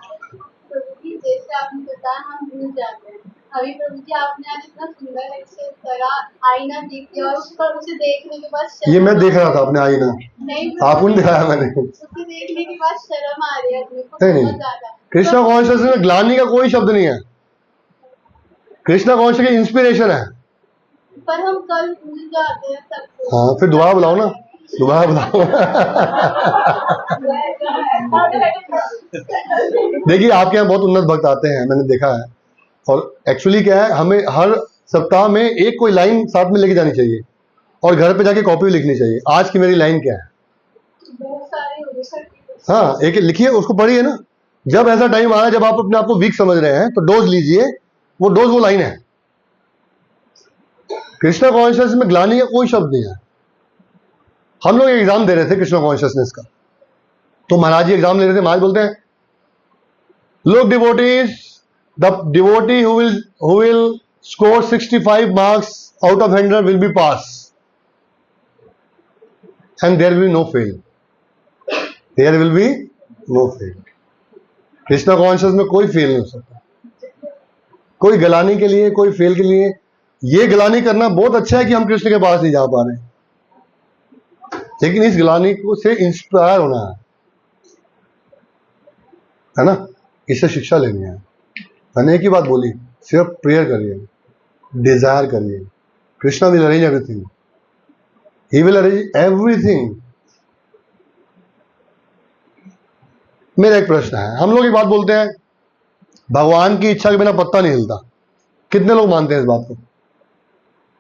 जैसे आपने बताया हम भूल जाते हैं। अभी प्रभु जी आपने आज इतना सुंदर एक्सप्रेस करा, आईना देख दिया और उसपर उसे देखने के बाद ये मैं देख रहा था अपने आईना, नहीं, आपको नहीं दिखाया मैंने। उसे देखने के बाद शर्म आ रही है अपने को नहीं, बहुत ज्यादा। कृष्णा कॉन्शियसनेस में ग्लानि का कोई शब्द नहीं है। कृष्णा कॉन्शियस की इंस्पिरेशन है। पर हम कल भूल जाते हैं सबको। हाँ, फिर दोबारा बुलाओ ना, दोबारा बुलाओ। देखिए आपके यहाँ बहुत उन्नत भक्त आते हैं, मैंने देखा है। और एक्चुअली क्या है, हमें हर सप्ताह में एक कोई लाइन साथ में लेके जानी चाहिए और घर पे जाके कॉपी लिखनी चाहिए। आज की मेरी लाइन क्या है, बहुत सारे हो सकते। हाँ एक लिखिए, उसको पढ़िए ना। जब ऐसा टाइम आया जब आप अपने आप को वीक समझ रहे हैं तो डोज लीजिए, वो डोज वो लाइन है। कृष्णा कॉन्शियसनेस में ग्लानि का कोई शब्द नहीं है। हम लोग एग्जाम दे रहे थे कृष्णा कॉन्शियसनेस का, तो महाराज जी एग्जाम ले रहे थे। महाराज बोलते हैं, लोग devotees, the devotee who will score 65 marks out of 100 will be pass and there will be no fail, there will be no fail। Krishna conscious में कोई फेल नहीं हो सकता, कोई गलानी के लिए, कोई फेल के लिए। ये गलानी करना बहुत अच्छा है कि हम कृष्ण के पास नहीं जा पा रहे, लेकिन इस गलानी को से इंस्पायर होना है ना, इससे शिक्षा लेनी है। मैंने एक ही बात बोली, सिर्फ प्रेयर करिए, डिजायर करिए। Krishna will arrange everything, he will arrange everything. मेरा एक प्रश्न है, हम लोग एक बात बोलते हैं, भगवान की इच्छा के बिना पत्ता नहीं हिलता। कितने लोग मानते हैं इस बात को?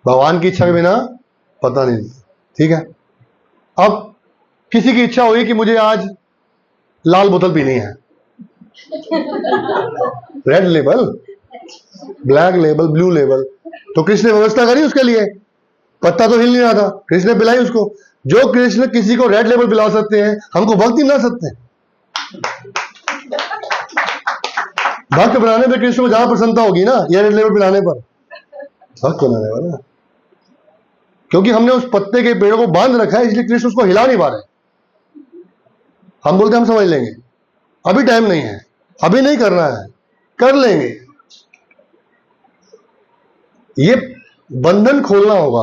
भगवान की इच्छा के बिना पत्ता नहीं हिलता, ठीक है। अब किसी की इच्छा हुई कि मुझे आज लाल बोतल पीनी है, red label, black label, blue label, तो कृष्ण ने व्यवस्था करी उसके लिए। पत्ता तो हिल नहीं रहा था, कृष्ण ने पिलाई उसको। जो कृष्ण किसी को रेड लेबल पिला सकते हैं, हमको भक्ति मिला सकते हैं। भक्त बनाने पे कृष्ण को ज्यादा प्रसन्नता होगी ना, या रेड लेबल पिलाने पर? भक्त बनाने पर ना, क्योंकि हमने उस पत्ते के पेड़ों को बांध रखा है, इसलिए कृष्ण उसको हिला नहीं पा रहे। हम बोलते हम समझ लेंगे, अभी टाइम नहीं है, अभी नहीं करना है, कर लेंगे। ये बंधन खोलना होगा।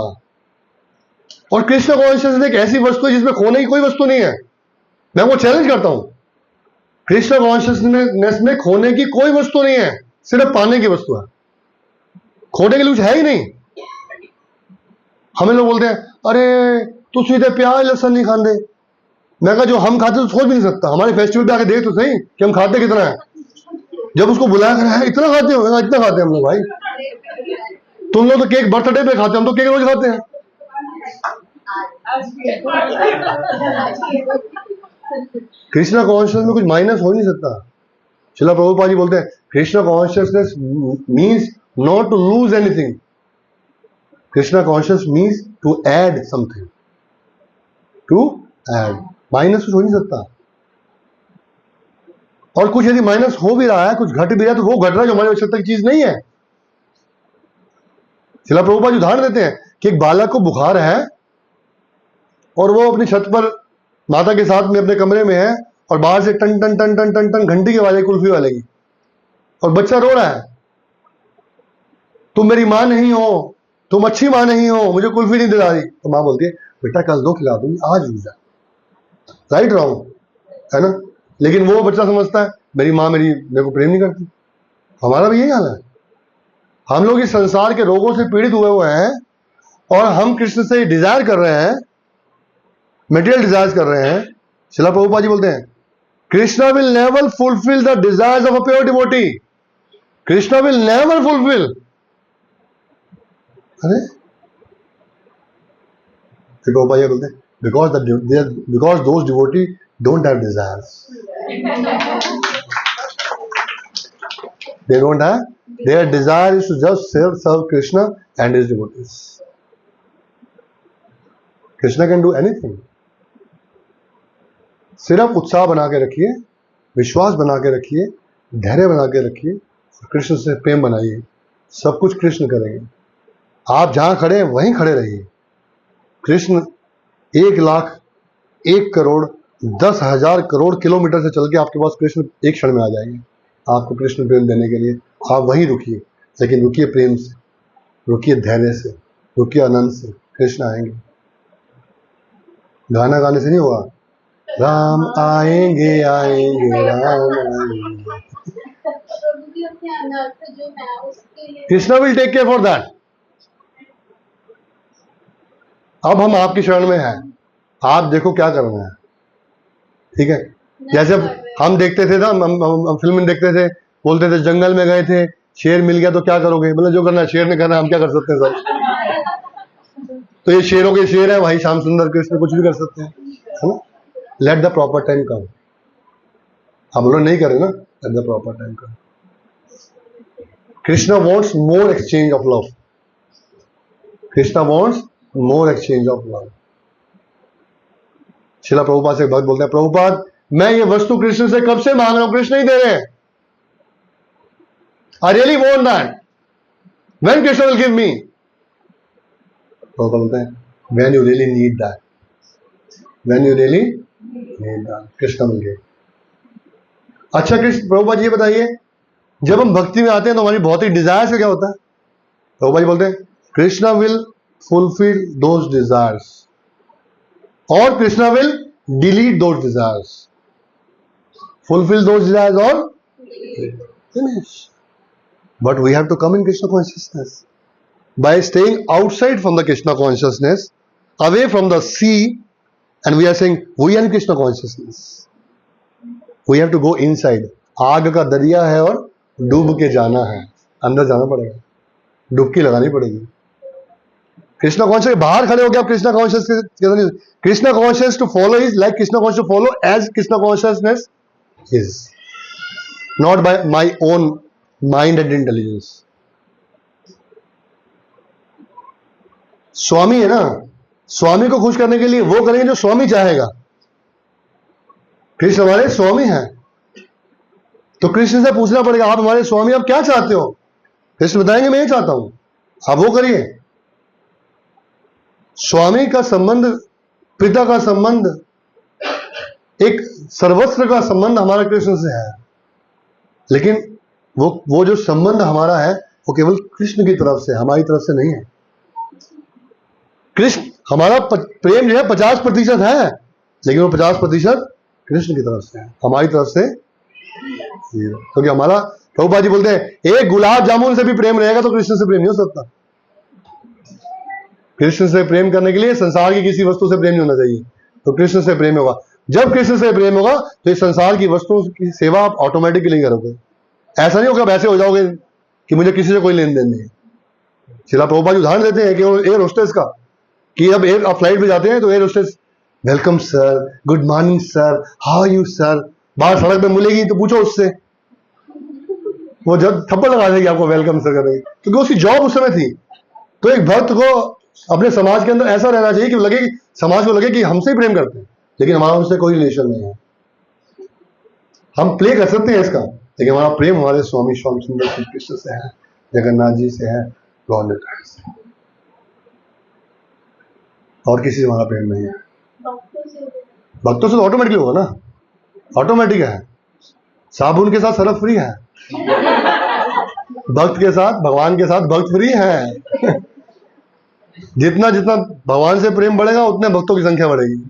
और कृष्ण कॉन्शियसनेस एक ऐसी वस्तु है जिसमें खोने की कोई वस्तु नहीं है। मैं वो चैलेंज करता हूं, कृष्ण कॉन्शियसनेस में खोने की कोई वस्तु नहीं है, सिर्फ पाने की वस्तु है। खोने के लिए कुछ है ही नहीं। हमें लोग बोलते हैं अरे तू सीधे प्याज लहसुन नहीं खाते। मैं कहा जो हम खाते तो सोच भी नहीं सकता। हमारे फेस्टिवल पे आके देख तो सही कि हम खाते कितना है। जब उसको बुलाया कर है इतना खाते हो, इतना खाते हैं हम लोग। भाई तुम लोग तो केक बर्थडे पे खाते, हम तो केक रोज खाते हैं। कृष्णा कॉन्शियसनेस में कुछ माइनस हो नहीं सकता। श्रील प्रभुपाद जी बोलते हैं Krishna consciousness means not to lose anything, Krishna conscious means to add something, to add. Minus कुछ हो नहीं सकता। और कुछ यदि माइनस हो भी रहा है, कुछ घट भी रहा है, तो वो घट रहा है जो हमारी आवश्यकता की चीज नहीं है। श्रील प्रभुपाद जी उदाहरण देते हैं कि एक बालक को बुखार है और वो अपनी छत पर माता के साथ में अपने कमरे में है और बाहर से टन टन टन टन टन टन घंटी की आवाज है कुल्फी वाले की, और बच्चा रो रहा है, तुम मेरी माँ नहीं हो, तुम अच्छी माँ नहीं हो, मुझे कुल्फी नहीं दिला रही। तो माँ बोलती है बेटा कल दो खिला दूंगी, आज रुक जा। राइट रॉन्ग है ना? लेकिन वो बच्चा समझता है मेरी माँ मेरे को प्रेम नहीं करती। हमारा भी यही हाल है। हम लोग इस संसार के रोगों से पीड़ित हुए हैं और हम कृष्ण से डिजायर कर रहे हैं, मटेरियल डिजायर कर रहे हैं। श्रील प्रभुपाद जी बोलते हैं Krishna will never fulfil the desires of a pure devotee. Krishna will never fulfil. अरे प्रभुपाद जी बोलते हैं because those devotee don't have desires. They don't have, their desire is to just serve Krishna and his devotees. Krishna can do anything. सिर्फ उत्साह बना के रखिए, विश्वास बना के रखिए, धैर्य बना के रखिए, कृष्ण से प्रेम बनाइए, सब कुछ कृष्ण करेंगे। आप जहां खड़े हैं वहीं खड़े रहिए। कृष्ण 1 लाख 1 करोड़ 10,000 करोड़ किलोमीटर से चल के आपके पास कृष्ण एक क्षण में आ जाएंगे आपको कृष्ण प्रेम देने के लिए। आप वहीं रुकिए, लेकिन रुकिए प्रेम से, रुकिए धैर्य से, रुकिए आनंद से। कृष्ण आएंगे। गाना गाने से नहीं होगा, राम आएंगे आएंगे राम आएंगे। Krishna will take care for that. अब हम आपकी शरण में हैं, आप देखो क्या करना है। ठीक है? जैसे हम देखते थे ना, हम फिल्म में देखते थे, बोलते थे जंगल में गए थे, शेर मिल गया तो क्या करोगे? मतलब जो करना है शेर ने करना, हम क्या कर सकते हैं सर? तो ये शेरों के शेर है भाई, श्याम सुंदर कृष्ण कुछ भी कर सकते हैं, है ना? लेट द प्रॉपर टाइम कम। हम लोग नहीं करें ना, let the proper time come. Krishna wants more exchange of love. Krishna wants more exchange of love. Srila Prabhupada से भक्त बोलते हैं प्रभुपाद मैं ये वस्तु कृष्ण से कब से मांग रहा हूं, कृष्ण नहीं दे रहे हैं। I really want that, when Krishna will give me? Prabhupada बोलते हैं when you really need that, when you really need that Krishna will give. अच्छा कृष्ण प्रभुपाद जी ये बताइए, जब हम भक्ति में आते हैं तो हमारी भौतिक डिजायर से क्या होता है? प्रभुपाद जी बोलते हैं Krishna will fulfill those desires और Krishna will delete those desires. Fulfill those desires or finish. But we have to come in Krishna consciousness. By staying outside from the Krishna consciousness, away from the sea, and we are saying, we are in Krishna consciousness. We have to go inside. आग का दरिया है और डूब के जाना है, अंदर जाना पड़ेगा, डुबकी लगानी पड़ेगी। कृष्णा कॉन्शियस बाहर खड़े हो गए आप Krishna conscious. Krishna conscious to follow is like Krishna conscious to follow as Krishna consciousness is, not by my own mind and intelligence. स्वामी है ना, स्वामी को खुश करने के लिए वो करेंगे जो स्वामी चाहेगा। कृष्ण हमारे स्वामी हैं, तो कृष्ण से पूछना पड़ेगा, आप हमारे स्वामी आप क्या चाहते हो? कृष्ण बताएंगे मैं ये चाहता हूं, आप वो करिए। स्वामी का संबंध, पिता का संबंध, एक सर्वस्व का संबंध हमारा कृष्ण से है, लेकिन वो जो संबंध हमारा है वो केवल कृष्ण की तरफ से, हमारी तरफ से नहीं है। कृष्ण हमारा प्रेम जो है 50% है, लेकिन वो 50% कृष्ण की तरफ से है, हमारी तरफ से जीरो। क्योंकि हमारा प्रभुपाद जी बोलते हैं एक गुलाब जामुन से भी प्रेम रहेगा तो कृष्ण से प्रेम नहीं हो सकता। कृष्ण से प्रेम करने के लिए संसार की किसी वस्तु से प्रेम नहीं होना चाहिए, तो कृष्ण से प्रेम होगा। जब कृष्ण से प्रेम होगा तो इस संसार की वस्तुओं की सेवा आप ऑटोमेटिकली करोगे। ऐसा नहीं होगा वैसे हो जाओगे कि मुझे किसी से कोई लेन देन नहीं है। शिला प्रभुपाद जी उदाहरण देते हैं कि एयर होस्टेस का, कि अब आप फ्लाइट पे जाते हैं तो air hostess welcome sir, good morning sir, how are you sir, बाहर सड़क पे मिलेगी तो पूछो उससे, वो जब थप्पड़ लगा देगी आपको वेलकम सर करेगी, क्योंकि उसकी जॉब उस समय थी। तो एक भक्त को अपने समाज के अंदर ऐसा रहना चाहिए कि लगे, समाज को लगे कि हमसे ही प्रेम करते हैं, लेकिन हमारा उनसे कोई रिलेशन नहीं है। हम प्ले कर सकते हैं इसका, लेकिन हमारा प्रेम हमारे स्वामी श्याम सुंदर श्री कृष्ण से है, जगन्नाथ जी से है, गौर से, और किसी से हमारा प्रेम नहीं है। भक्तों से तो ऑटोमेटिकली होगा ना, ऑटोमेटिक है। साबुन के साथ सर्फ फ्री है, भक्त के साथ, भगवान के साथ भक्त फ्री है। जितना जितना भगवान से प्रेम बढ़ेगा उतने भक्तों की संख्या बढ़ेगी,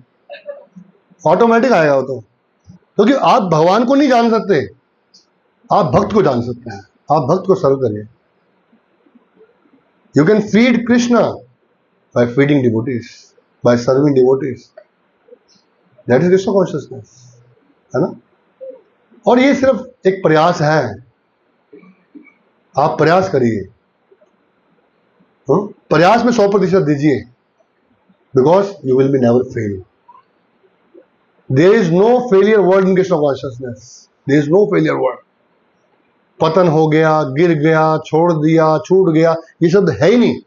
ऑटोमेटिक आएगा वो तो। क्योंकि आप भगवान को नहीं जान सकते, आप भक्त को जान सकते हैं। आप भक्त को सर्व करिए। You can feed Krishna by feeding devotees, by serving devotees, that is Krishna consciousness, है ना। और ये सिर्फ एक प्रयास है, आप प्रयास करिए। प्रयास में 100% दीजिए, because you will be never fail. There is no failure word in Krishna consciousness, there is no failure word. पतन हो गया, गिर गया, छोड़ दिया, छूट गया, ये शब्द है ही नहीं।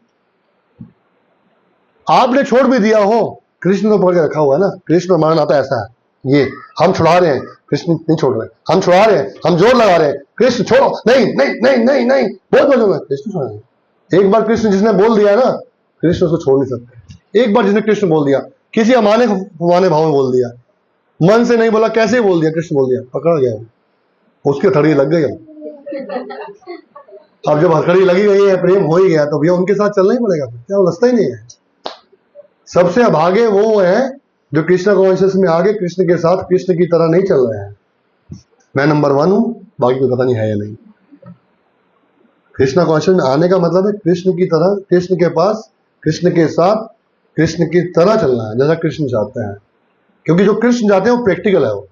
आपने छोड़ भी दिया हो, कृष्ण तो पकड़ के रखा हुआ है ना। कृष्ण और हमारा नाता ऐसा है, ये हम छुड़ा रहे हैं, कृष्ण नहीं छोड़ रहे। हम छुड़ा रहे हैं, हम जोर लगा रहे हैं, कृष्ण छोड़ो, नहीं नहीं नहीं नहीं नहीं, बहुत बोलोगे, कृष्ण छोड़ रहे हैं। एक बार कृष्ण जिसने बोल दिया ना, कृष्ण उसको छोड़ नहीं सकते। एक बार जिसने कृष्ण बोल दिया, किसी अमाने भाव में बोल दिया, मन से नहीं बोला, कैसे बोल दिया, कृष्ण बोल दिया, पकड़ गया, उसकी हथकड़ी लग गई। अब जब हथकड़ी लगी गई है, प्रेम हो ही गया, तो भैया उनके साथ चलना ही पड़ेगा, क्या वो लसता ही नहीं है। सबसे अभागे वो है जो कृष्ण कॉन्शियस में आगे कृष्ण के साथ कृष्ण की तरह नहीं चल रहे हैं। मैं नंबर 1 हूं, बाकी को पता नहीं है या नहीं। कृष्ण कॉन्शियस में आने का मतलब है कृष्ण की तरह, कृष्ण के पास, कृष्ण के साथ, कृष्ण की तरह चलना है, जैसा कृष्ण चाहते हैं। क्योंकि जो कृष्ण चाहते हैं वो प्रैक्टिकल है, वो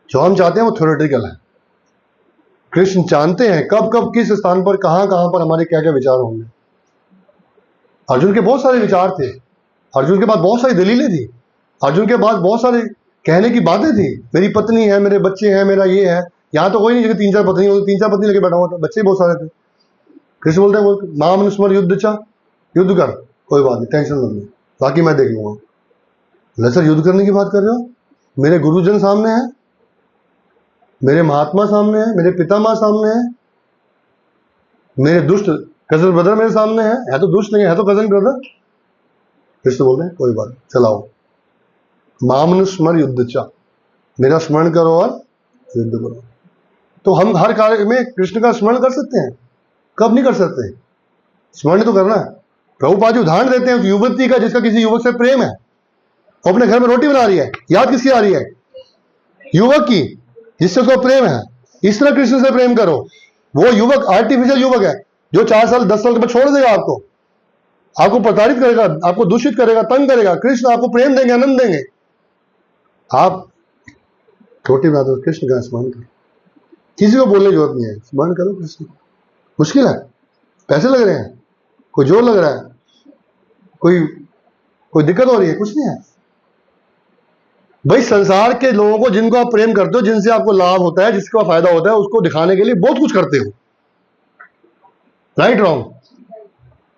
जो हम चाहते हैं वो थ्योरेटिकल है। कृष्ण जानते हैं कब कब किस स्थान पर कहां पर हमारे क्या क्या विचार होंगे। अर्जुन के बहुत सारे विचार थे, अर्जुन के पास बहुत सारी दलीलें थी, अर्जुन के पास बहुत सारे कहने की बातें थी। मेरी पत्नी है, मेरे बच्चे हैं, मेरा ये है। यहाँ तो कोई नहीं, 3-4 पत्नी होती, 3-4 पत्नी लेके बैठा हुआ था, बच्चे बहुत सारे थे। कृष्ण बोलते हैं माम अनुस्मर युद्ध चा, युद्ध कर, कोई बात नहीं, टेंशन मत लो, बाकी मैं देख लूंगा। सर युद्ध करने की बात कर रहे हो? मेरे गुरुजन सामने है, मेरे महात्मा सामने है, मेरे पितामह सामने है, मेरे दुष्ट कजन ब्रदर मेरे सामने है तो दुष्ट नहीं है तो कजन ब्रदर। कृष्ण बोलते हैं कोई बात, चलाओ, मामनुस्मर युद्ध चा, मेरा स्मरण करो और युद्ध करो। तो हम हर कार्य में कृष्ण का स्मरण कर सकते हैं, कब नहीं कर सकते? स्मरण तो करना है। प्रभुपाद जी उदाहरण देते हैं उस युवती का जिसका किसी युवक से प्रेम है, वो अपने घर में रोटी बना रही है, याद किसकी आ रही है? युवक की, जिससे उसको प्रेम है। इस तरह कृष्ण से प्रेम करो। वो युवक आर्टिफिशियल युवक है जो 4 साल 10 साल के बाद छोड़ देगा, आपको प्रताड़ित करेगा, आपको दूषित करेगा, तंग करेगा। कृष्ण आपको प्रेम देंगे, आनंद देंगे। आप रोटी बना दो, कृष्ण का स्मरण करो, किसी को बोलने की जरूरत नहीं है, स्मरण करो कृष्ण। मुश्किल है? पैसे लग रहे हैं, कोई जोर लग रहा है, कोई दिक्कत हो रही है? कुछ नहीं है भाई। संसार के लोगों को जिनको आप प्रेम करते हो, जिनसे आपको लाभ होता है, जिसका फायदा होता है, उसको दिखाने के लिए बहुत कुछ करते हो, राइट रॉन्ग।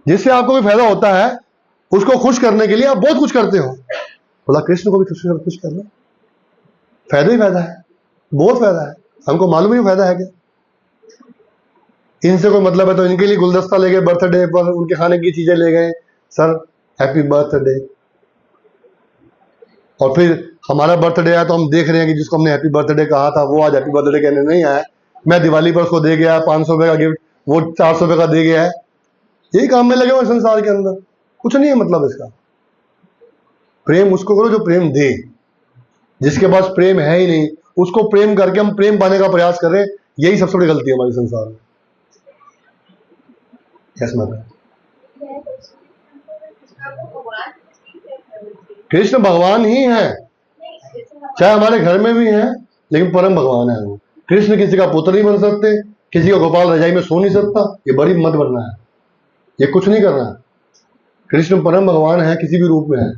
जिससे आपको भी फायदा होता है उसको खुश करने के लिए आप बहुत कुछ करते हो। बोला कृष्ण को भी खुश करना, फायदा ही फायदा है, बहुत फायदा है। हमको मालूम ही फायदा है क्या? इनसे कोई मतलब है तो इनके लिए गुलदस्ता ले गए, बर्थडे पर उनके खाने की चीजें ले गए, सर हैप्पी बर्थडे। और फिर हमारा बर्थडे आया तो हम देख रहे हैं कि जिसको हमने हैप्पी बर्थडे कहा था वो आज हैप्पी बर्थडे कहने नहीं आया। मैं दिवाली पर उसको दे गया 500 रुपए का गिफ्ट, वो 400 रुपए का दे गया है। यही काम में लगे हुए संसार के अंदर, कुछ नहीं है मतलब इसका। प्रेम उसको करो जो प्रेम दे। जिसके पास प्रेम है ही नहीं, उसको प्रेम करके हम प्रेम पाने का प्रयास कर रहे हैं, यही सबसे बड़ी गलती है हमारे संसार में। Yes madam. कृष्ण भगवान ही है, चाहे हमारे घर में भी है, लेकिन परम भगवान है वो। कृष्ण किसी का पुत्र नहीं बन सकते, किसी का गोपाल रजाई में सो नहीं सकता, ये बड़ी मत बनना है, ये कुछ नहीं करना है। कृष्ण परम भगवान है, किसी भी रूप में है।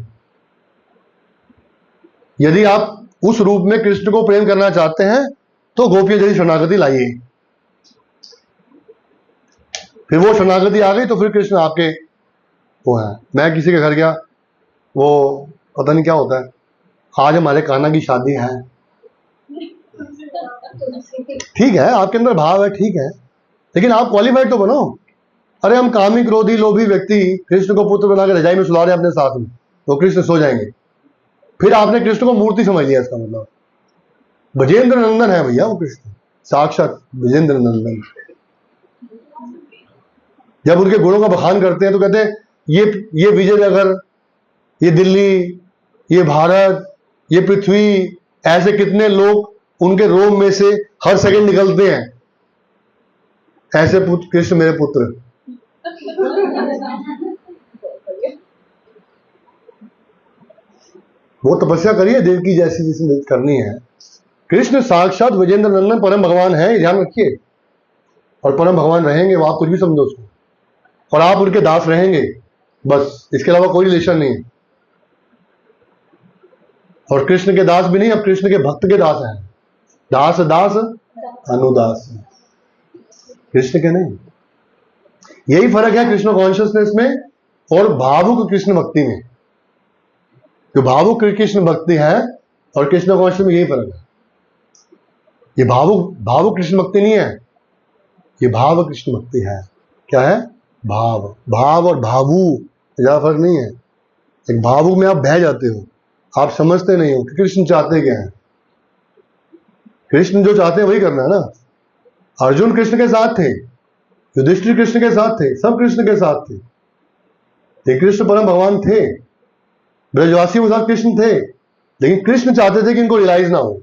यदि आप उस रूप में कृष्ण को प्रेम करना चाहते हैं तो गोपियों जैसी शरणागति लाइए। फिर वो शरणागति आ गई तो फिर कृष्ण आपके वो है। मैं किसी के घर गया, वो पता नहीं क्या होता है, आज हमारे कान्हा की शादी है। ठीक है, आपके अंदर भाव है, ठीक है, लेकिन आप क्वालिफाइड तो बनो। अरे हम कामी क्रोधी लोभी व्यक्ति कृष्ण को पुत्र बना के रजाई में सुला रहे हैं अपने साथ में, तो कृष्ण सो जाएंगे। फिर आपने कृष्ण को मूर्ति समझ लिया। इसका मतलब विजेंद्र नंदन है भैया वो कृष्ण, साक्षात विजेंद्र नंदन। जब उनके गुणों का बखान करते हैं तो कहते हैं ये विजयनगर, ये दिल्ली, ये भारत, ये पृथ्वी, ऐसे कितने लोग उनके रोम में से हर सेकंड निकलते हैं। ऐसे पुत्र कृष्ण मेरे पुत्र। वो तपस्या करिए देव की जैसी जिसने करनी है। कृष्ण साक्षात विजेंद्र नंदन परम भगवान है, ध्यान रखिए। और परम भगवान रहेंगे, वो आप कुछ भी समझो उसको, और आप उनके दास रहेंगे, बस इसके अलावा कोई रिलेशन नहीं है। और कृष्ण के दास भी नहीं, अब कृष्ण के भक्त के दास हैं। दास दास अनुदास, कृष्ण के नहीं। यही फर्क है कृष्ण कॉन्शियसनेस में और भावुक कृष्ण भक्ति में। जो भावुक कृष्ण भक्ति है और कृष्ण कॉन्शियस में, यही फर्क है। ये भावुक कृष्ण भक्ति नहीं है, ये भाव कृष्ण भक्ति है। क्या है? भाव और भावु ज्यादा फर्क नहीं है। एक भावुक में आप बह जाते हो, आप समझते नहीं हो कि कृष्ण चाहते क्या है। कृष्ण जो चाहते हैं वही करना है ना। अर्जुन कृष्ण के साथ थे, युधिष्ठिर कृष्ण के साथ थे, सब कृष्ण के साथ थे। ये कृष्ण परम भगवान थे, ब्रजवासियों के साथ कृष्ण थे, लेकिन कृष्ण चाहते थे कि इनको रियलाइज ना हो,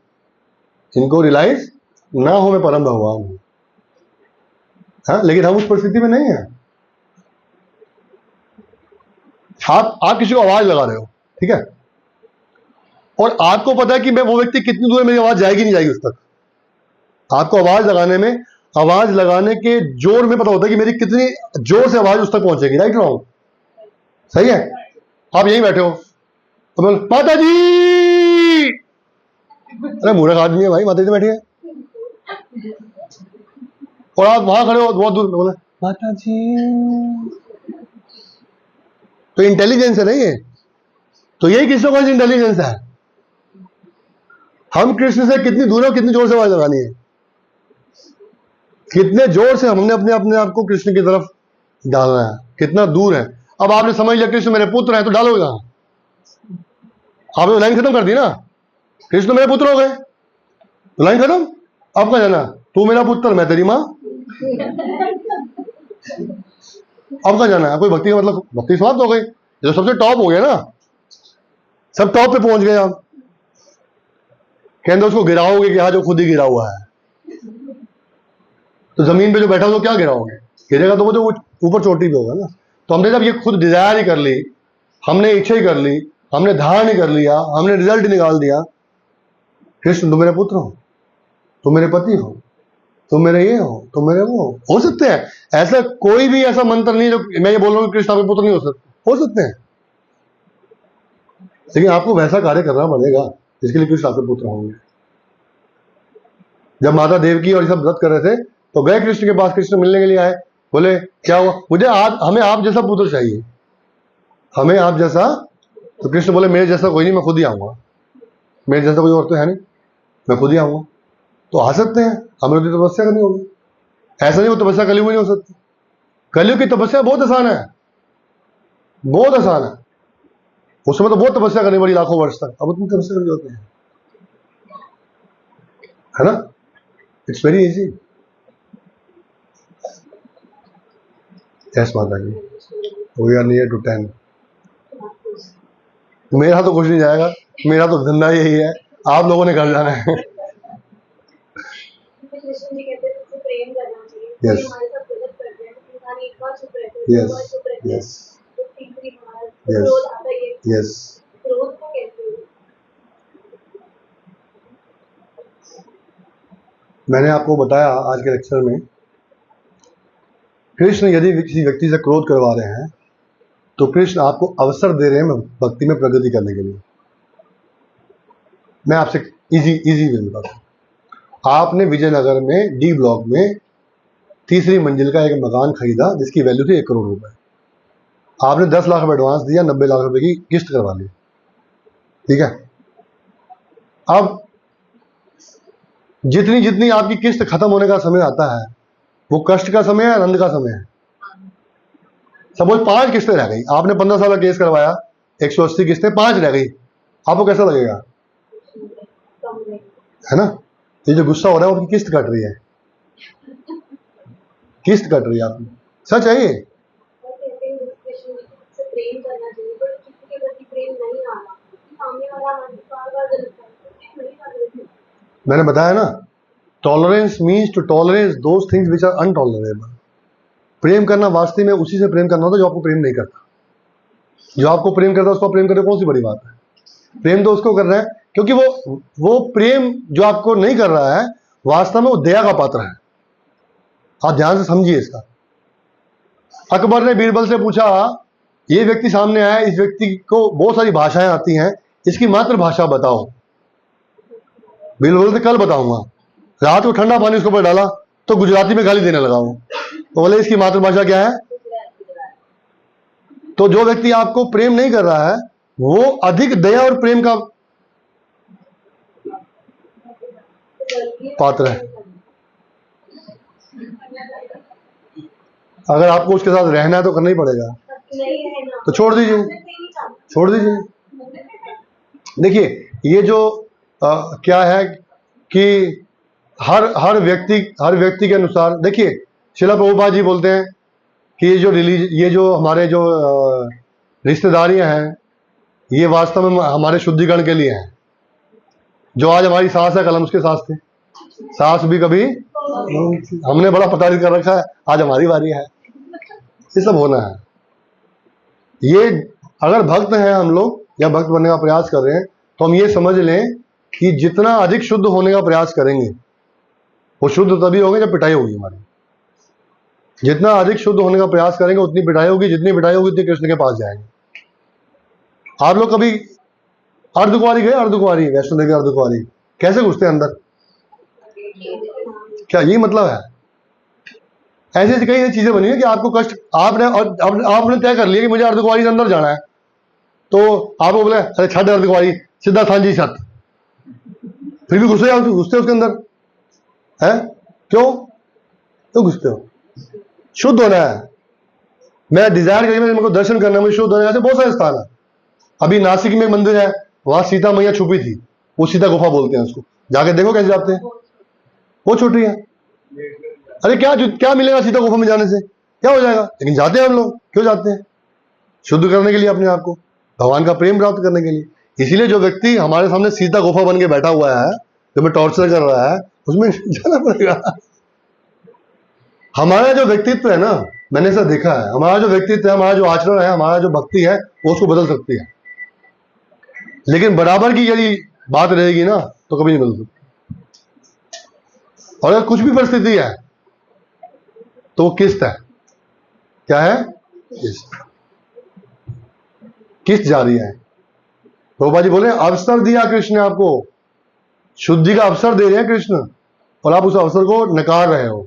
इनको रियलाइज ना हो मैं परम भगवान हूं। हाँ, लेकिन हम उस परिस्थिति में नहीं है। आप किसी को आवाज लगा रहे हो, ठीक है, और आपको पता है कि मैं वो व्यक्ति कितनी दूर मेरी आवाज जाएगी नहीं जाएगी उस तक। आपको आवाज लगाने में, आवाज लगाने के जोर में पता होता है कि मेरी कितनी जोर से आवाज उस तक पहुंचेगी। Right wrong? सही है। आप यहीं बैठे हो तो बोल माता जी, अरे मूर्ख आदमी है भाई, माता जी बैठी है, और आप वहां खड़े हो बहुत दूर में, बोले माता जी। तो इंटेलिजेंस है नहीं है, तो यही कृष्ण कौन सी इंटेलिजेंस है। हम कृष्ण से कितनी दूर है, कितनी जोर से आवाज लगानी है, कितने जोर से हमने अपने आप को कृष्ण की तरफ डालना है, कितना दूर है। अब आपने समझ लिया कृष्ण मेरे पुत्र हैं, तो डालोगे कहां? आपने लाइन खत्म कर दी ना, कृष्ण मेरे पुत्र हो गए, तो लाइन खत्म। अब क्या जाना, तू मेरा पुत्र मैं तेरी मां। अब क्या जाना है? कोई भक्ति का मतलब भक्ति समाप्त हो गई, जो सबसे टॉप हो गया ना, सब टॉप पे पहुंच गए आप। कहते उसको गिराओगे कि हाँ, जो खुद ही गिरा हुआ है। तो जमीन पे जो बैठा हो तो क्या गिराओगे? गिरेगा तो वो जो ऊपर चोटी पे होगा ना। तो हमने जब ये खुद डिजायर ही कर ली, हमने इच्छा ही कर ली, हमने धारण ही कर लिया, हमने रिजल्ट निकाल दिया, कृष्ण तुम मेरे पुत्र हो, तुम मेरे पति हो, तुम मेरे ये हो, तुम मेरे वो हो सकते हैं। ऐसा कोई भी ऐसा मंत्र नहीं जो मैं ये बोल रहा हूँ कृष्ण आपके पुत्र नहीं हो सकते हैं, लेकिन आपको वैसा कार्य करना पड़ेगा जिसके लिए कृष्ण आपके पुत्र होंगे। जब माता देवकी और ये सब व्रत कर रहे थे तो गए कृष्ण के पास, कृष्ण मिलने के लिए आए, बोले क्या हुआ, मुझे हमें आप जैसा पुत्र चाहिए, हमें आप जैसा। तो कृष्ण बोले मेरे जैसा कोई नहीं, मैं खुद ही आऊंगा, मेरे जैसा कोई और तो है नहीं, मैं खुद ही आऊंगा। तो आ सकते हैं, हमें तो तपस्या करनी होगी। ऐसा नहीं वो तपस्या कलयुग में नहीं हो सकती। कलयुग की तपस्या बहुत आसान है, बहुत आसान है। उस समय तो बहुत तपस्या करनी पड़ी लाखों वर्ष तक, अब तुम तपस्या करनी होती है ना। It's very easy. यस माता जी, वी आर नियर टू 10। मेरा तो कुछ नहीं जाएगा, मेरा तो धंधा यही है, आप लोगों ने घर जाना है। कृष्ण जी कहते हैं उससे प्रेम करना चाहिए। Yes. कोई हमारे साथ गलत कर दिया तो इंसान एक बार चुप रहते हैं, दो यस बार चुप रहते हैं, यस तो तीसरी बार Yes. क्रोध आता ही है। यस। क्रोध को कैसे? मैंने आपको बताया आज के लेक्चर में, कृष्ण यदि किसी व्यक्ति से क्रोध करवा रहे हैं तो कृष्ण आपको अवसर दे रहे हैं भक्ति में प्रगति करने के लिए। मैं आपसे इजी वे में बताता हूं। आपने विजयनगर में डी ब्लॉक में तीसरी मंजिल का एक मकान खरीदा जिसकी वैल्यू थी 1 करोड़ रुपए। आपने 10 लाख रुपए एडवांस दिया, 90 लाख रुपए की किस्त करवा ली, ठीक है। अब जितनी जितनी आपकी किस्त खत्म होने का समय आता है वो कष्ट का समय है, आनंद का समय है। सपोज 5 किस्तें रह गई, आपने 15 साल का केस करवाया, 180 किस्तें 5 रह गई, आपको कैसा लगेगा? है ना। ये जो गुस्सा हो रहा है वो आपकी किस्त कट रही है, किस्त कट रही है आपकी, सच है ये। और कहते हैं कृष्ण जी से प्रेम करना चाहिए, पर किसी के प्रति प्रेम नहीं आ रहा, सामने वाला बार-बार गलत करता है। मैंने बताया ना, tolerance means to tolerance those things which are untolerable. प्रेम करना वास्तव में उसी से प्रेम करना होता है जो आपको प्रेम नहीं करता। जो आपको प्रेम करता है उसको प्रेम करने कौन सी बड़ी बात है। प्रेम तो उसको कर रहे हैं क्योंकि वो प्रेम जो आपको नहीं कर रहा है वास्तव में वो दया का पात्र है। आप ध्यान से समझिए इसका। अकबर ने बीरबल से पूछा, ये व्यक्ति सामने आया, इस व्यक्ति को बहुत सारी भाषाएं आती हैं, इसकी मातृभाषा बताओ। बीरबल से कल बताऊंगा। रात को ठंडा पानी उसके ऊपर डाला तो गुजराती में गाली देने लगा वो, तो बोले इसकी मातृभाषा क्या है। तो जो व्यक्ति आपको प्रेम नहीं कर रहा है वो अधिक दया और प्रेम का पात्र है। अगर आपको उसके साथ रहना है तो करना ही पड़ेगा, तो छोड़ दीजिए, छोड़ दीजिए। देखिए ये जो क्या है कि हर व्यक्ति के अनुसार, देखिए शिला प्रभुपाद जी बोलते हैं कि ये जो हमारे जो रिश्तेदारियां हैं ये वास्तव में हमारे शुद्धिकरण के लिए हैं। जो आज हमारी सास है कल हम उसके सास थे, सास भी कभी हमने बड़ा प्रताड़ित कर रखा है, आज हमारी बारी है। ये सब होना है। ये अगर भक्त हैं हम लोग या भक्त बनने का प्रयास कर रहे हैं तो हम ये समझ लें कि जितना अधिक शुद्ध होने का प्रयास करेंगे वो शुद्ध तभी होंगे जब पिटाई होगी हमारी। जितना अधिक शुद्ध होने का प्रयास करेंगे उतनी पिटाई होगी, जितनी पिटाई होगी उतनी कृष्ण के पास जाएंगे। आप लोग कभी अर्धकुंवारी गए? अर्धकुंवारी, वैष्णो देवी अर्धकुंवारी कैसे घुसते हैं अंदर? क्या यही मतलब है? ऐसी ऐसी कई चीजें बनी है कि आपको कष्ट, आपने तय कर लिया कि मुझे अर्धकुंवारी से अंदर जाना है, तो आपको बोले अरे छठ अर्धकुंवारी सीधा सांझी छत, फिर भी घुसते उसके अंदर है। क्यों घुसते हो? शुद्ध होना है। मैं डिजायर करके मेरे को दर्शन करना है, मुझे शुद्ध होना है। ऐसे बहुत सारे स्थान है। अभी नासिक में एक मंदिर है, वहां सीता मैया छुपी थी, वो सीता गुफा बोलते हैं उसको, जाके देखो कैसे जाते हैं, वो छोटी है। अरे क्या मिलेगा सीता गुफा में जाने से, क्या हो जाएगा? लेकिन जाते हैं हम लोग। क्यों जाते हैं? शुद्ध करने के लिए, अपने आप को भगवान का प्रेम प्राप्त करने के लिए। इसीलिए जो व्यक्ति हमारे सामने सीता गुफा बन के बैठा हुआ है, जो हमें टॉर्चर कर रहा है, उसमें जाना पड़ेगा। हमारा जो व्यक्तित्व है ना, मैंने ऐसा देखा है, हमारा जो व्यक्तित्व है, हमारा जो आचरण है, हमारा जो भक्ति है, वो उसको बदल सकती है। लेकिन बराबर की यदि बात रहेगी ना तो कभी नहीं बदल सकती। और अगर कुछ भी परिस्थिति है तो वो किस्त है। क्या है? किस्त जारी है। प्रभुपाद जी बोल रहे हैं अवसर दिया कृष्ण ने आपको, शुद्धि का अवसर दे रहे हैं कृष्ण, और आप उस अवसर को नकार रहे हो।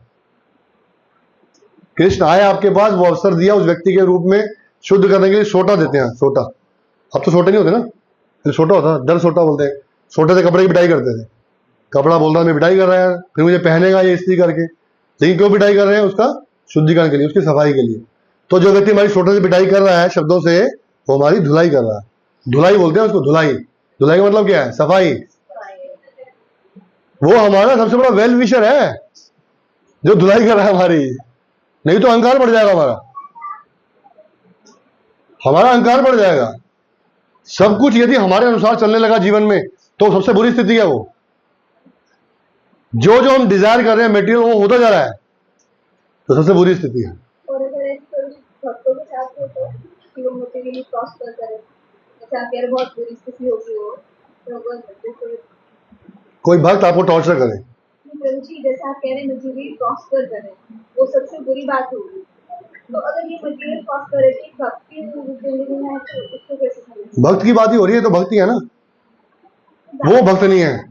कृष्ण आए आपके पास, वो अवसर दिया उस व्यक्ति के रूप में शुद्ध करने के लिए। सोटा देते हैं, सोटा। अब तो सोटे नहीं होते ना, सोटा होता, दर सोटा बोलते हैं। सोटे से कपड़े की पिटाई करते थे, कपड़ा बोल रहा है मैं पिटाई कर रहा है, फिर मुझे पहनेगा ये इस्त्री करके, लेकिन क्यों पिटाई कर रहे हैं? उसका शुद्धिकरण के लिए, उसकी सफाई के लिए। तो जो व्यक्ति हमारी छोटे से पिटाई कर रहा है शब्दों से, वो हमारी धुलाई कर रहा है। धुलाई बोलते हैं उसको, धुलाई। धुलाई का मतलब क्या है? सफाई। वो हमारा सबसे बड़ा वेल विशर है जो धुलाई कर रहा है हमारी, नहीं तो अहंकार बढ़ जाएगा हमारा अहंकार बढ़ जाएगा। सब कुछ यदि हमारे अनुसार चलने लगा जीवन में, तो सबसे बुरी स्थिति है वो। जो हम डिजायर कर रहे हैं मेटेरियल, वो होता जा रहा है, तो सबसे बुरी स्थिति है। और अगर ऐसे कोई भक्तों के साथ हो तो वो मटेरियली प्रॉस्पर करे, जैसे आपके यार बहुत बुरी स्थिति होगी हो तो जैसे कोई भक्त आपको टॉर्चर करे, प्रभु जी जैसे आप कह रहे हैं मटेरियली प्रॉस्पर करें, वो सबसे बुरी बात होगी। तो अगर ये मटेरियल प्रॉस्पेरिटी भक्ति जिंदगी में है तो उसको कैसे समझें? भक्त की बात ही हो रही है, तो भक्ति है ना, वो भक्त नहीं है,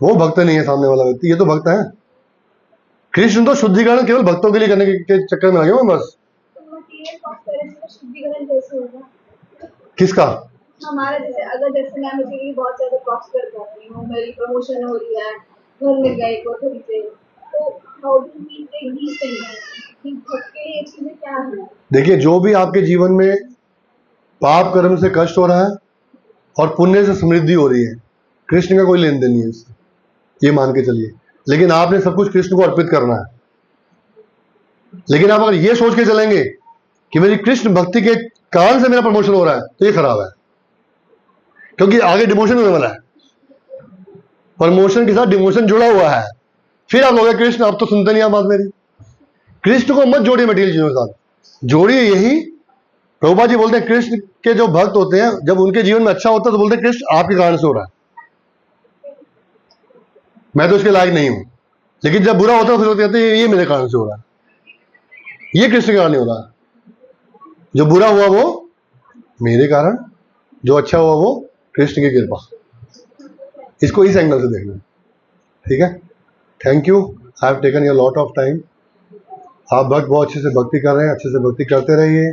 वो भक्त नहीं है सामने वाला व्यक्ति, ये तो भक्त है। कृष्ण तो शुद्धिकरण केवल भक्तों के लिए करने के चक्कर में लगे हुए बस। तो मटेरियल प्रॉस्पेरिटी का शुद्धिकरण कैसे होगा? किसका? हमारा जैसे अगर जैसे मैं मटेरियली बहुत ज्यादा प्रॉस्पर कर रही हूँ, मेरी प्रमोशन हो रही है, घर मिल गया एक थोड़ी से, तो how do we take these things? भक्त के लिए ये चीजें क्या है? देखिए, जो भी आपके जीवन में पाप कर्म से कष्ट हो रहा है और पुण्य से समृद्धि हो रही है, कृष्ण का कोई लेन देन नहीं है इससे, ये मान के चलिए। लेकिन आपने सब कुछ कृष्ण को अर्पित करना है। लेकिन आप अगर ये सोच के चलेंगे कि मेरी कृष्ण भक्ति के कारण से मेरा प्रमोशन हो रहा है, तो ये खराब है, क्योंकि आगे डिमोशन होने वाला है। प्रमोशन के साथ डिमोशन जुड़ा हुआ है। फिर आप लोग कृष्ण, आप तो सुनते नहीं आप बात मेरी। कृष्ण को मत जोड़िए मटेरियल चीजों के साथ, जोड़िए यही। प्रभुपाद जी बोलते हैं कृष्ण के जो भक्त होते हैं, जब उनके जीवन में अच्छा होता है तो बोलते हैं कृष्ण आपके कारण से हो रहा है, मैं तो इसके लायक नहीं हूं। लेकिन जब बुरा होता है फिर कहते हैं ये मेरे कारण से हो रहा है, ये कृष्ण के कारण नहीं हो रहा। जो बुरा हुआ वो मेरे कारण, जो अच्छा हुआ वो कृष्ण की कृपा। इसको इस एंगल से देखना, ठीक है। Thank you, I have taken your lot of time. आप भक्त बहुत अच्छे से भक्ति कर रहे हैं, अच्छे से भक्ति करते रहिए।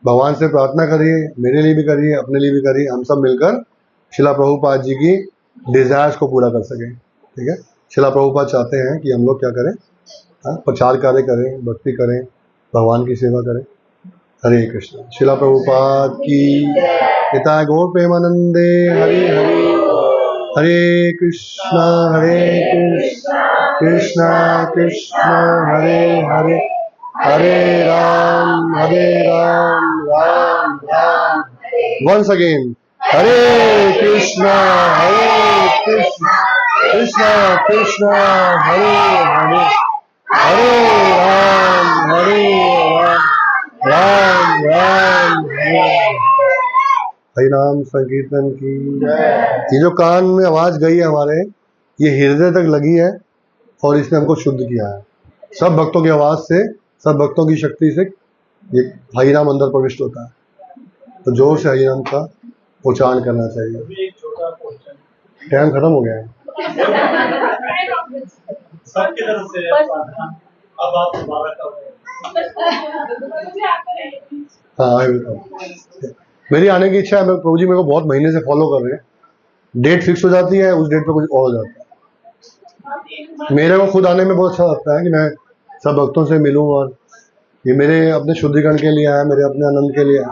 भगवान से प्रार्थना करिए, मेरे लिए भी करिए, अपने लिए भी करिए। हम सब मिलकर शिला प्रभुपाद जी की डिजायर्स को पूरा कर सकें, ठीक है। शिला प्रभुपाद चाहते हैं कि हम लोग क्या करें, प्रचार कार्य करें, भक्ति करें, भगवान की सेवा करें। हरे कृष्ण। शिला प्रभुपाद की पिता गौर प्रेमानंदे। हरे हरे, हरे कृष्णा कृष्णा कृष्णा हरे हरे, हरे राम राम राम। वंस अगेन, हरे कृष्णा कृष्णा कृष्णा हरे हरे, हरे राम राम राम हरे। हरि नाम संकीर्तन की। ये जो कान में आवाज गई है हमारे, ये हृदय तक लगी है और इसने हमको शुद्ध किया है। सब भक्तों की आवाज से, सब भक्तों की शक्ति से ये हरि नाम अंदर प्रविष्ट होता है। तो जोर से हरि नाम का उच्चारण करना चाहिए। एक छोटा क्वेश्चन, टाइम खत्म हो गया है। सबकी तरफ से अब आप दोबारा कर रहे हैं। हाँ, I will come। मेरी आने की इच्छा है। मैं प्रभु जी मेरे को बहुत महीने से फॉलो कर रहे हैं। डेट फिक्स हो जाती है, उस डेट पे कुछ और हो जाता है। मेरे को खुद आने में बहुत अच्छा लगता है कि मैं सब भक्तों से मिलूं, और ये मेरे अपने शुद्धिकरण के लिए है, मेरे अपने आनंद के लिए है।